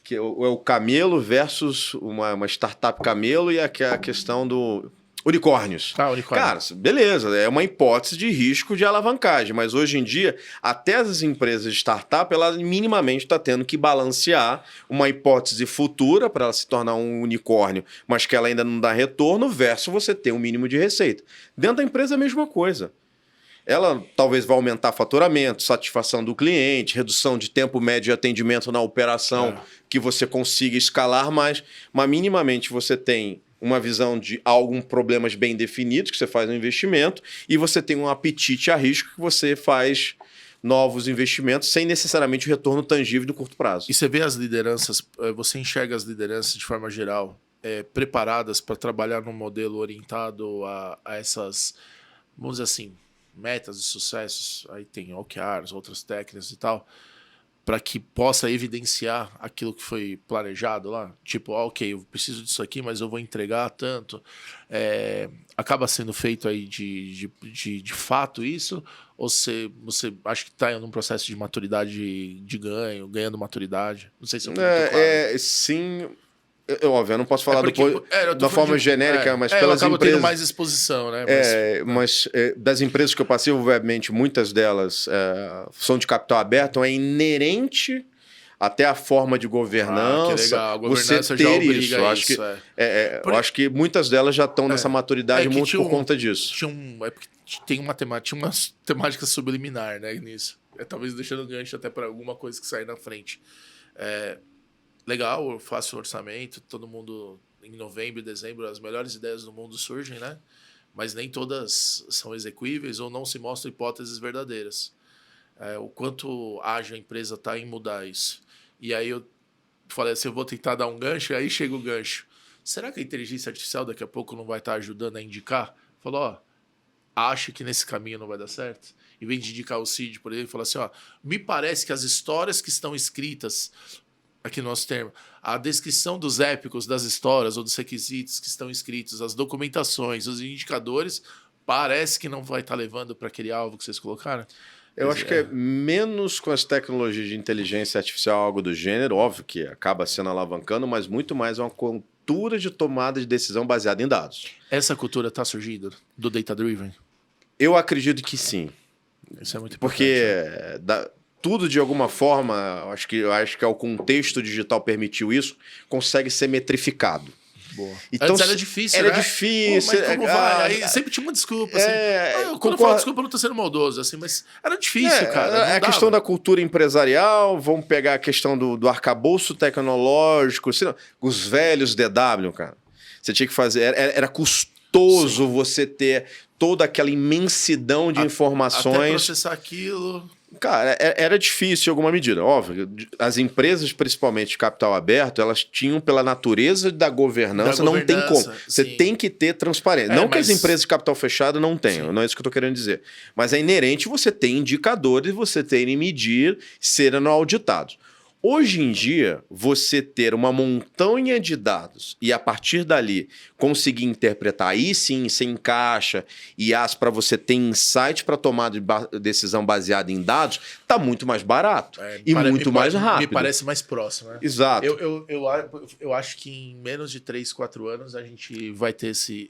Que é o camelo versus uma startup camelo e a questão do unicórnios. Unicórnio. Cara, beleza, é uma hipótese de risco de alavancagem, mas hoje em dia, até as empresas de startup, ela minimamente está tendo que balancear uma hipótese futura para ela se tornar um unicórnio, mas que ela ainda não dá retorno, versus você ter um mínimo de receita. Dentro da empresa, a mesma coisa. Ela talvez vá aumentar faturamento, satisfação do cliente, redução de tempo médio de atendimento na operação, que você consiga escalar mais, mas minimamente você tem uma visão de alguns problemas bem definidos, que você faz um investimento, e você tem um apetite a risco que você faz novos investimentos sem necessariamente o retorno tangível do curto prazo. E você vê as lideranças, você enxerga as lideranças de forma geral preparadas para trabalhar num modelo orientado a essas, vamos dizer assim, metas de sucessos, aí tem OKRs, outras técnicas e tal, para que possa evidenciar aquilo que foi planejado lá. Tipo, ok, eu preciso disso aqui, mas eu vou entregar tanto. Acaba sendo feito aí de fato isso? Ou você acha que está num processo de maturidade de ganhando maturidade? Não sei se eu muito claro. Sim... Óbvio, eu não posso falar da forma genérica, mas pelas eu acabo empresas... tendo mais exposição, né? Mas das empresas que eu passei, obviamente, muitas delas são de capital aberto, é inerente até a forma de governança. Que legal. A governança você ter já isso. Eu acho que muitas delas já estão nessa maturidade muito por conta disso. Tinha uma temática subliminar, né, nisso. Talvez deixando gancho até para alguma coisa que sair na frente. Legal, eu faço orçamento, todo mundo em novembro e dezembro, as melhores ideias do mundo surgem, né? Mas nem todas são execuíveis ou não se mostram hipóteses verdadeiras. O quanto ágil a empresa está em mudar isso. E aí eu falei assim, eu vou tentar dar um gancho, e aí chega o gancho. Será que a inteligência artificial daqui a pouco não vai estar ajudando a indicar? Falou, acha que nesse caminho não vai dar certo? Em vez de indicar o CID, por exemplo, fala assim, me parece que as histórias que estão escritas... aqui no nosso termo, a descrição dos épicos das histórias ou dos requisitos que estão escritos, as documentações, os indicadores, parece que não vai estar levando para aquele alvo que vocês colocaram? Eu acho que é menos com as tecnologias de inteligência artificial, algo do gênero, óbvio que acaba sendo alavancando, mas muito mais uma cultura de tomada de decisão baseada em dados. Essa cultura está surgindo do data-driven? Eu acredito que sim. Isso é muito importante. Porque tudo, de alguma forma, eu acho que é o contexto digital permitiu isso, consegue ser metrificado. Boa. Então, antes era difícil, Era difícil. Mas como vai? Aí sempre tinha uma desculpa, assim. Quando eu falo desculpa, eu não tô sendo maldoso, assim, mas era difícil, cara. É a questão da cultura empresarial, vamos pegar a questão do arcabouço tecnológico, os velhos DW, cara. Você tinha que fazer... Era custoso você ter toda aquela imensidão de informações. Até processar aquilo... Cara, era difícil em alguma medida. Óbvio, as empresas, principalmente de capital aberto, elas tinham, pela natureza da governança, não tem como. Você tem que ter transparência. Não que as empresas de capital fechado não tenham, não é isso que eu estou querendo dizer. Mas é inerente você ter indicadores, você ter que medir, serem auditados. Hoje em dia, você ter uma montanha de dados e, a partir dali, conseguir interpretar, aí sim, você encaixa IAs para você ter insight para tomar decisão baseada em dados, está muito mais barato e muito mais rápido. Me parece mais próximo. Né? Exato. Eu acho que em menos de 3, 4 anos a gente vai ter esse...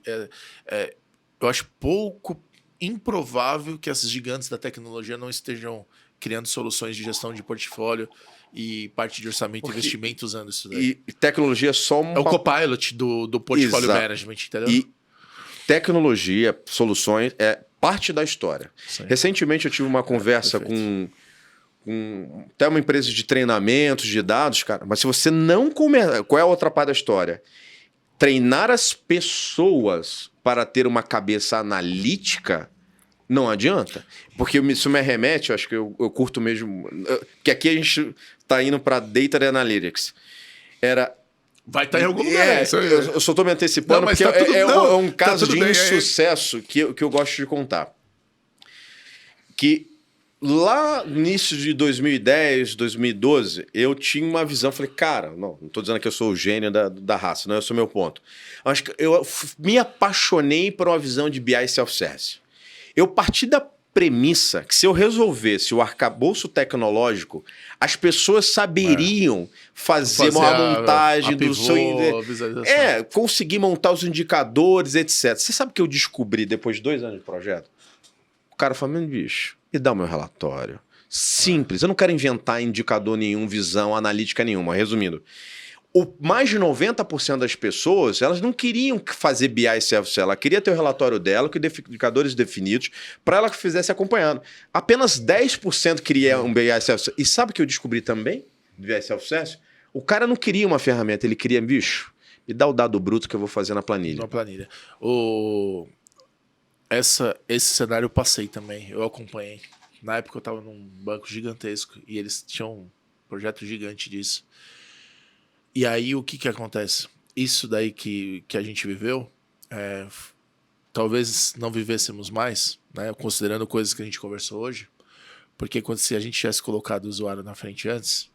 eu acho pouco improvável que esses gigantes da tecnologia não estejam criando soluções de gestão de portfólio e parte de orçamento e investimento usando isso daí. E tecnologia é só É o copilot do portfólio management, entendeu? E tecnologia, soluções, é parte da história. Sim. Recentemente eu tive uma conversa com até uma empresa de treinamentos, de dados, cara, mas se você não começar... Qual é a outra parte da história? Treinar as pessoas para ter uma cabeça analítica não adianta. Porque isso me remete, eu acho que eu curto mesmo... Que aqui a gente está indo para Data Analytics. Vai estar em algum lugar. Eu só estou me antecipando, porque é um caso de insucesso que eu gosto de contar. Que lá no início de 2010, 2012, eu tinha uma visão, falei, cara, não estou dizendo que eu sou o gênio da raça, não é esse o meu ponto. Acho que eu me apaixonei por uma visão de BI self-service. Eu parti da premissa que se eu resolvesse o arcabouço tecnológico, as pessoas saberiam fazer uma montagem do seu... conseguir montar os indicadores, etc. Você sabe o que eu descobri depois de 2 anos de projeto? O cara falou, bicho, me dá o meu relatório. Simples, eu não quero inventar indicador nenhum, visão analítica nenhuma. Resumindo, mais de 90% das pessoas, elas não queriam fazer BI self-service, ela queria ter o relatório dela com indicadores definidos para ela que fizesse acompanhando. Apenas 10% queria um BI self-service. E sabe o que eu descobri também do BI self-service? O cara não queria uma ferramenta, ele queria, bicho, me dá o dado bruto que eu vou fazer na planilha. Na planilha. Esse cenário eu passei também, eu acompanhei. Na época eu estava num banco gigantesco e eles tinham um projeto gigante disso. E aí, o que acontece? Isso daí que a gente viveu, talvez não vivêssemos mais, né? Considerando coisas que a gente conversou hoje, porque se a gente tivesse colocado o usuário na frente antes,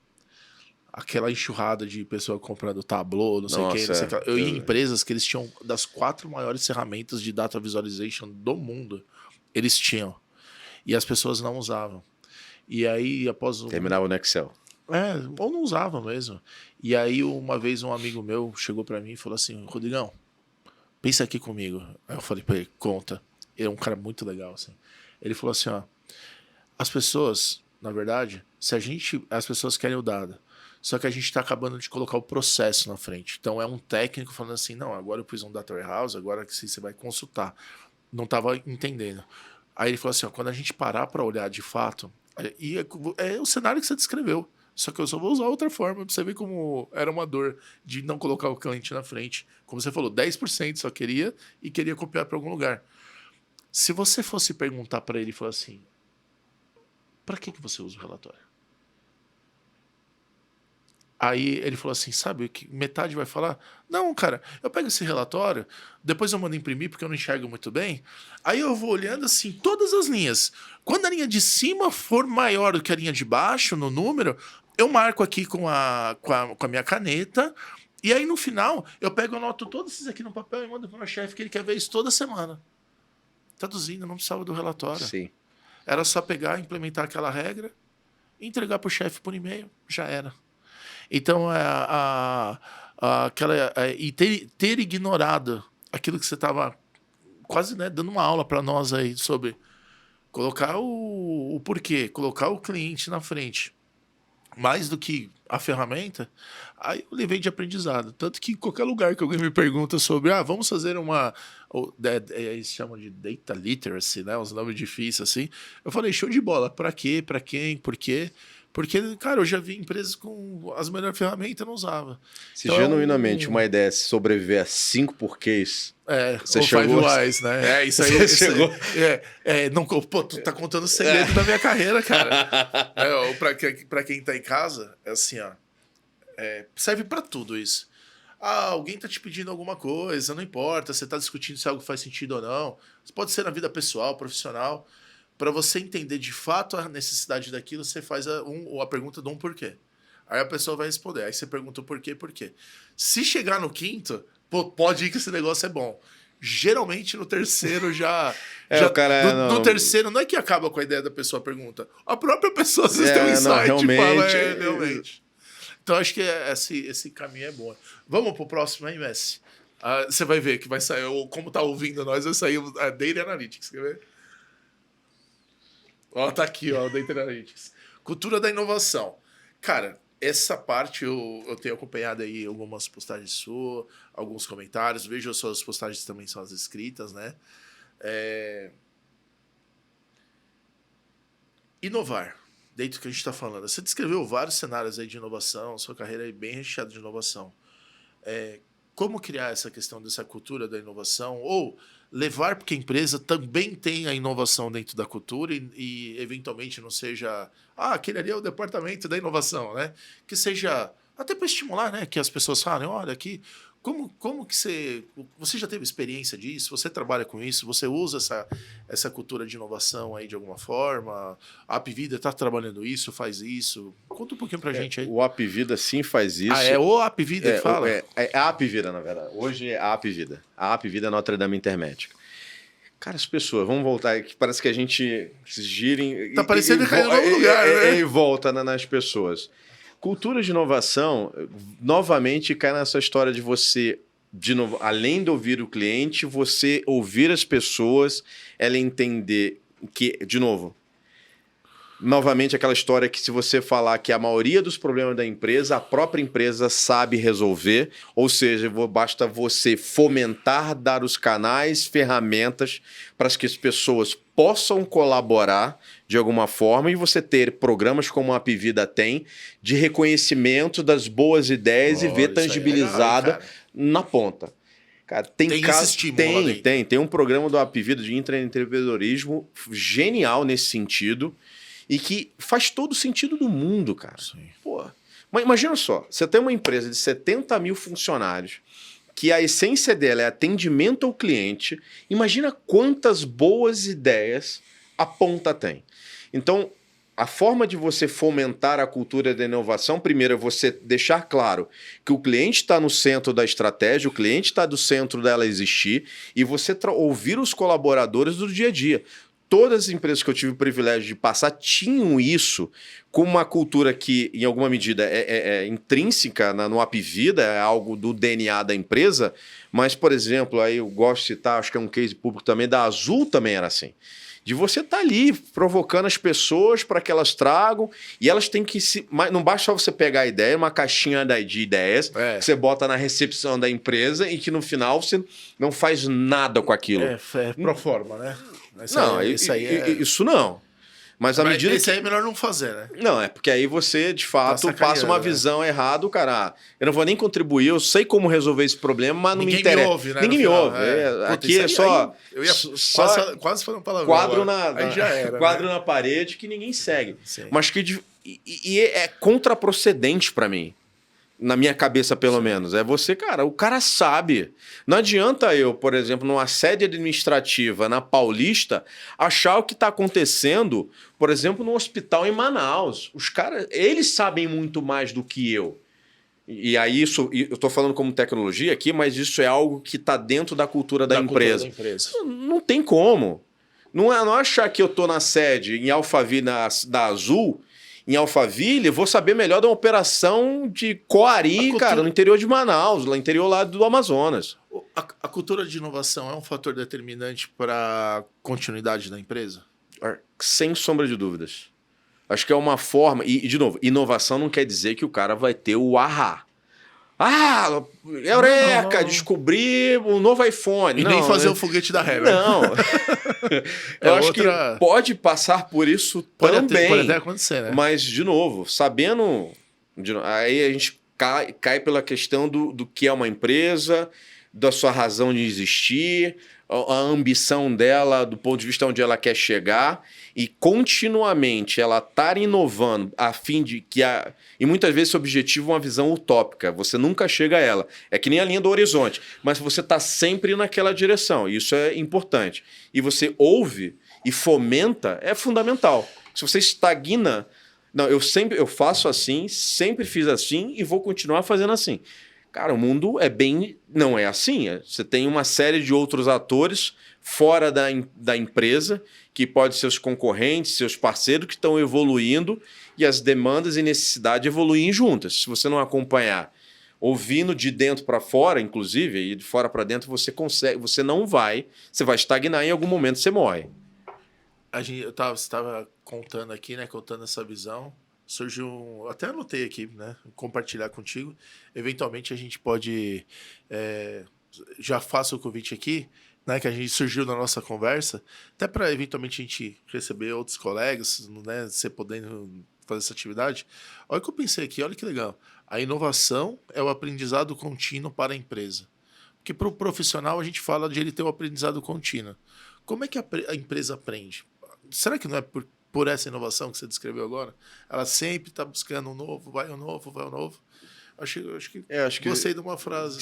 aquela enxurrada de pessoa comprando Tableau, não sei o que, eu ia em empresas que eles tinham das 4 maiores ferramentas de data visualization do mundo, eles tinham. E as pessoas não usavam. E aí, após... Terminava no Excel. Ou não usava mesmo. E aí, uma vez, um amigo meu chegou pra mim e falou assim, Rodrigão, pensa aqui comigo. Aí eu falei pra ele, conta. Ele é um cara muito legal, assim. Ele falou assim, as pessoas, na verdade, as pessoas querem o dado, só que a gente tá acabando de colocar o processo na frente. Então, é um técnico falando assim, não, agora eu pus um data warehouse, agora que você vai consultar. Não tava entendendo. Aí ele falou assim, quando a gente parar pra olhar de fato, é o cenário que você descreveu. Só que eu só vou usar outra forma pra você ver como era uma dor de não colocar o cliente na frente. Como você falou, 10% só queria e queria copiar para algum lugar. Se você fosse perguntar para ele e falar assim, para que você usa o relatório? Aí ele falou assim, sabe, que metade vai falar, não, cara, eu pego esse relatório, depois eu mando imprimir porque eu não enxergo muito bem, aí eu vou olhando assim, todas as linhas. Quando a linha de cima for maior do que a linha de baixo, no número, eu marco aqui com a minha caneta, e aí no final eu pego e anoto todos esses aqui no papel e mando para o meu chefe que ele quer ver isso toda semana. Traduzindo, não precisava do relatório. Sim. Era só pegar, implementar aquela regra, entregar para o chefe por e-mail, já era. Então, e ter ignorado aquilo que você estava quase, né, dando uma aula para nós aí sobre colocar o porquê, colocar o cliente na frente, mais do que a ferramenta, aí eu levei de aprendizado. Tanto que em qualquer lugar que alguém me pergunta sobre, vamos fazer eles chamam de data literacy, né, uns nomes difíceis assim, eu falei, show de bola, para quê, para quem, por quê? Porque, cara, eu já vi empresas com as melhores ferramentas, eu não usava. Se então, genuinamente uma ideia é sobreviver a 5 porquês... você chegou... 5 Whys, né? Isso aí. Você chegou... não, pô, tu tá contando o segredo da minha carreira, cara. Pra quem tá em casa, é assim, ó. Serve pra tudo isso. Alguém tá te pedindo alguma coisa, não importa, você tá discutindo se algo faz sentido ou não. Isso pode ser na vida pessoal, profissional. Para você entender de fato a necessidade daquilo, você faz a pergunta de um porquê. Aí a pessoa vai responder. Aí você pergunta o porquê, por quê. Se chegar no quinto, pode ir que esse negócio é bom. Geralmente no terceiro já... no terceiro não é que acaba com a ideia da pessoa pergunta. A própria pessoa às vezes tem um insight e fala, realmente. Então acho que esse caminho é bom. Vamos pro próximo aí, Messi. Você vai ver que vai sair, como tá ouvindo nós, vai sair a Data Analytics, quer ver? Tá aqui, o Data Analytics. Cultura da inovação. Cara, essa parte eu tenho acompanhado aí algumas postagens suas, alguns comentários, vejo as suas postagens também são as escritas, né? Inovar, dentro do que a gente está falando. Você descreveu vários cenários aí de inovação, sua carreira é bem recheada de inovação. Como criar essa questão dessa cultura da inovação, ou levar porque a empresa também tem a inovação dentro da cultura e eventualmente não seja... aquele ali é o departamento da inovação, né? Que seja até para estimular, né? Que as pessoas falem, olha aqui, como que você já teve experiência disso? Você trabalha com isso? Você usa essa cultura de inovação aí de alguma forma? A Apvida está trabalhando isso, faz isso? Conta um pouquinho para a gente aí. O Apvida sim faz isso. É o Apvida que fala? É a Apvida, na verdade. Hoje é a Apvida. A Apvida Notre Dame Intermédica. Cara, as pessoas, vamos voltar, que parece que a gente se gira Tá parecendo que caiu em algum lugar, né? E volta nas pessoas. Cultura de inovação, novamente, cai nessa história de você, de novo, além de ouvir o cliente, você ouvir as pessoas, ela entender que, de novo, novamente aquela história que se você falar que a maioria dos problemas da empresa, a própria empresa sabe resolver, ou seja, basta você fomentar, dar os canais, ferramentas para que as pessoas possam colaborar de alguma forma e você ter programas como a Apvida tem de reconhecimento das boas ideias e ver tangibilizada na ponta. Cara, tem esse estímulo tem um programa do Apvida de intraempreendedorismo genial nesse sentido e que faz todo o sentido do mundo, cara. Sim. Pô, mas imagina só, você tem uma empresa de 70 mil funcionários que a essência dela é atendimento ao cliente, imagina quantas boas ideias a ponta tem. Então, a forma de você fomentar a cultura da inovação, primeiro é você deixar claro que o cliente está no centro da estratégia, o cliente está do centro dela existir, e você ouvir os colaboradores do dia a dia. Todas as empresas que eu tive o privilégio de passar tinham isso com uma cultura que, em alguma medida, é intrínseca no Apvida, é algo do DNA da empresa, mas, por exemplo, aí eu gosto de citar, acho que é um case público também, da Azul também era assim. De você estar ali provocando as pessoas para que elas tragam e elas têm que se... Não basta só você pegar a ideia, uma caixinha de ideias que você bota na recepção da empresa e que no final você não faz nada com aquilo. Pro forma, né? Isso não. Mas à medida esse aí é melhor não fazer, né? Não, é porque aí você, de fato, passa uma visão errada, o cara, eu não vou nem contribuir, eu sei como resolver esse problema, mas não me interessa. Me ouve, né? Ninguém me ouve. Aqui é só... Eu ia quase falando palavrão. Quadro na parede que ninguém segue. Sim. Mas que é contraprocedente para mim. Na minha cabeça, pelo menos. É você, cara, o cara sabe. Não adianta eu, por exemplo, numa sede administrativa na Paulista, achar o que está acontecendo, por exemplo, no hospital em Manaus. Os caras, eles sabem muito mais do que eu. E aí, eu estou falando como tecnologia aqui, mas isso é algo que está dentro da cultura da empresa. Não tem como. Não achar que eu tô na sede em Alphaville, da Azul, em Alphaville, vou saber melhor da operação de Coari, cara, no interior de Manaus, lá no interior lá do Amazonas. A cultura de inovação é um fator determinante para a continuidade da empresa? Sem sombra de dúvidas. Acho que é uma forma... E, de novo, inovação não quer dizer que o cara vai ter o ahá. Ah, eureka, descobri um novo iPhone. E não, nem fazer o foguete da ré, né? Não. Eu acho que pode passar por isso também. Pode até acontecer, né? Mas, de novo, sabendo... Aí a gente cai pela questão do que é uma empresa, da sua razão de existir, a ambição dela, do ponto de vista onde ela quer chegar, e continuamente ela estar inovando a fim de que... E muitas vezes esse objetivo é uma visão utópica, você nunca chega a ela. É que nem a linha do horizonte, mas você está sempre naquela direção, e isso é importante. E você ouve e fomenta, é fundamental. Se você estagna... Não, eu faço assim, sempre fiz assim e vou continuar fazendo assim. Cara, o mundo não é assim. Você tem uma série de outros atores fora da empresa, que pode ser os concorrentes, seus parceiros que estão evoluindo e as demandas e necessidades evoluem juntas. Se você não acompanhar, ouvindo de dentro para fora, inclusive, e de fora para dentro, você vai estagnar e em algum momento você morre. Eu estava contando aqui, né? Contando essa visão. Surgiu até anotei aqui, né? Compartilhar contigo. Eventualmente a gente pode... já faço o convite aqui, né? Que a gente surgiu na nossa conversa, até para eventualmente a gente receber outros colegas, né? Você podendo fazer essa atividade. Olha o que eu pensei aqui, olha que legal. A inovação é o aprendizado contínuo para a empresa. Porque para o profissional a gente fala de ele ter o aprendizado contínuo. Como é que a empresa aprende? Será que não é por essa inovação que você descreveu agora? Ela sempre está buscando um novo, vai um novo, vai um novo. Acho que gostei de uma frase.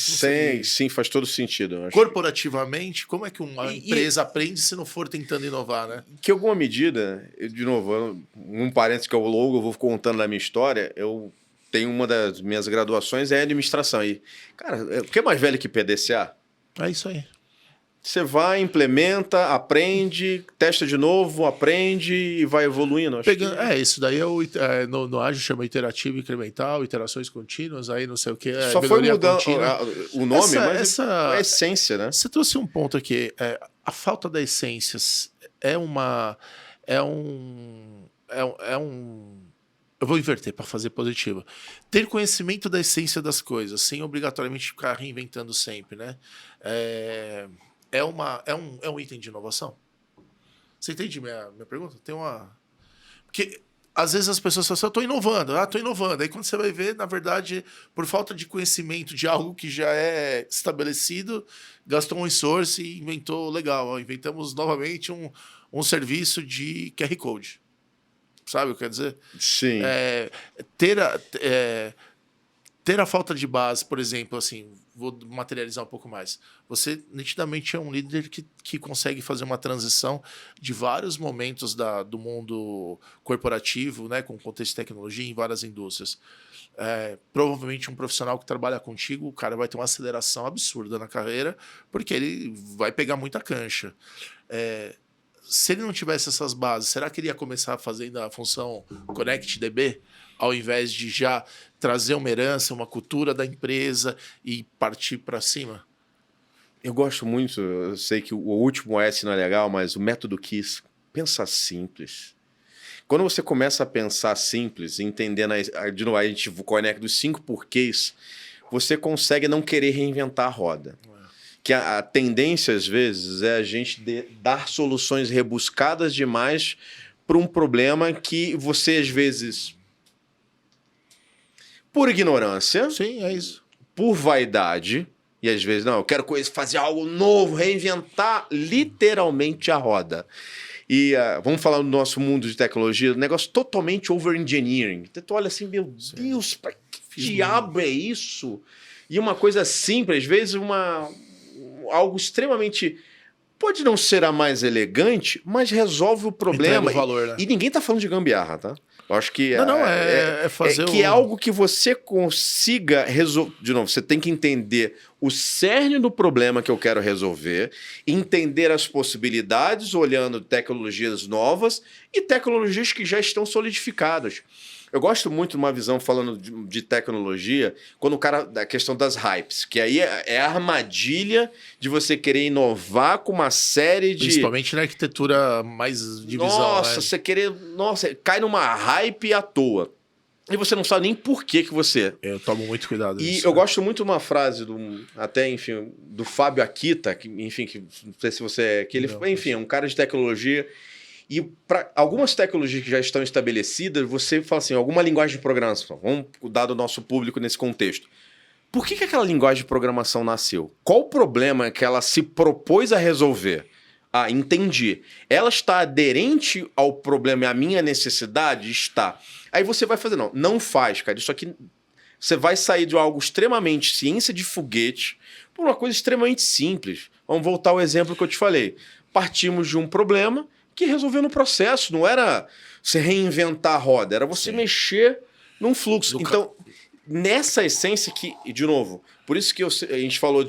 Sim, faz todo sentido. Corporativamente, como é que uma empresa aprende se não for tentando inovar, né? Que em alguma medida, de novo, um parênteses que ao longo eu vou contando da minha história, eu tenho uma das minhas graduações é administração. E, cara, o que é mais velho que PDCA? É isso aí. Você vai, implementa, aprende, testa de novo, aprende e vai evoluindo. Isso daí no Ágil chama iterativo incremental, iterações contínuas, aí não sei o que. Só foi mudando o nome, mas a essência, né? Você trouxe um ponto aqui. A falta da essência eu vou inverter para fazer positivo. Ter conhecimento da essência das coisas, sem obrigatoriamente ficar reinventando sempre, né? É um item de inovação? Você entende minha pergunta? Porque às vezes as pessoas falam assim, eu estou inovando. Aí quando você vai ver, na verdade, por falta de conhecimento de algo que já é estabelecido, gastou um esforço e inventou legal. Inventamos novamente um serviço de QR Code. Sabe o que quer dizer? Sim. Ter a falta de base, por exemplo, assim, vou materializar um pouco mais. Você nitidamente é um líder que consegue fazer uma transição de vários momentos do mundo corporativo, né, com contexto de tecnologia em várias indústrias. Provavelmente um profissional que trabalha contigo, o cara vai ter uma aceleração absurda na carreira, porque ele vai pegar muita cancha. Se ele não tivesse essas bases, será que ele ia começar fazendo a função ConnectDB, ao invés de já trazer uma herança, uma cultura da empresa e partir para cima? Eu gosto muito, eu sei que o último S não é legal, mas o método KISS, pensa simples. Quando você começa a pensar simples, entendendo, de novo, a gente conecta dos 5 porquês, você consegue não querer reinventar a roda. Que a tendência, às vezes, é a gente dar soluções rebuscadas demais para um problema que você, às vezes, por ignorância, sim, é isso, por vaidade, e às vezes, não, eu quero fazer algo novo, reinventar literalmente a roda. E vamos falar do nosso mundo de tecnologia, um negócio totalmente over-engineering. Tu olha assim, meu Deus, para que diabo é isso? E uma coisa simples, às vezes algo extremamente... Pode não ser a mais elegante, mas resolve o problema. O valor, né? E ninguém tá falando de gambiarra, tá? Eu acho que fazer que é algo que você consiga resolver. De novo, você tem que entender o cerne do problema que eu quero resolver, entender as possibilidades olhando tecnologias novas e tecnologias que já estão solidificadas. Eu gosto muito de uma visão falando de tecnologia, quando o cara, da questão das hypes, que aí é a armadilha de você querer inovar com uma série de... Principalmente na arquitetura mais de visão. Nossa, você querer... Nossa, cai numa hype à toa. E você não sabe nem por que você... Eu tomo muito cuidado nisso. E eu gosto muito de uma frase, do Fábio Akita, que não sei se você é... Que ele, enfim, é um cara de tecnologia... E para algumas tecnologias que já estão estabelecidas, você fala assim, alguma linguagem de programação, vamos dar do nosso público nesse contexto. Por que aquela linguagem de programação nasceu? Qual o problema que ela se propôs a resolver? Ah, entendi. Ela está aderente ao problema e à minha necessidade? Está. Aí você vai fazer, não faz, cara. Isso aqui, você vai sair de algo extremamente ciência de foguete por uma coisa extremamente simples. Vamos voltar ao exemplo que eu te falei. Partimos de um problema que resolveu no processo, não era você reinventar a roda, era você mexer num fluxo. Então, nessa essência que, de novo, por isso que a gente falou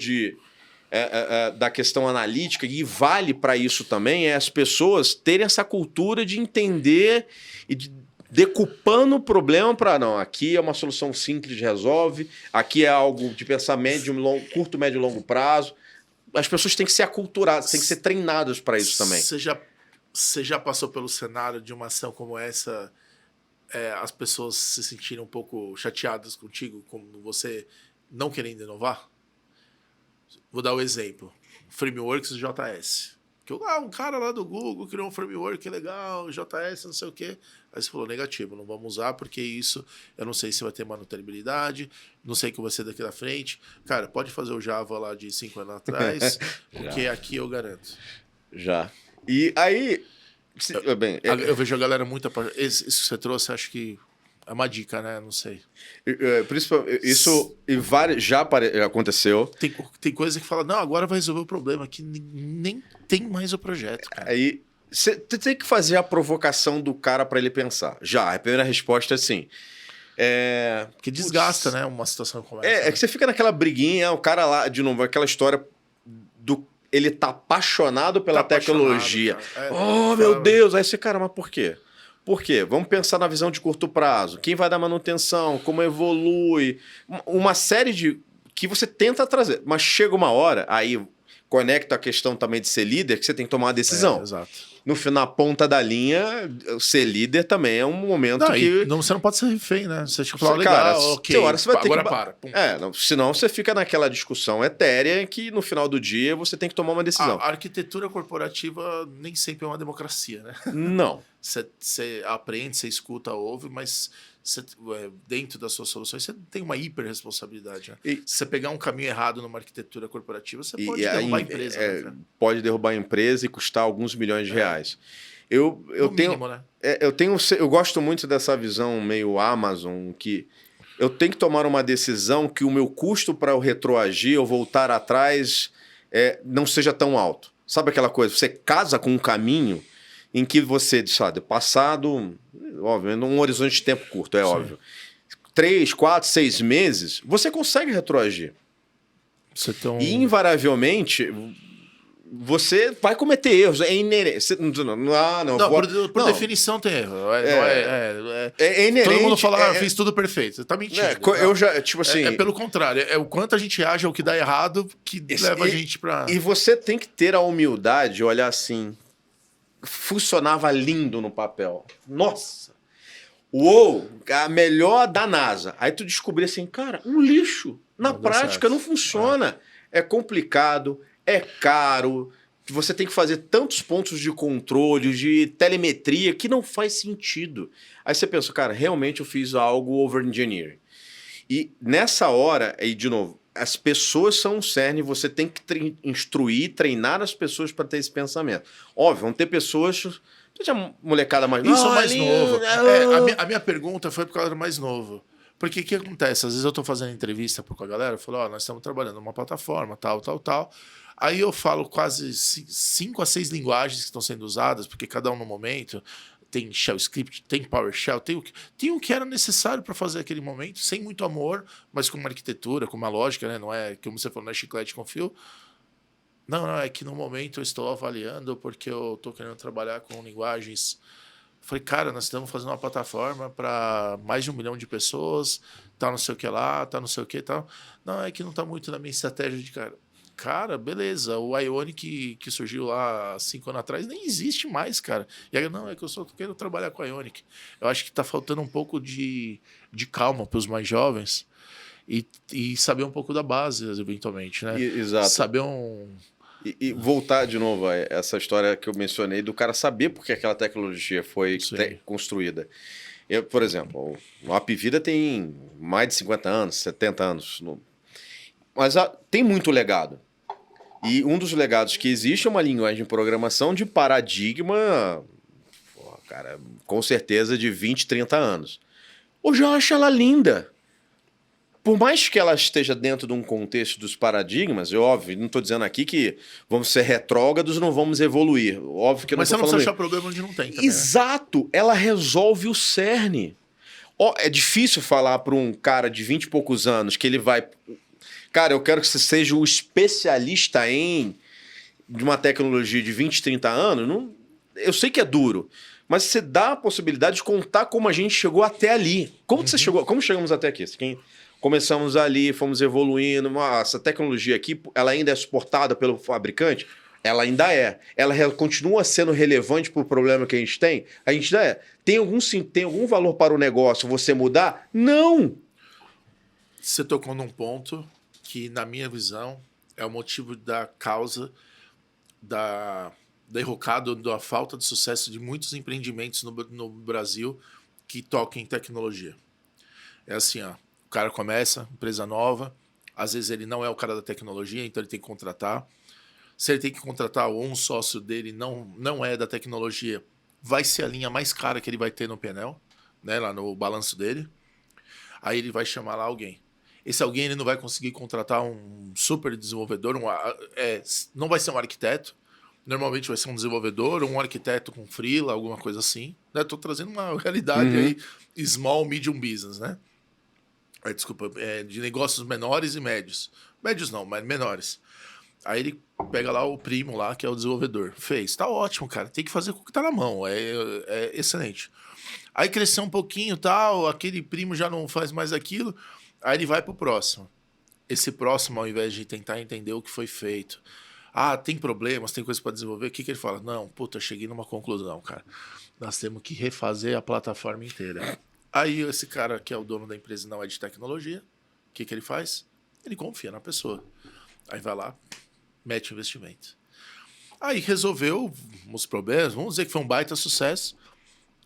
da questão analítica, e vale para isso também, é as pessoas terem essa cultura de entender e de decupando o problema para, aqui é uma solução simples, resolve, aqui é algo de pensar curto, médio e longo prazo. As pessoas têm que ser aculturadas, têm que ser treinadas para isso também. Você já passou pelo cenário de uma ação como essa, as pessoas se sentirem um pouco chateadas contigo, como você não querendo inovar? Vou dar um exemplo. Frameworks do JS. Um cara lá do Google criou um framework legal, JS, não sei o quê. Aí você falou, negativo, não vamos usar, porque isso, eu não sei se vai ter manutenibilidade, não sei o que vai ser daqui da frente. Cara, pode fazer o Java lá de 5 anos atrás, porque aqui eu garanto. Já. E aí... Eu vejo a galera muito... Isso que você trouxe, acho que é uma dica, né? Não sei. Isso já aconteceu. Tem coisa que fala, não, agora vai resolver o problema, que nem tem mais o projeto, cara. Aí você tem que fazer a provocação do cara para ele pensar. Já, a primeira resposta é sim. Que desgasta, né? Uma situação como essa. É que você fica naquela briguinha, o cara lá, de novo, aquela história do... Ele tá apaixonado pela tecnologia. Meu Deus! Aí você, cara, mas por quê? Por quê? Vamos pensar na visão de curto prazo. Quem vai dar manutenção? Como evolui? Uma série de... que você tenta trazer. Mas chega uma hora, aí conecta a questão também de ser líder, que você tem que tomar uma decisão. Exato. No final, na ponta da linha, ser líder também é um momento que... você não pode ser refém, né? Você tem que falar, legal, ok, hora você vai ter agora que... para. Senão você fica naquela discussão etérea que no final do dia você tem que tomar uma decisão. A arquitetura corporativa nem sempre é uma democracia, né? Não. Você aprende, você escuta, ouve, mas dentro das suas soluções você tem uma hiperresponsabilidade. Né? Se você pegar um caminho errado numa arquitetura corporativa, você pode derrubar a empresa. Pode derrubar a empresa e custar alguns milhões de reais. Eu tenho, mínimo, né? Eu gosto muito dessa visão meio Amazon, que eu tenho que tomar uma decisão que o meu custo para eu retroagir ou voltar atrás não seja tão alto. Sabe aquela coisa? Você casa com um caminho em que você, sabe, passado, óbvio, num horizonte de tempo curto, óbvio, 3, 4, 6 meses, você consegue retroagir. E, invariavelmente, você vai cometer erros. É inerente. Por definição tem erro. É inerente. Todo mundo fala, fiz tudo perfeito. Você tá mentindo. Eu já, tipo assim... pelo contrário. É o quanto a gente age ao que dá errado que leva a gente pra... E você tem que ter a humildade de olhar assim... Funcionava lindo no papel. Nossa! Uou! A melhor da NASA. Aí tu descobri assim, cara, um lixo. Na prática não funciona. É complicado, é caro. Você tem que fazer tantos pontos de controle, de telemetria, que não faz sentido. Aí você pensa, cara, realmente eu fiz algo over-engineering. E nessa hora, aí de novo, as pessoas são um cerne, você tem que instruir, treinar as pessoas para ter esse pensamento. Óbvio, vão ter pessoas... Tinha molecada mais nova. Isso, mais novo. A minha pergunta foi por causa do mais novo. Porque o que acontece? Às vezes eu estou fazendo entrevista com a galera, eu falo, nós estamos trabalhando numa plataforma, tal. Aí eu falo quase 5 a 6 linguagens que estão sendo usadas, porque cada um no momento tem Shell Script, tem PowerShell, tem o que era necessário para fazer aquele momento, sem muito amor, mas com uma arquitetura, com uma lógica, né? Não é, como você falou, não é chiclete com fio. Não, é que no momento eu estou avaliando porque eu estou querendo trabalhar com linguagens. Falei, cara, nós estamos fazendo uma plataforma para mais de 1 milhão de pessoas, tá não sei o que lá, tá não sei o que e tal. Não, é que não tá muito na minha estratégia de cara. Cara, beleza, o Ionic que surgiu lá 5 anos atrás nem existe mais, cara. E aí, não, é que eu só quero trabalhar com a Ionic. Eu acho que tá faltando um pouco de calma para os mais jovens e saber um pouco da base, eventualmente, né? Exato. Saber E voltar de novo a essa história que eu mencionei do cara saber por que aquela tecnologia foi construída. Eu, por exemplo, o Apvida tem mais de 50 anos, 70 anos. Mas tem muito legado. E um dos legados que existe é uma linguagem de programação de paradigma, cara, com certeza de 20, 30 anos. Hoje eu acho ela linda. Por mais que ela esteja dentro de um contexto dos paradigmas, óbvio, não estou dizendo aqui que vamos ser retrógrados, não vamos evoluir. Óbvio que eu não tô falando. Mas você não precisa achar problema onde não tem também, exato, né? Ela resolve o cerne. É difícil falar para um cara de 20 e poucos anos que ele vai... Cara, eu quero que você seja o especialista de uma tecnologia de 20, 30 anos. Não, eu sei que é duro, mas você dá a possibilidade de contar como a gente chegou até ali. Como você chegou? Como chegamos até aqui? Começamos ali, fomos evoluindo. Essa tecnologia aqui, ela ainda é suportada pelo fabricante? Ela ainda é. Ela continua sendo relevante para o problema que a gente tem? A gente ainda é. Tem algum valor para o negócio você mudar? Não! Você tocou num ponto que, na minha visão, é o motivo da causa da derrocada, da falta de sucesso de muitos empreendimentos no Brasil que tocam em tecnologia. É assim, ó, o cara começa, empresa nova, às vezes ele não é o cara da tecnologia, então ele tem que contratar. Se ele tem que contratar ou um sócio dele não é da tecnologia, vai ser a linha mais cara que ele vai ter no painel, né, lá no balanço dele. Aí ele vai chamar lá alguém. Esse alguém ele não vai conseguir contratar um super desenvolvedor, não vai ser um arquiteto, normalmente vai ser um desenvolvedor, ou um arquiteto com freela, alguma coisa assim. Estou trazendo uma realidade aí, small, medium business, né? De negócios menores e médios. Médios não, mas menores. Aí ele pega lá o primo lá, que é o desenvolvedor. Fez, tá ótimo, cara, tem que fazer com o que tá na mão, é excelente. Aí cresceu um pouquinho e tal, aquele primo já não faz mais aquilo, aí ele vai pro próximo. Esse próximo, ao invés de tentar entender o que foi feito, tem problemas, tem coisa para desenvolver, o que ele fala? Não, puta, cheguei numa conclusão, cara. Nós temos que refazer a plataforma inteira. Aí esse cara que é o dono da empresa não é de tecnologia, o que ele faz? Ele confia na pessoa. Aí vai lá, mete investimento. Aí resolveu os problemas, vamos dizer que foi um baita sucesso,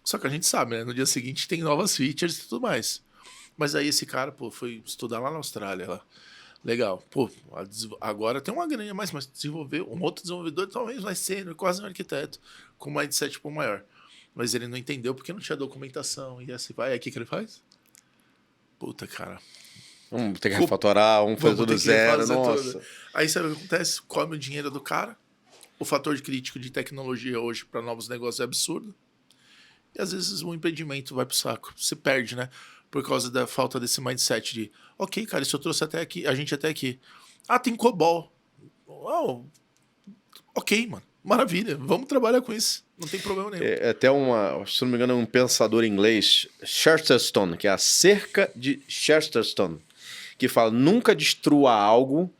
só que a gente sabe, né? No dia seguinte tem novas features e tudo mais. Mas aí esse cara, foi estudar lá na Austrália, lá. Legal. Agora tem uma grana mais, mas desenvolveu um outro desenvolvedor, talvez vai ser quase um arquiteto, com um mindset maior. Mas ele não entendeu porque não tinha documentação. E assim vai. Aí o que ele faz? Puta, cara. Vamos ter que refatorar, vamos fazer tudo zero, nossa. Tudo. Aí sabe o que acontece? Come o dinheiro do cara. O fator crítico de tecnologia hoje para novos negócios é absurdo. E às vezes o empreendimento vai pro saco. Você perde, né? Por causa da falta desse mindset de, ok, cara, isso eu trouxe até aqui, a gente até aqui. Tem COBOL. Ok, mano. Maravilha. Vamos trabalhar com isso. Não tem problema nenhum. É até se não me engano, um pensador inglês, Chesterton, que é a cerca de Chesterton, que fala, nunca destrua algo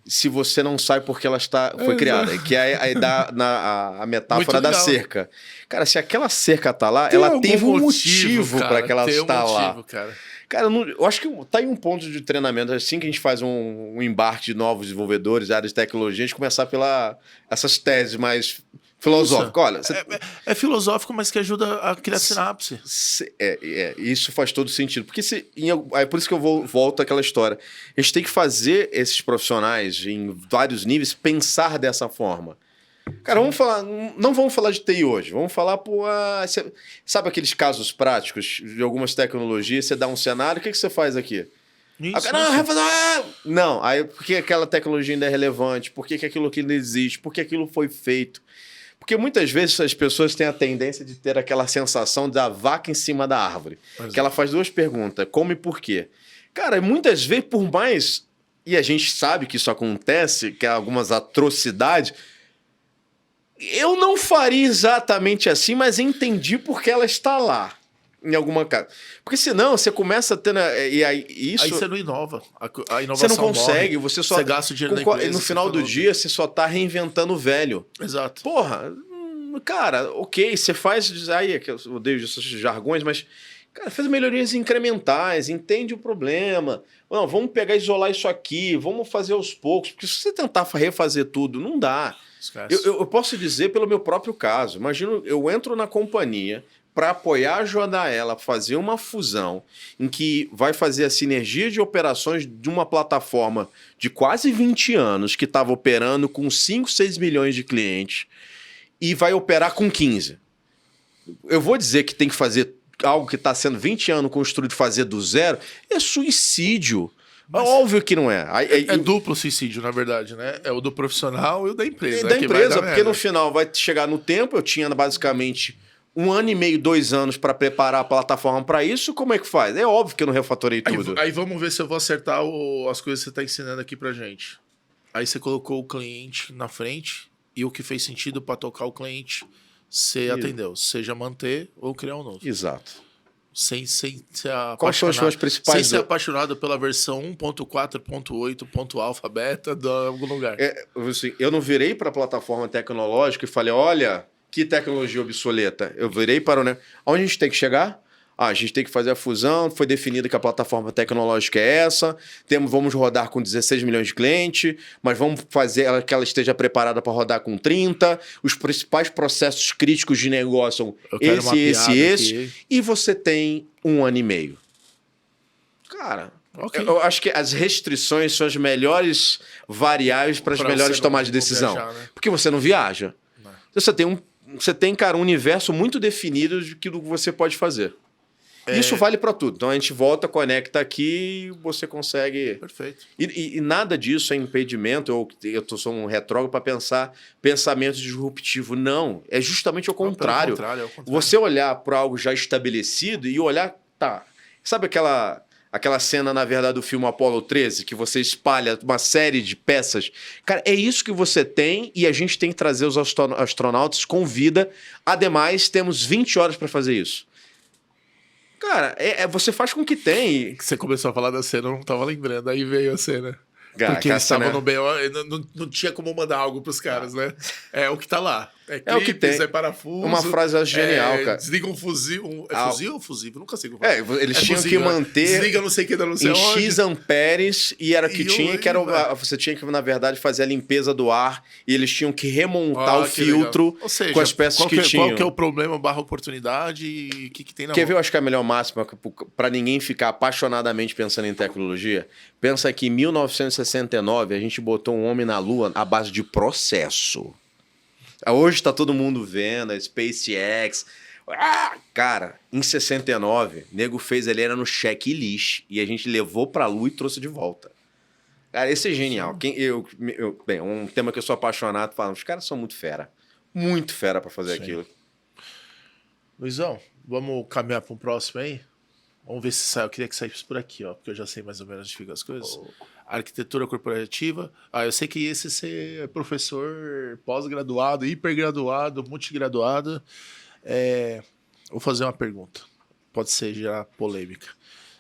se você não sabe por que ela foi criada. Que é a metáfora da cerca. Cara, se aquela cerca tá lá, ela teve um motivo para que ela está lá. Cara, eu acho que tá aí um ponto de treinamento. Assim que a gente faz um embarque de novos desenvolvedores, áreas de tecnologia, a gente começar essas teses mais filosóficas. Olha, é filosófico, mas que ajuda a criar sinapse. Isso faz todo sentido. Porque é por isso que eu volto àquela história. A gente tem que fazer esses profissionais em vários níveis pensar dessa forma. Cara, não vamos falar de TI hoje, vamos falar, sabe aqueles casos práticos de algumas tecnologias, você dá um cenário, o que você faz aqui? Não, aí por que aquela tecnologia ainda é relevante? Por que aquilo aqui ainda existe? Por que aquilo foi feito? Porque muitas vezes as pessoas têm a tendência de ter aquela sensação da vaca em cima da árvore. Que ela faz duas perguntas, como e por quê? Cara, muitas vezes, por mais... E a gente sabe que isso acontece, que há algumas atrocidades... Eu não faria exatamente assim, mas entendi porque ela está lá. Em alguma casa. Porque senão você começa a ter... Aí você não inova. A inovação você não consegue, morre, você só... Você gasta o dinheiro da empresa, no final do dia, você só tá reinventando o velho. Exato. Porra, cara, ok, você faz... Aí, eu odeio esses jargões, mas... Cara, faz melhorias incrementais, entende o problema. Não, vamos pegar e isolar isso aqui, vamos fazer aos poucos. Porque se você tentar refazer tudo, não dá. Eu posso dizer pelo meu próprio caso. Imagina, eu entro na companhia... para apoiar a Jodaela, fazer uma fusão em que vai fazer a sinergia de operações de uma plataforma de quase 20 anos que estava operando com 5, 6 milhões de clientes e vai operar com 15. Eu vou dizer que tem que fazer algo que está sendo 20 anos construído, fazer do zero, é suicídio. Mas óbvio que não é. É duplo suicídio, na verdade, né? É o do profissional e o da empresa. Da empresa, porque no final vai chegar no tempo, eu tinha basicamente... 1 ano e meio, 2 anos para preparar a plataforma para isso, como é que faz? É óbvio que eu não refatorei tudo. Aí vamos ver se eu vou acertar as coisas que você está ensinando aqui pra gente. Aí você colocou o cliente na frente e o que fez sentido para tocar o cliente, você atendeu. Seja manter ou criar um novo. Exato. Sem ser apaixonado. Quais são as principais... Sem ser apaixonado pela versão 1.4.8, ponto alfa, beta de algum lugar. Assim, eu não virei para a plataforma tecnológica e falei, olha... Que tecnologia obsoleta? Eu virei para o... Onde a gente tem que chegar? A gente tem que fazer a fusão, foi definido que a plataforma tecnológica é essa, vamos rodar com 16 milhões de clientes, mas vamos fazer que ela esteja preparada para rodar com 30, os principais processos críticos de negócio são esse, e você tem 1 ano e meio. Cara, eu acho que as restrições são as melhores variáveis para as melhores tomadas de decisão. Viajar, né? Porque você não viaja. Não. Você tem, cara, um universo muito definido de que você pode fazer. Isso vale para tudo. Então a gente volta, conecta aqui e você consegue... Perfeito. E nada disso é impedimento, eu sou um retrógrado para pensar pensamento disruptivo. Não, é justamente o contrário. Contrário. Você olhar para algo já estabelecido e olhar... Tá, sabe aquela cena, na verdade, do filme Apollo 13, que você espalha uma série de peças? Cara, é isso que você tem e a gente tem que trazer os astronautas com vida. Ademais, temos 20 horas para fazer isso. Cara, você faz com o que tem. Você começou a falar da cena, eu não tava lembrando. Aí veio a cena. Porque eles estavam no BO, não tinha como mandar algo pros caras, né? É o que tá lá. É o que tem. É parafuso. Uma frase genial, cara. Desliga um fuzil. Fuzil ou fusível? Nunca sei como falar. Eles tinham que manter... Desliga não sei o que, não sei em onde. X amperes, e era o que tinha, você tinha que, na verdade, fazer a limpeza do ar, e eles tinham que remontar o filtro com as peças que tinham. Qual que é o problema / oportunidade e o que tem na Quer ver, eu acho que é a melhor máxima para ninguém ficar apaixonadamente pensando em tecnologia? Pensa que em 1969 a gente botou um homem na Lua à base de processo. Hoje está todo mundo vendo a SpaceX. Cara, em 69, nego fez ele era no checklist e a gente levou para a Lua e trouxe de volta. Cara, esse é genial. Bem, um tema que eu sou apaixonado, falando, os caras são muito fera para fazer aquilo. Luizão, vamos caminhar para um próximo aí? Vamos ver se sai. Eu queria que saísse por aqui, ó, porque eu já sei mais ou menos onde ficam as coisas. Arquitetura corporativa. Eu sei que esse é professor pós-graduado, hipergraduado, multigraduado. Vou fazer uma pergunta. Pode ser já polêmica.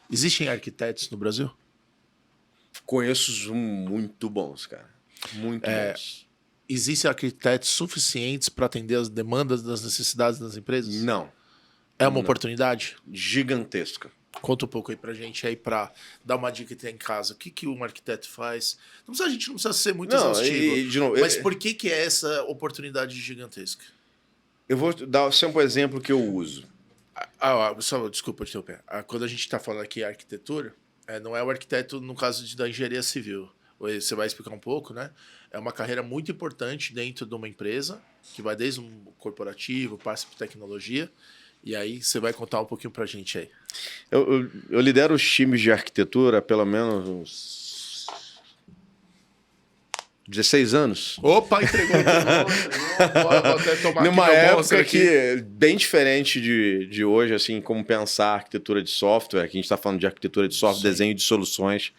Existem arquitetos no Brasil? Conheço muito bons, cara. Muito bons. Existem arquitetos suficientes para atender as demandas das necessidades das empresas? Não. É uma oportunidade? Gigantesca. Conta um pouco aí pra gente, aí pra dar uma dica que tem em casa. O que um arquiteto faz? A gente não precisa ser muito exaustivo. Mas por que é essa oportunidade gigantesca? Eu vou dar sempre um exemplo que eu uso. Só, desculpa te interromper. Quando a gente está falando aqui arquitetura, não é o arquiteto no caso da engenharia civil. Você vai explicar um pouco, né? É uma carreira muito importante dentro de uma empresa, que vai desde um corporativo, passa por tecnologia. E aí você vai contar um pouquinho pra gente aí. Eu lidero os times de arquitetura há pelo menos uns 16 anos. Opa, entregou. Vou até tomar numa época que, bem diferente de hoje, assim, como pensar arquitetura de software, que a gente está falando de arquitetura de software, desenho de soluções,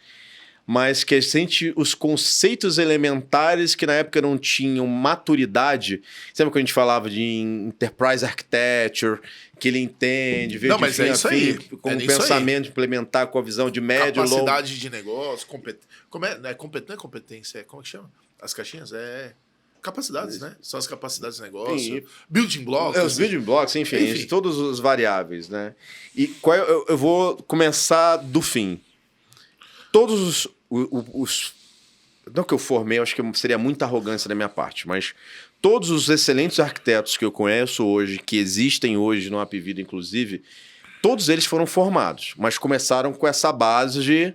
mas que a gente, os conceitos elementares que na época não tinham maturidade. Sabe quando a gente falava de Enterprise Architecture, que ele entende, vê não, mas é isso aí. Com o pensamento, implementar com a visão de médio, capacidade de negócio, não é competência, como que chama? As caixinhas? Capacidades, né? São as capacidades de negócio. Sim. Building blocks. Os building blocks, enfim. Todos os variáveis, né? E eu vou começar do fim. Todos os... Não que eu formei, acho que seria muita arrogância da minha parte, mas todos os excelentes arquitetos que eu conheço hoje, que existem hoje no Apvida, inclusive, todos eles foram formados, mas começaram com essa base de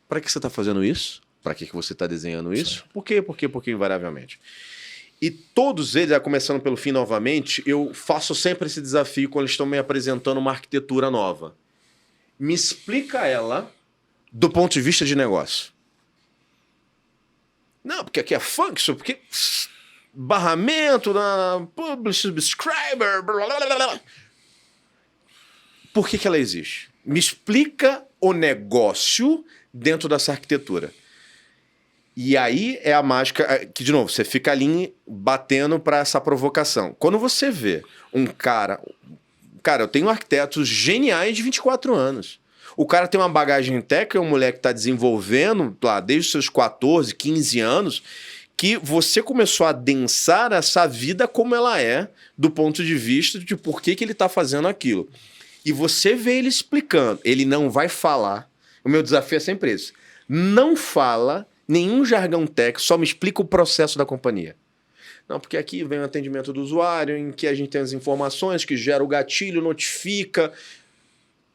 para que você está fazendo isso? Para que você está desenhando isso? Sim. Por quê? Porque invariavelmente. E todos eles, começando pelo fim novamente, eu faço sempre esse desafio quando eles estão me apresentando uma arquitetura nova. Me explica ela do ponto de vista de negócio. Não, porque aqui é function, porque barramento, publish, subscriber, blá, blá, blá, blá. Por que ela existe? Me explica o negócio dentro dessa arquitetura. E aí é a mágica que, de novo, você fica ali batendo para essa provocação. Quando você vê um cara... Cara, eu tenho arquitetos geniais de 24 anos. O cara tem uma bagagem técnica, é um moleque que está desenvolvendo lá desde os seus 14, 15 anos, que você começou a adensar essa vida como ela é, do ponto de vista de por que ele está fazendo aquilo. E você vê ele explicando. Ele não vai falar. O meu desafio é sempre esse. Não fala nenhum jargão técnico, só me explica o processo da companhia. Não, porque aqui vem o atendimento do usuário, em que a gente tem as informações, que gera o gatilho, notifica...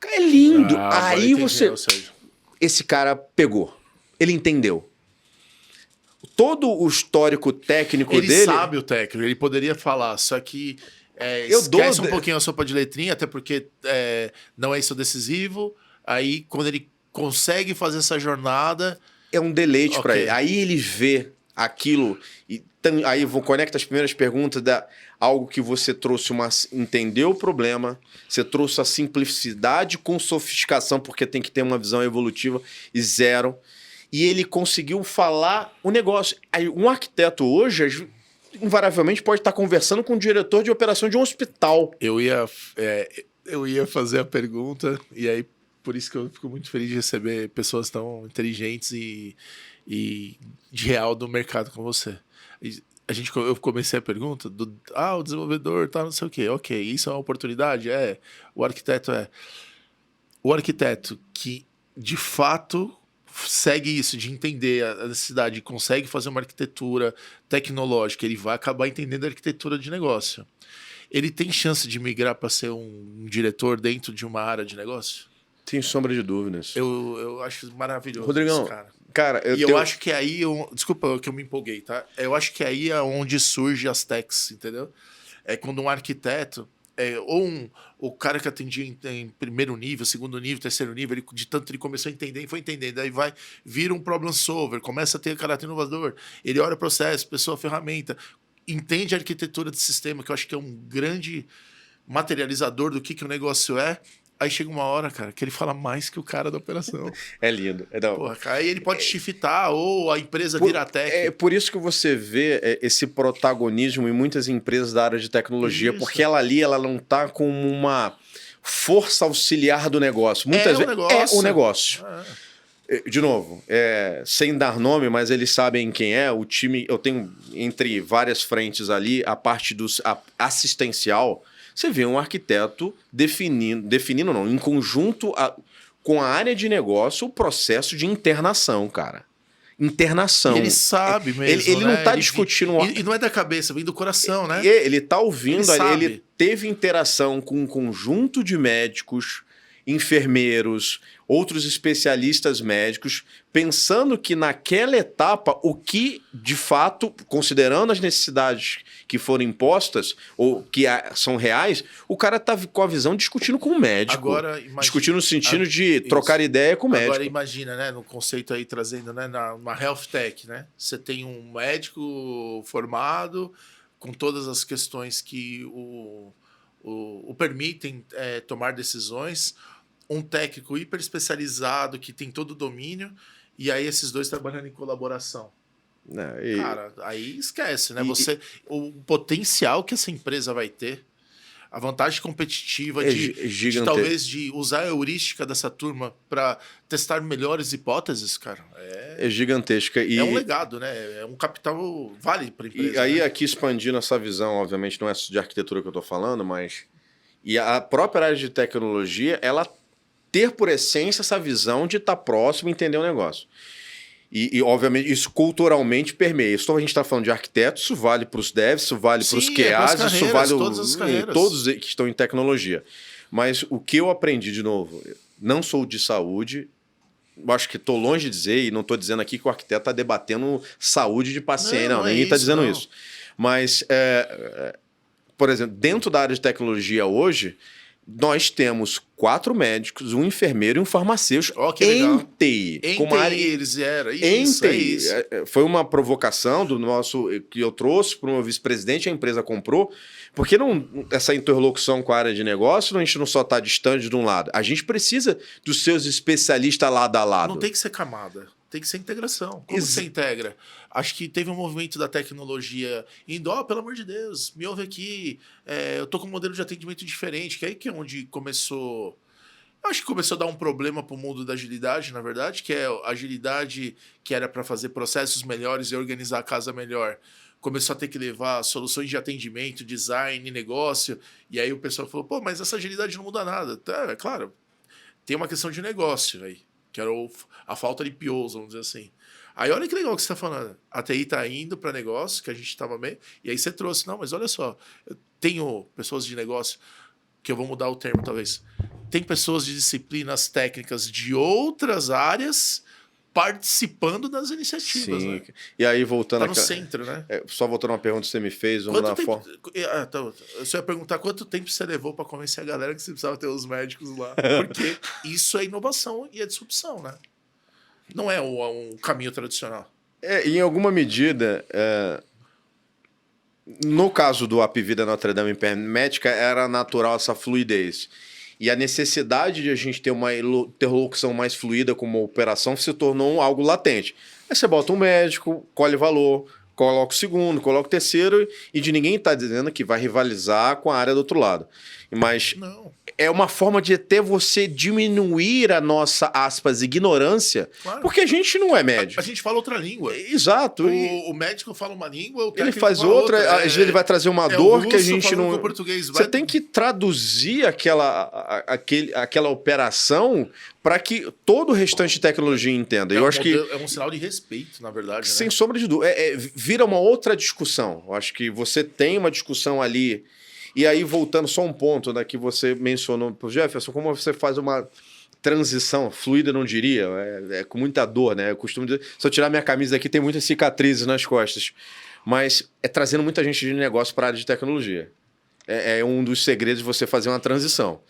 É lindo. Aí você... Esse cara pegou. Ele entendeu. Todo o histórico técnico dele... Ele sabe o técnico. Ele poderia falar, só que esquece um pouquinho a sopa de letrinha, até porque não é isso decisivo. Aí, quando ele consegue fazer essa jornada... É um deleite para ele. Aí ele vê aquilo... Aí conecta as primeiras perguntas algo que você trouxe entendeu o problema, você trouxe a simplicidade com sofisticação, porque tem que ter uma visão evolutiva e zero. E ele conseguiu falar o negócio. Aí, um arquiteto hoje, invariavelmente, pode estar conversando com o diretor de operação de um hospital. Eu ia fazer a pergunta, e aí por isso que eu fico muito feliz de receber pessoas tão inteligentes e de real do mercado como você. Eu comecei a pergunta o desenvolvedor tá não sei o quê. Ok, isso é uma oportunidade? O arquiteto o arquiteto que de fato segue isso, de entender a necessidade, consegue fazer uma arquitetura tecnológica, ele vai acabar entendendo a arquitetura de negócio. Ele tem chance de migrar para ser um diretor dentro de uma área de negócio? Sem sombra de dúvidas. Eu acho maravilhoso. Rodrigão, isso, cara. Eu acho que aí... Desculpa que eu me empolguei, tá? Eu acho que aí é onde surge as techs, entendeu? É quando um arquiteto... o cara que atendia em primeiro nível, segundo nível, terceiro nível, de tanto ele começou a entender e foi entendendo. Aí vira um problem solver, começa a ter caráter inovador. Ele olha o processo, pessoa, ferramenta, entende a arquitetura de sistema, que eu acho que é um grande materializador do que o negócio é. Aí chega uma hora, cara, que ele fala mais que o cara da operação. É lindo. Porra, cara, aí ele pode shiftar ou a empresa vira tech. É por isso que você vê esse protagonismo em muitas empresas da área de tecnologia, porque ela não tá como uma força auxiliar do negócio. Muitas vezes é o negócio. De novo, sem dar nome, mas eles sabem quem é. O time, eu tenho entre várias frentes ali, a parte assistencial. Você vê um arquiteto definindo não, em conjunto com a área de negócio, o processo de internação, cara. Internação. Ele sabe mesmo, Ele não está discutindo... E não é da cabeça, vem do coração, né? Ele está ouvindo, ele teve interação com um conjunto de médicos enfermeiros, outros especialistas médicos, pensando que naquela etapa, o que de fato, considerando as necessidades que foram impostas ou que são reais, o cara tá com a visão discutindo com o médico. Agora, imagina, discutindo no sentido de trocar ideia com o médico. Agora imagina, né, no conceito aí trazendo, né, uma health tech, né? Você tem um médico formado com todas as questões que o permitem tomar decisões, um técnico hiper especializado que tem todo o domínio, e aí esses dois trabalhando em colaboração. Cara, aí esquece, né? O potencial que essa empresa vai ter, a vantagem competitiva de talvez de usar a heurística dessa turma para testar melhores hipóteses, cara, é gigantesca. É um legado, né? É um capital vale para a empresa. E aí, né? aqui expandindo essa visão, obviamente não é de arquitetura que eu estou falando, mas e a própria área de tecnologia, ela ter por essência essa visão de estar próximo e entender o negócio. E, obviamente, isso culturalmente permeia. Isso a gente está falando de arquitetos, isso vale para os devs, isso vale para os QAs, isso vale todos que estão em tecnologia. Mas o que eu aprendi, de novo, não sou de saúde, acho que estou longe de dizer, e não estou dizendo aqui que o arquiteto está debatendo saúde de paciente, não ninguém está dizendo isso. Mas, por exemplo, dentro da área de tecnologia hoje, nós temos 4 médicos, um enfermeiro e um farmacêutico em TI. Em TI eles eram. Isso. Foi uma provocação do nosso que eu trouxe para o meu vice-presidente, a empresa comprou, porque essa interlocução com a área de negócio, a gente não só está distante de um lado. A gente precisa dos seus especialistas lado a lado. Não tem que ser camada. Tem que ser integração. Como você integra? Acho que teve um movimento da tecnologia indo, pelo amor de Deus, me ouve aqui, eu tô com um modelo de atendimento diferente, que aí que é onde começou... Acho que começou a dar um problema para o mundo da agilidade, na verdade, que é a agilidade que era para fazer processos melhores e organizar a casa melhor. Começou a ter que levar soluções de atendimento, design, negócio, e aí o pessoal falou, pô, mas essa agilidade não muda nada. É claro, tem uma questão de negócio aí, que era a falta de POs, vamos dizer assim. Aí olha que legal que você está falando. A TI está indo para negócio, que a gente estava bem, e aí você trouxe, não, mas olha só, eu tenho pessoas de negócio, que eu vou mudar o termo talvez, tem pessoas de disciplinas técnicas de outras áreas participando das iniciativas. Sim. Né? E aí, voltando... Tá no centro, né? Só voltando a uma pergunta que você me fez, eu só ia perguntar quanto tempo você levou para convencer a galera que você precisava ter os médicos lá. Porque isso é inovação e é disrupção, né? Não é um caminho tradicional. Em alguma medida, no caso do Apvida Notre Dame Médica, era natural essa fluidez. E a necessidade de a gente ter uma interlocução mais fluida com uma operação se tornou algo latente. Aí você bota um médico, colhe valor, coloca o segundo, coloca o terceiro, e de ninguém está dizendo que vai rivalizar com a área do outro lado. Mas não. É uma forma de até você diminuir a nossa, aspas, ignorância, claro. Porque a gente não é médico. A gente fala outra língua. Exato. O médico fala uma língua, o técnico ele faz outra, às vezes ele vai trazer uma dor que a gente não... Português, você tem que traduzir aquela operação para que todo o restante de tecnologia entenda. Eu acho que é um sinal de respeito, na verdade. Sem sombra de dúvida. Vira uma outra discussão. Eu acho que você tem uma discussão ali. E aí, voltando só um ponto, né, que você mencionou para o Jefferson, como você faz uma transição fluida, não diria, com muita dor, né? Eu costumo dizer, se eu tirar minha camisa aqui, tem muitas cicatrizes nas costas. Mas é trazendo muita gente de negócio para a área de tecnologia. É um dos segredos de você fazer uma transição.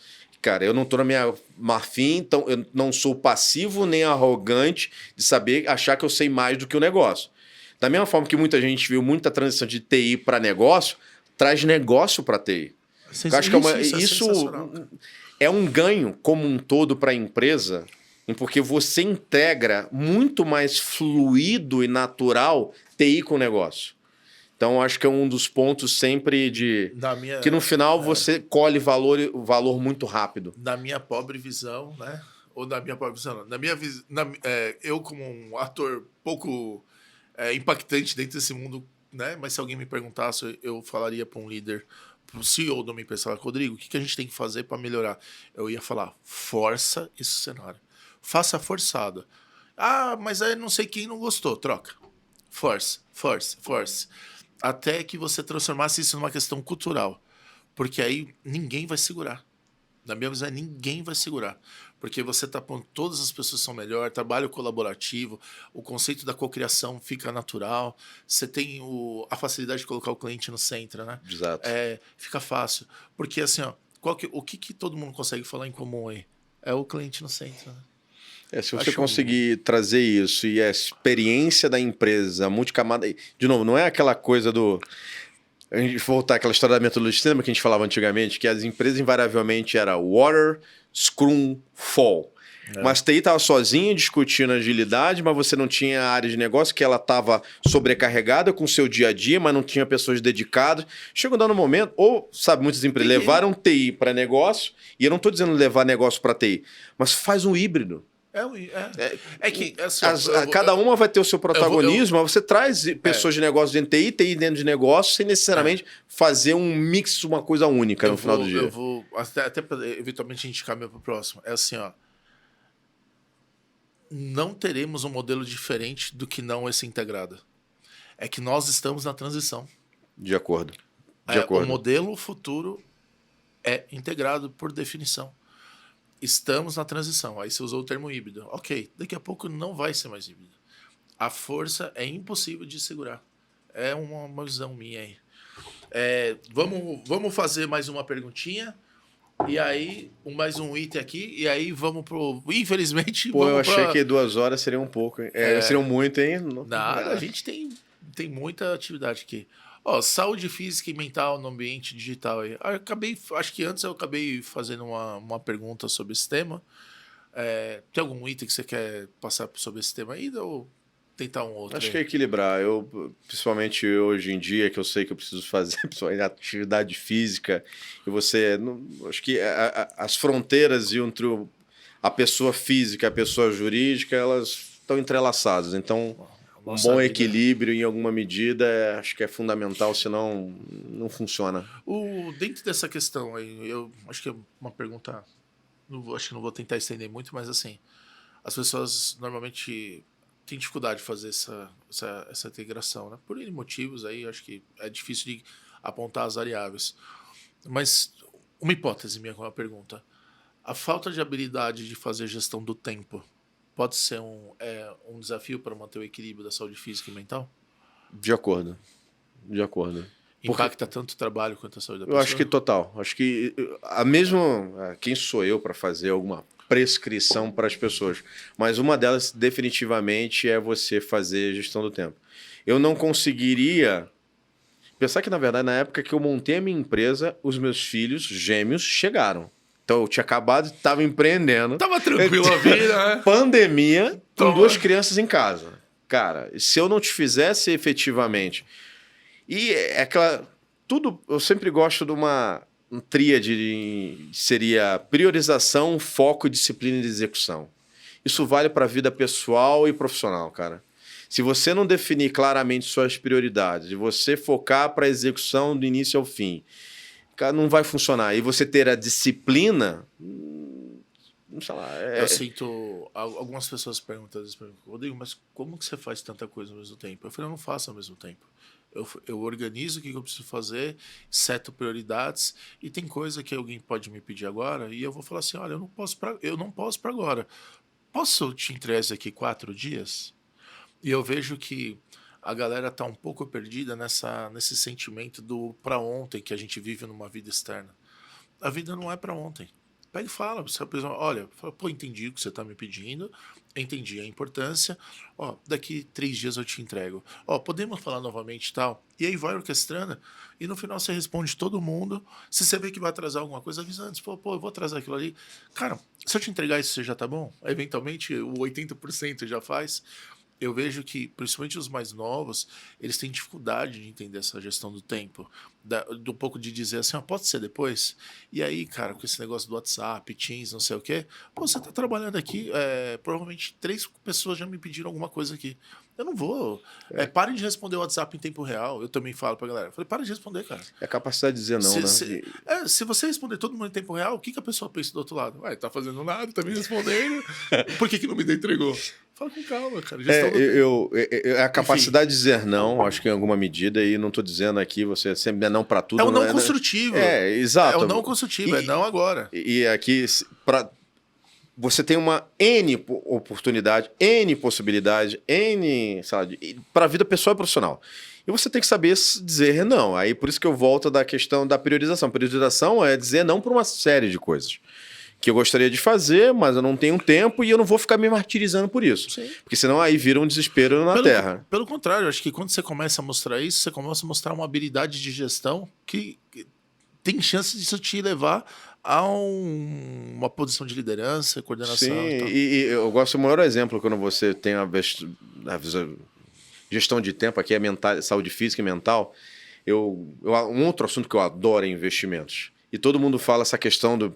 Cara, eu não estou na minha marfim, então eu não sou passivo nem arrogante de achar que eu sei mais do que o negócio. Da mesma forma que muita gente viu muita transição de TI para negócio, traz negócio para TI. Eu acho que isso é um ganho como um todo para a empresa, porque você integra muito mais fluido e natural TI com o negócio. Então, acho que é um dos pontos sempre que no final você colhe valor muito rápido. Na minha pobre visão, né? Ou na minha pobre visão, não. Eu como um ator pouco impactante dentro desse mundo, né? Mas se alguém me perguntasse, eu falaria para um líder, para o CEO do minha empresa, Rodrigo, o que a gente tem que fazer para melhorar? Eu ia falar, força esse cenário. Faça forçado. Mas aí não sei quem não gostou, troca. Force. Até que você transformasse isso numa questão cultural. Porque aí ninguém vai segurar. Na minha visão, ninguém vai segurar. Porque você está pondo todas as pessoas são melhor, trabalho colaborativo, o conceito da cocriação fica natural, você tem a facilidade de colocar o cliente no centro, né? Exato. Fica fácil. Porque assim, ó, o que todo mundo consegue falar em comum aí? É o cliente no centro, né? Se você conseguir trazer isso e a experiência da empresa multicamada... De novo, não é aquela coisa do... A gente voltar àquela história da metodologia de cinema que a gente falava antigamente, que as empresas invariavelmente era Water, Scrum, Fall. Mas TI estava sozinha discutindo agilidade, mas você não tinha área de negócio que ela estava sobrecarregada com o seu dia a dia, mas não tinha pessoas dedicadas. Chegou dando um momento, ou, sabe, muitas empresas levaram TI para negócio, e eu não estou dizendo levar negócio para TI, mas faz um híbrido. Cada uma vai ter o seu protagonismo, mas você traz pessoas de negócio dentro de TI dentro de negócio, sem necessariamente fazer um mix, uma coisa única no final do dia. Eu vou, até para eventualmente a gente caminha para o próximo. É assim, ó. Não teremos um modelo diferente do que não esse integrado. É que nós estamos na transição. De acordo. O modelo futuro é integrado por definição. Estamos na transição. Aí você usou o termo híbrido. Ok, daqui a pouco não vai ser mais híbrido. A força é impossível de segurar. É uma visão minha aí. Vamos fazer mais uma perguntinha. E aí, mais um item aqui. E aí vamos pro... Infelizmente... eu achei que 2 horas seriam um pouco. Seriam muito, hein? Nada, a gente tem muita atividade aqui. Saúde física e mental no ambiente digital. Acho que antes eu acabei fazendo uma pergunta sobre esse tema. Tem algum item que você quer passar sobre esse tema ainda ou tentar um outro? Acho que é equilibrar. Principalmente hoje em dia, que eu sei que eu preciso fazer atividade física, e acho que as fronteiras entre a pessoa física e a pessoa jurídica, elas estão entrelaçadas. Então... Um bom equilíbrio, em alguma medida, acho que é fundamental, senão não funciona. Dentro dessa questão aí, eu acho que é uma pergunta, acho que não vou tentar estender muito, mas assim, as pessoas normalmente têm dificuldade de fazer essa integração, né? Por N motivos aí, acho que é difícil de apontar as variáveis. Mas uma hipótese minha com a pergunta. A falta de habilidade de fazer gestão do tempo pode ser um desafio para manter o equilíbrio da saúde física e mental? De acordo. Impacta tanto o trabalho quanto a saúde da pessoa? Eu acho que total. Acho que quem sou eu para fazer alguma prescrição para as pessoas? Mas uma delas definitivamente é você fazer gestão do tempo. Eu não conseguiria... Pensar que, na verdade, na época que eu montei a minha empresa, os meus filhos gêmeos chegaram. Então, eu tinha acabado, estava empreendendo. Tava tranquilo a vida, né? Pandemia, com 2 crianças em casa. Cara, se eu não te fizesse efetivamente... E tudo, eu sempre gosto de uma tríade, seria priorização, foco, disciplina e execução. Isso vale para a vida pessoal e profissional, cara. Se você não definir claramente suas prioridades, e você focar para a execução do início ao fim... não vai funcionar. E você ter a disciplina, sei lá... Eu sinto... Algumas pessoas perguntam às vezes para mim, Rodrigo, mas como que você faz tanta coisa ao mesmo tempo? Eu falei, eu não faço ao mesmo tempo. Eu organizo o que eu preciso fazer, seto prioridades, e tem coisa que alguém pode me pedir agora, e eu vou falar assim, olha, eu não posso para agora. Posso te entregar isso aqui 4 dias? E eu vejo que a galera tá um pouco perdida nesse sentimento do para ontem que a gente vive numa vida externa. A vida não é para ontem. Pega e fala, olha, pô, entendi o que você está me pedindo, entendi a importância, daqui 3 dias eu te entrego. Podemos falar novamente e tal? E aí vai orquestrando, e no final você responde todo mundo. Se você vê que vai atrasar alguma coisa, avisa antes, pô, eu vou atrasar aquilo ali. Cara, se eu te entregar isso, você já tá bom? Eventualmente, o 80% já faz. Eu vejo que, principalmente os mais novos, eles têm dificuldade de entender essa gestão do tempo. Do pouco de dizer assim, pode ser depois? E aí, cara, com esse negócio do WhatsApp, Teams, não sei o quê, você tá trabalhando aqui, provavelmente 3 pessoas já me pediram alguma coisa aqui. Eu não vou. Parem de responder o WhatsApp em tempo real. Eu também falo pra galera. Falei, para de responder, cara. É a capacidade de dizer não, né? Se você responder todo mundo em tempo real, o que a pessoa pensa do outro lado? Tá fazendo nada, tá me respondendo. Por que não me entregou? Fala com calma, cara. A capacidade de dizer não, acho que em alguma medida, e não estou dizendo aqui, você sempre é não para tudo. É o não construtivo. Exato. É o não construtivo, é não agora. E aqui, você tem uma N oportunidade, N possibilidade, N, para a vida pessoal e profissional. E você tem que saber dizer não. Aí por isso que eu volto da questão da priorização. Priorização é dizer não para uma série de coisas que eu gostaria de fazer, mas eu não tenho tempo e eu não vou ficar me martirizando por isso. Sim. Porque senão aí vira um desespero na terra. Pelo contrário, acho que quando você começa a mostrar isso, você começa a mostrar uma habilidade de gestão que tem chance disso te levar a uma posição de liderança, coordenação. Sim, e eu gosto do maior exemplo quando você tem a gestão de tempo, aqui é saúde física e mental. Um outro assunto que eu adoro é investimentos. E todo mundo fala essa questão de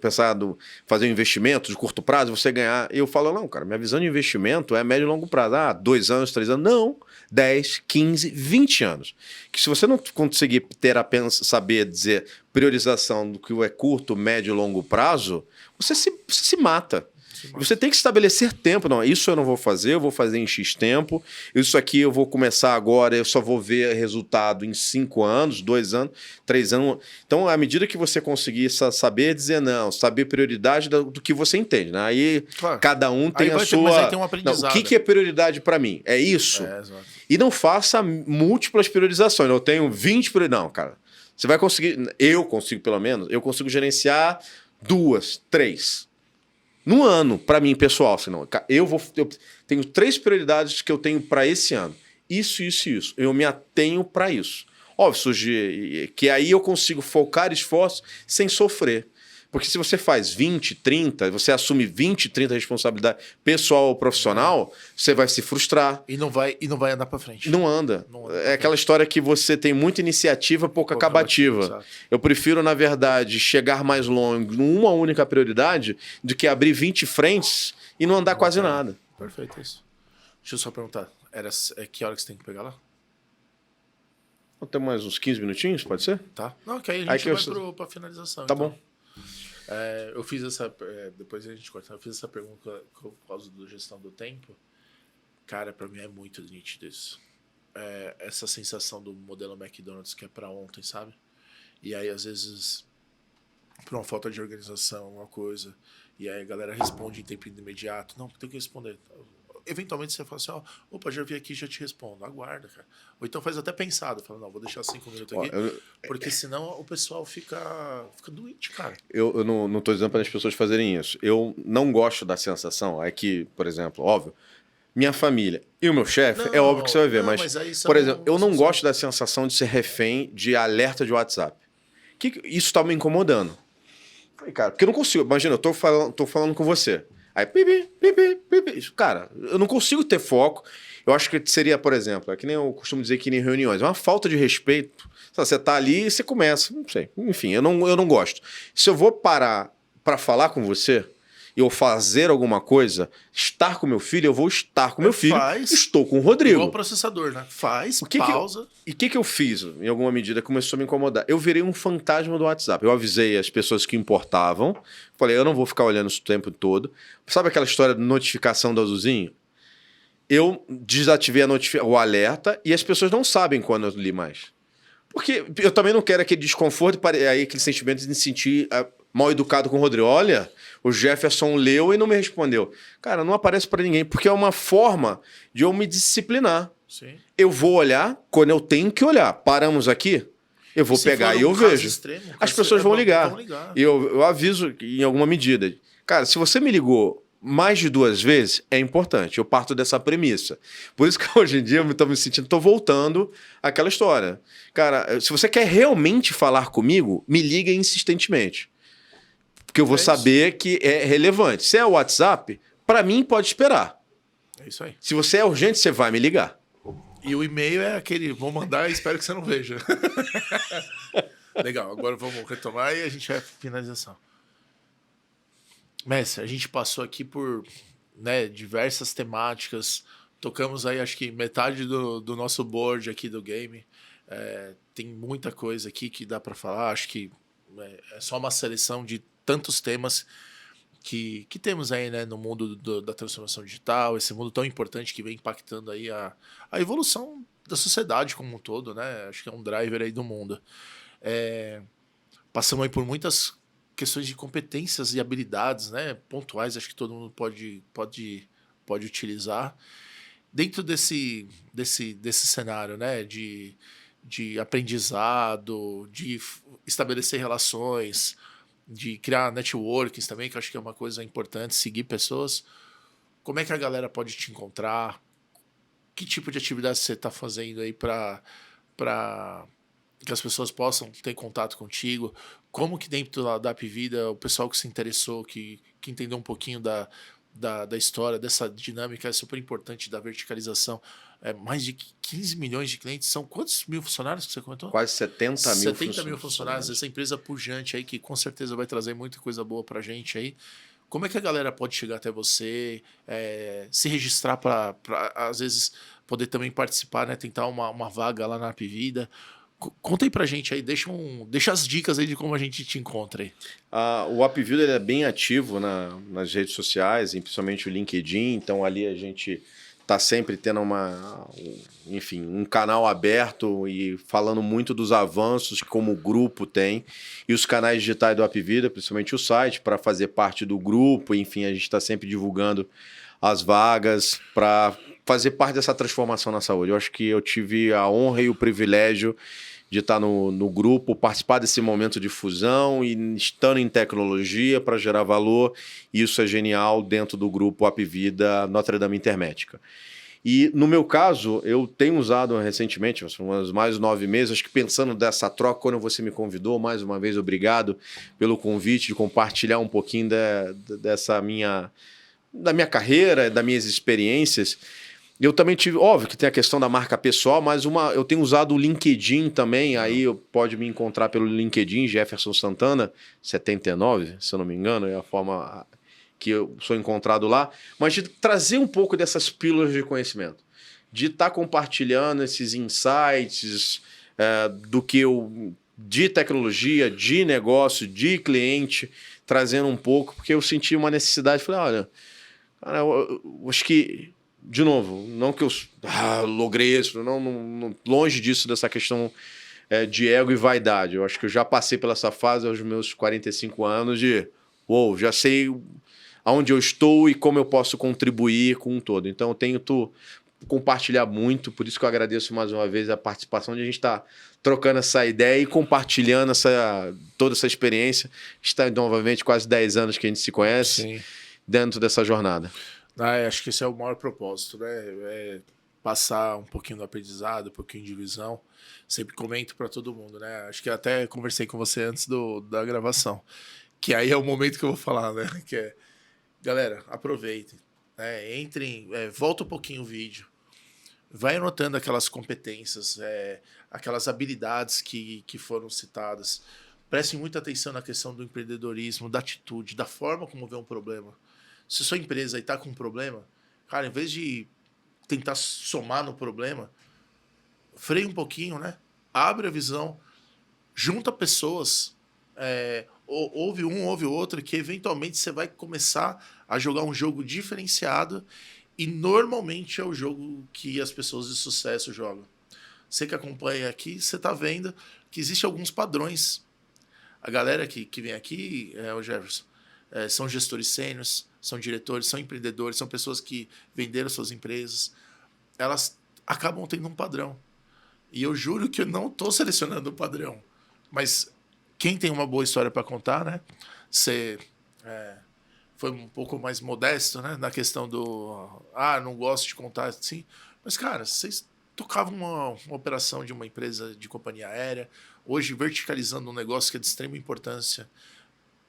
fazer um investimento de curto prazo, você ganhar. E eu falo, não, cara, minha visão de investimento é médio e longo prazo. 2 anos, 3 anos. Não, 10, 15, 20 anos. Que se você não conseguir saber dizer priorização do que é curto, médio e longo prazo, você se mata. Você tem que estabelecer tempo. Não, isso eu não vou fazer, eu vou fazer em X tempo. Isso aqui eu vou começar agora, eu só vou ver resultado em 5 anos, 2 anos, 3 anos. Então, à medida que você conseguir saber dizer não, saber prioridade do que você entende, né? Aí cada um tem a sua... Mas aí tem um aprendizado. Não, o que é prioridade para mim? É isso? Exato. E não faça múltiplas priorizações. Eu tenho 20 prioridades. Não, cara. Você vai conseguir... Eu consigo, pelo menos, eu consigo gerenciar 2, 3... No ano, para mim, pessoal, senão, eu tenho 3 prioridades que eu tenho para esse ano. Isso, isso e isso. Eu me atenho para isso. Óbvio, que aí eu consigo focar esforço sem sofrer. Porque se você faz 20, 30, você assume 20, 30 responsabilidade pessoal ou profissional, você vai se frustrar. E não vai andar para frente. Não anda. É aquela história que você tem muita iniciativa, pouca acabativa. Eu prefiro, na verdade, chegar mais longe numa única prioridade do que abrir 20 frentes e não andar quase nada. Perfeito, isso. Deixa eu só perguntar. Que hora que você tem que pegar lá? Tem mais uns 15 minutinhos, pode ser? Tá. Não, que aí a gente vai para finalização. Tá então. Bom. Eu fiz essa... depois a gente corta. Eu fiz essa pergunta por causa da gestão do tempo. Cara, para mim é muito nítido isso. Essa sensação do modelo McDonald's que é para ontem, sabe? E aí, às vezes, por uma falta de organização, uma coisa, e aí a galera responde em tempo imediato. Não, tem que responder. Eventualmente você fala assim, opa, já vi aqui, já te respondo. Aguarda, cara. Ou então faz até pensado. Fala, não, vou deixar 5 minutos aqui. Porque senão o pessoal fica doente, cara. Eu não estou dizendo para as pessoas fazerem isso. Eu não gosto da sensação. É que, por exemplo, óbvio, minha família e o meu chefe, é óbvio que você vai ver. Mas por exemplo, eu não gosto da sensação de ser refém de alerta de WhatsApp. Isso está me incomodando. Cara, porque eu não consigo. Imagina, eu tô falando com você. Aí, pipi. Cara, eu não consigo ter foco. Eu acho que seria, por exemplo, que nem eu costumo dizer que em reuniões, é uma falta de respeito. Você tá ali e você começa, não sei. Enfim, eu não gosto. Se eu vou parar para falar com você, e eu fazer alguma coisa, estar com meu filho, eu vou estar com meu filho. Estou com o Rodrigo. Igual o processador, né? Pausa. E o que eu fiz, em alguma medida, começou a me incomodar? Eu virei um fantasma do WhatsApp. Eu avisei as pessoas que importavam. Falei, eu não vou ficar olhando isso o tempo todo. Sabe aquela história de notificação do azulzinho? Eu desativei o alerta e as pessoas não sabem quando eu li mais. Porque eu também não quero aquele desconforto, aí aquele sentimento de me sentir mal educado com o Rodrigo. Olha, o Jefferson leu e não me respondeu. Cara, não aparece para ninguém, porque é uma forma de eu me disciplinar. Sim. Eu vou olhar quando eu tenho que olhar. Paramos aqui, eu vou pegar e eu vejo. As pessoas vão ligar. E eu aviso em alguma medida. Cara, se você me ligou mais de 2 vezes, é importante. Eu parto dessa premissa. Por isso que hoje em dia eu estou me sentindo, estou voltando àquela história. Cara, se você quer realmente falar comigo, me liga insistentemente. Porque eu vou saber que é relevante. Se é o WhatsApp, para mim pode esperar. É isso aí. Se você é urgente, você vai me ligar. E o e-mail é aquele, vou mandar e espero que você não veja. Legal, agora vamos retomar e a gente vai finalização. Mestre, a gente passou aqui por diversas temáticas, tocamos aí acho que metade do nosso board aqui do game. Tem muita coisa aqui que dá para falar, acho que é só uma seleção de tantos temas que temos aí, né, no mundo da transformação digital, esse mundo tão importante que vem impactando aí a evolução da sociedade como um todo, né? Acho que é um driver aí do mundo. Passamos aí por muitas questões de competências e habilidades, né, pontuais, acho que todo mundo pode utilizar. Dentro desse cenário, né, de aprendizado, de estabelecer relações, de criar networkings também, que eu acho que é uma coisa importante, seguir pessoas. Como é que a galera pode te encontrar? Que tipo de atividade você está fazendo aí para que as pessoas possam ter contato contigo? Como que dentro da Apvida, o pessoal que se interessou, que entendeu um pouquinho da história, dessa dinâmica é super importante da verticalização. Mais de 15 milhões de clientes. São quantos mil funcionários que você comentou? Quase 70 mil funcionários. Essa empresa pujante aí que com certeza vai trazer muita coisa boa pra gente aí. Como é que a galera pode chegar até você, se registrar para às vezes poder também participar, né? Tentar uma vaga lá na Apvida. Conta aí pra gente aí, deixa as dicas aí de como a gente te encontra aí. O Apvida é bem ativo nas redes sociais, principalmente o LinkedIn, então ali a gente está sempre tendo um canal aberto e falando muito dos avanços que como o grupo tem, e os canais digitais do Apvida, principalmente o site, para fazer parte do grupo, enfim, a gente está sempre divulgando as vagas para fazer parte dessa transformação na saúde. Eu acho que eu tive a honra e o privilégio de estar no grupo, participar desse momento de fusão e estando em tecnologia para gerar valor. Isso é genial dentro do grupo Apvida Notre Dame Intermédica. E no meu caso, eu tenho usado recentemente, uns mais de 9 meses, acho que pensando dessa troca, quando você me convidou, mais uma vez, obrigado pelo convite de compartilhar um pouquinho da minha carreira, das minhas experiências. Eu também tive, óbvio que tem a questão da marca pessoal, mas eu tenho usado o LinkedIn também, aí pode me encontrar pelo LinkedIn, Jefferson Santana, 79, se eu não me engano, é a forma que eu sou encontrado lá, mas de trazer um pouco dessas pílulas de conhecimento, de estar compartilhando esses insights de tecnologia, de negócio, de cliente, trazendo um pouco, porque eu senti uma necessidade, falei, olha, cara, eu acho que de novo, não que eu logrei isso, não, longe disso, dessa questão de ego e vaidade. Eu acho que eu já passei pela essa fase aos meus 45 anos já sei aonde eu estou e como eu posso contribuir com um todo. Então eu tento compartilhar muito, por isso que eu agradeço mais uma vez a participação de a gente estar trocando essa ideia e compartilhando toda essa experiência. Está novamente quase 10 anos que a gente se conhece. Sim. Dentro dessa jornada. Acho que esse é o maior propósito, né? Passar um pouquinho do aprendizado, um pouquinho de visão. Sempre comento para todo mundo, né? Acho que até conversei com você antes da gravação. Que aí é o momento que eu vou falar, né? Que é, galera, aproveitem. Né? Entrem, volta um pouquinho o vídeo. Vai anotando aquelas competências, aquelas habilidades que foram citadas. Prestem muita atenção na questão do empreendedorismo, da atitude, da forma como vê um problema. Se sua empresa está com um problema, cara, em vez de tentar somar no problema, freia um pouquinho, né? Abre a visão, junta pessoas, ouve um, ouve o outro, que eventualmente você vai começar a jogar um jogo diferenciado e normalmente é o jogo que as pessoas de sucesso jogam. Você que acompanha aqui, você está vendo que existem alguns padrões. A galera que vem aqui, o Jefferson, são gestores sêniores, são diretores, são empreendedores, são pessoas que venderam suas empresas. Elas acabam tendo um padrão. E eu juro que eu não estou selecionando o padrão. Mas quem tem uma boa história para contar, né? Você foi um pouco mais modesto, né? Na questão não gosto de contar assim. Mas, cara, vocês tocavam uma operação de uma empresa de companhia aérea, hoje verticalizando um negócio que é de extrema importância,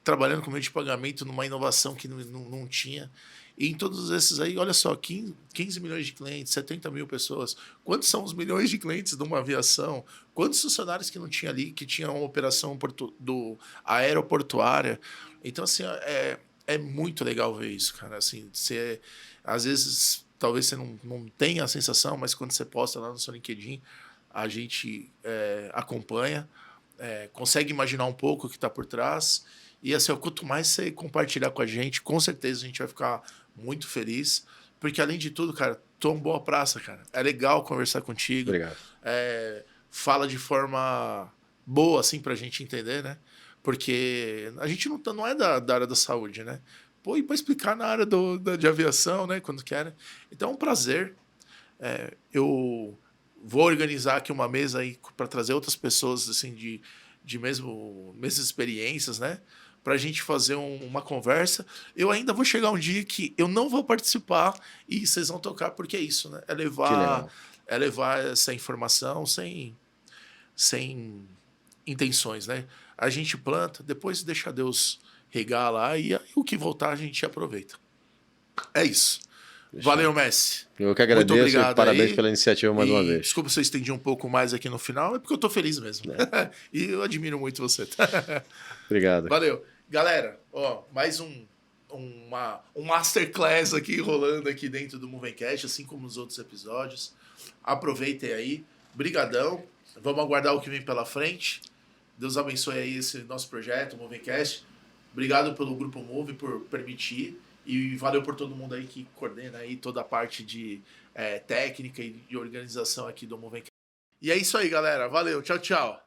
trabalhando com meio de pagamento numa inovação que não tinha. E em todos esses aí, olha só, 15 milhões de clientes, 70 mil pessoas. Quantos são os milhões de clientes de uma aviação? Quantos funcionários que não tinha ali, que tinha uma operação aeroportuária? Então, assim, é muito legal ver isso, cara. Assim, às vezes, talvez você não tenha a sensação, mas quando você posta lá no seu LinkedIn, a gente acompanha, consegue imaginar um pouco o que está por trás. E assim, quanto mais você compartilhar com a gente, com certeza a gente vai ficar muito feliz. Porque, além de tudo, cara, tô uma boa praça, cara. É legal conversar contigo. Obrigado. Fala de forma boa, assim, pra gente entender, né? Porque a gente não é da área da saúde, né? Pô, e pra explicar na área de aviação, né? Quando querem. Então é um prazer. Eu vou organizar aqui uma mesa aí para trazer outras pessoas, assim, de mesmas experiências, né? Pra gente fazer uma conversa. Eu ainda vou chegar um dia que eu não vou participar e vocês vão tocar, porque é isso, né? É levar essa informação sem intenções, né? A gente planta, depois deixa Deus regar lá e aí o que voltar a gente aproveita. É isso. Valeu, Messi. Eu que agradeço. Muito obrigado. Parabéns pela iniciativa mais uma vez. Desculpa se eu estendi um pouco mais aqui no final, é porque eu tô feliz mesmo. E eu admiro muito você. Obrigado. Valeu. Galera, mais um masterclass aqui rolando aqui dentro do Movencast, assim como nos outros episódios. Aproveitem aí. Brigadão. Vamos aguardar o que vem pela frente. Deus abençoe aí esse nosso projeto, o Movencast. Obrigado pelo Grupo Move por permitir. E valeu por todo mundo aí que coordena aí toda a parte de técnica e de organização aqui do Movencast. E é isso aí, galera. Valeu. Tchau, tchau.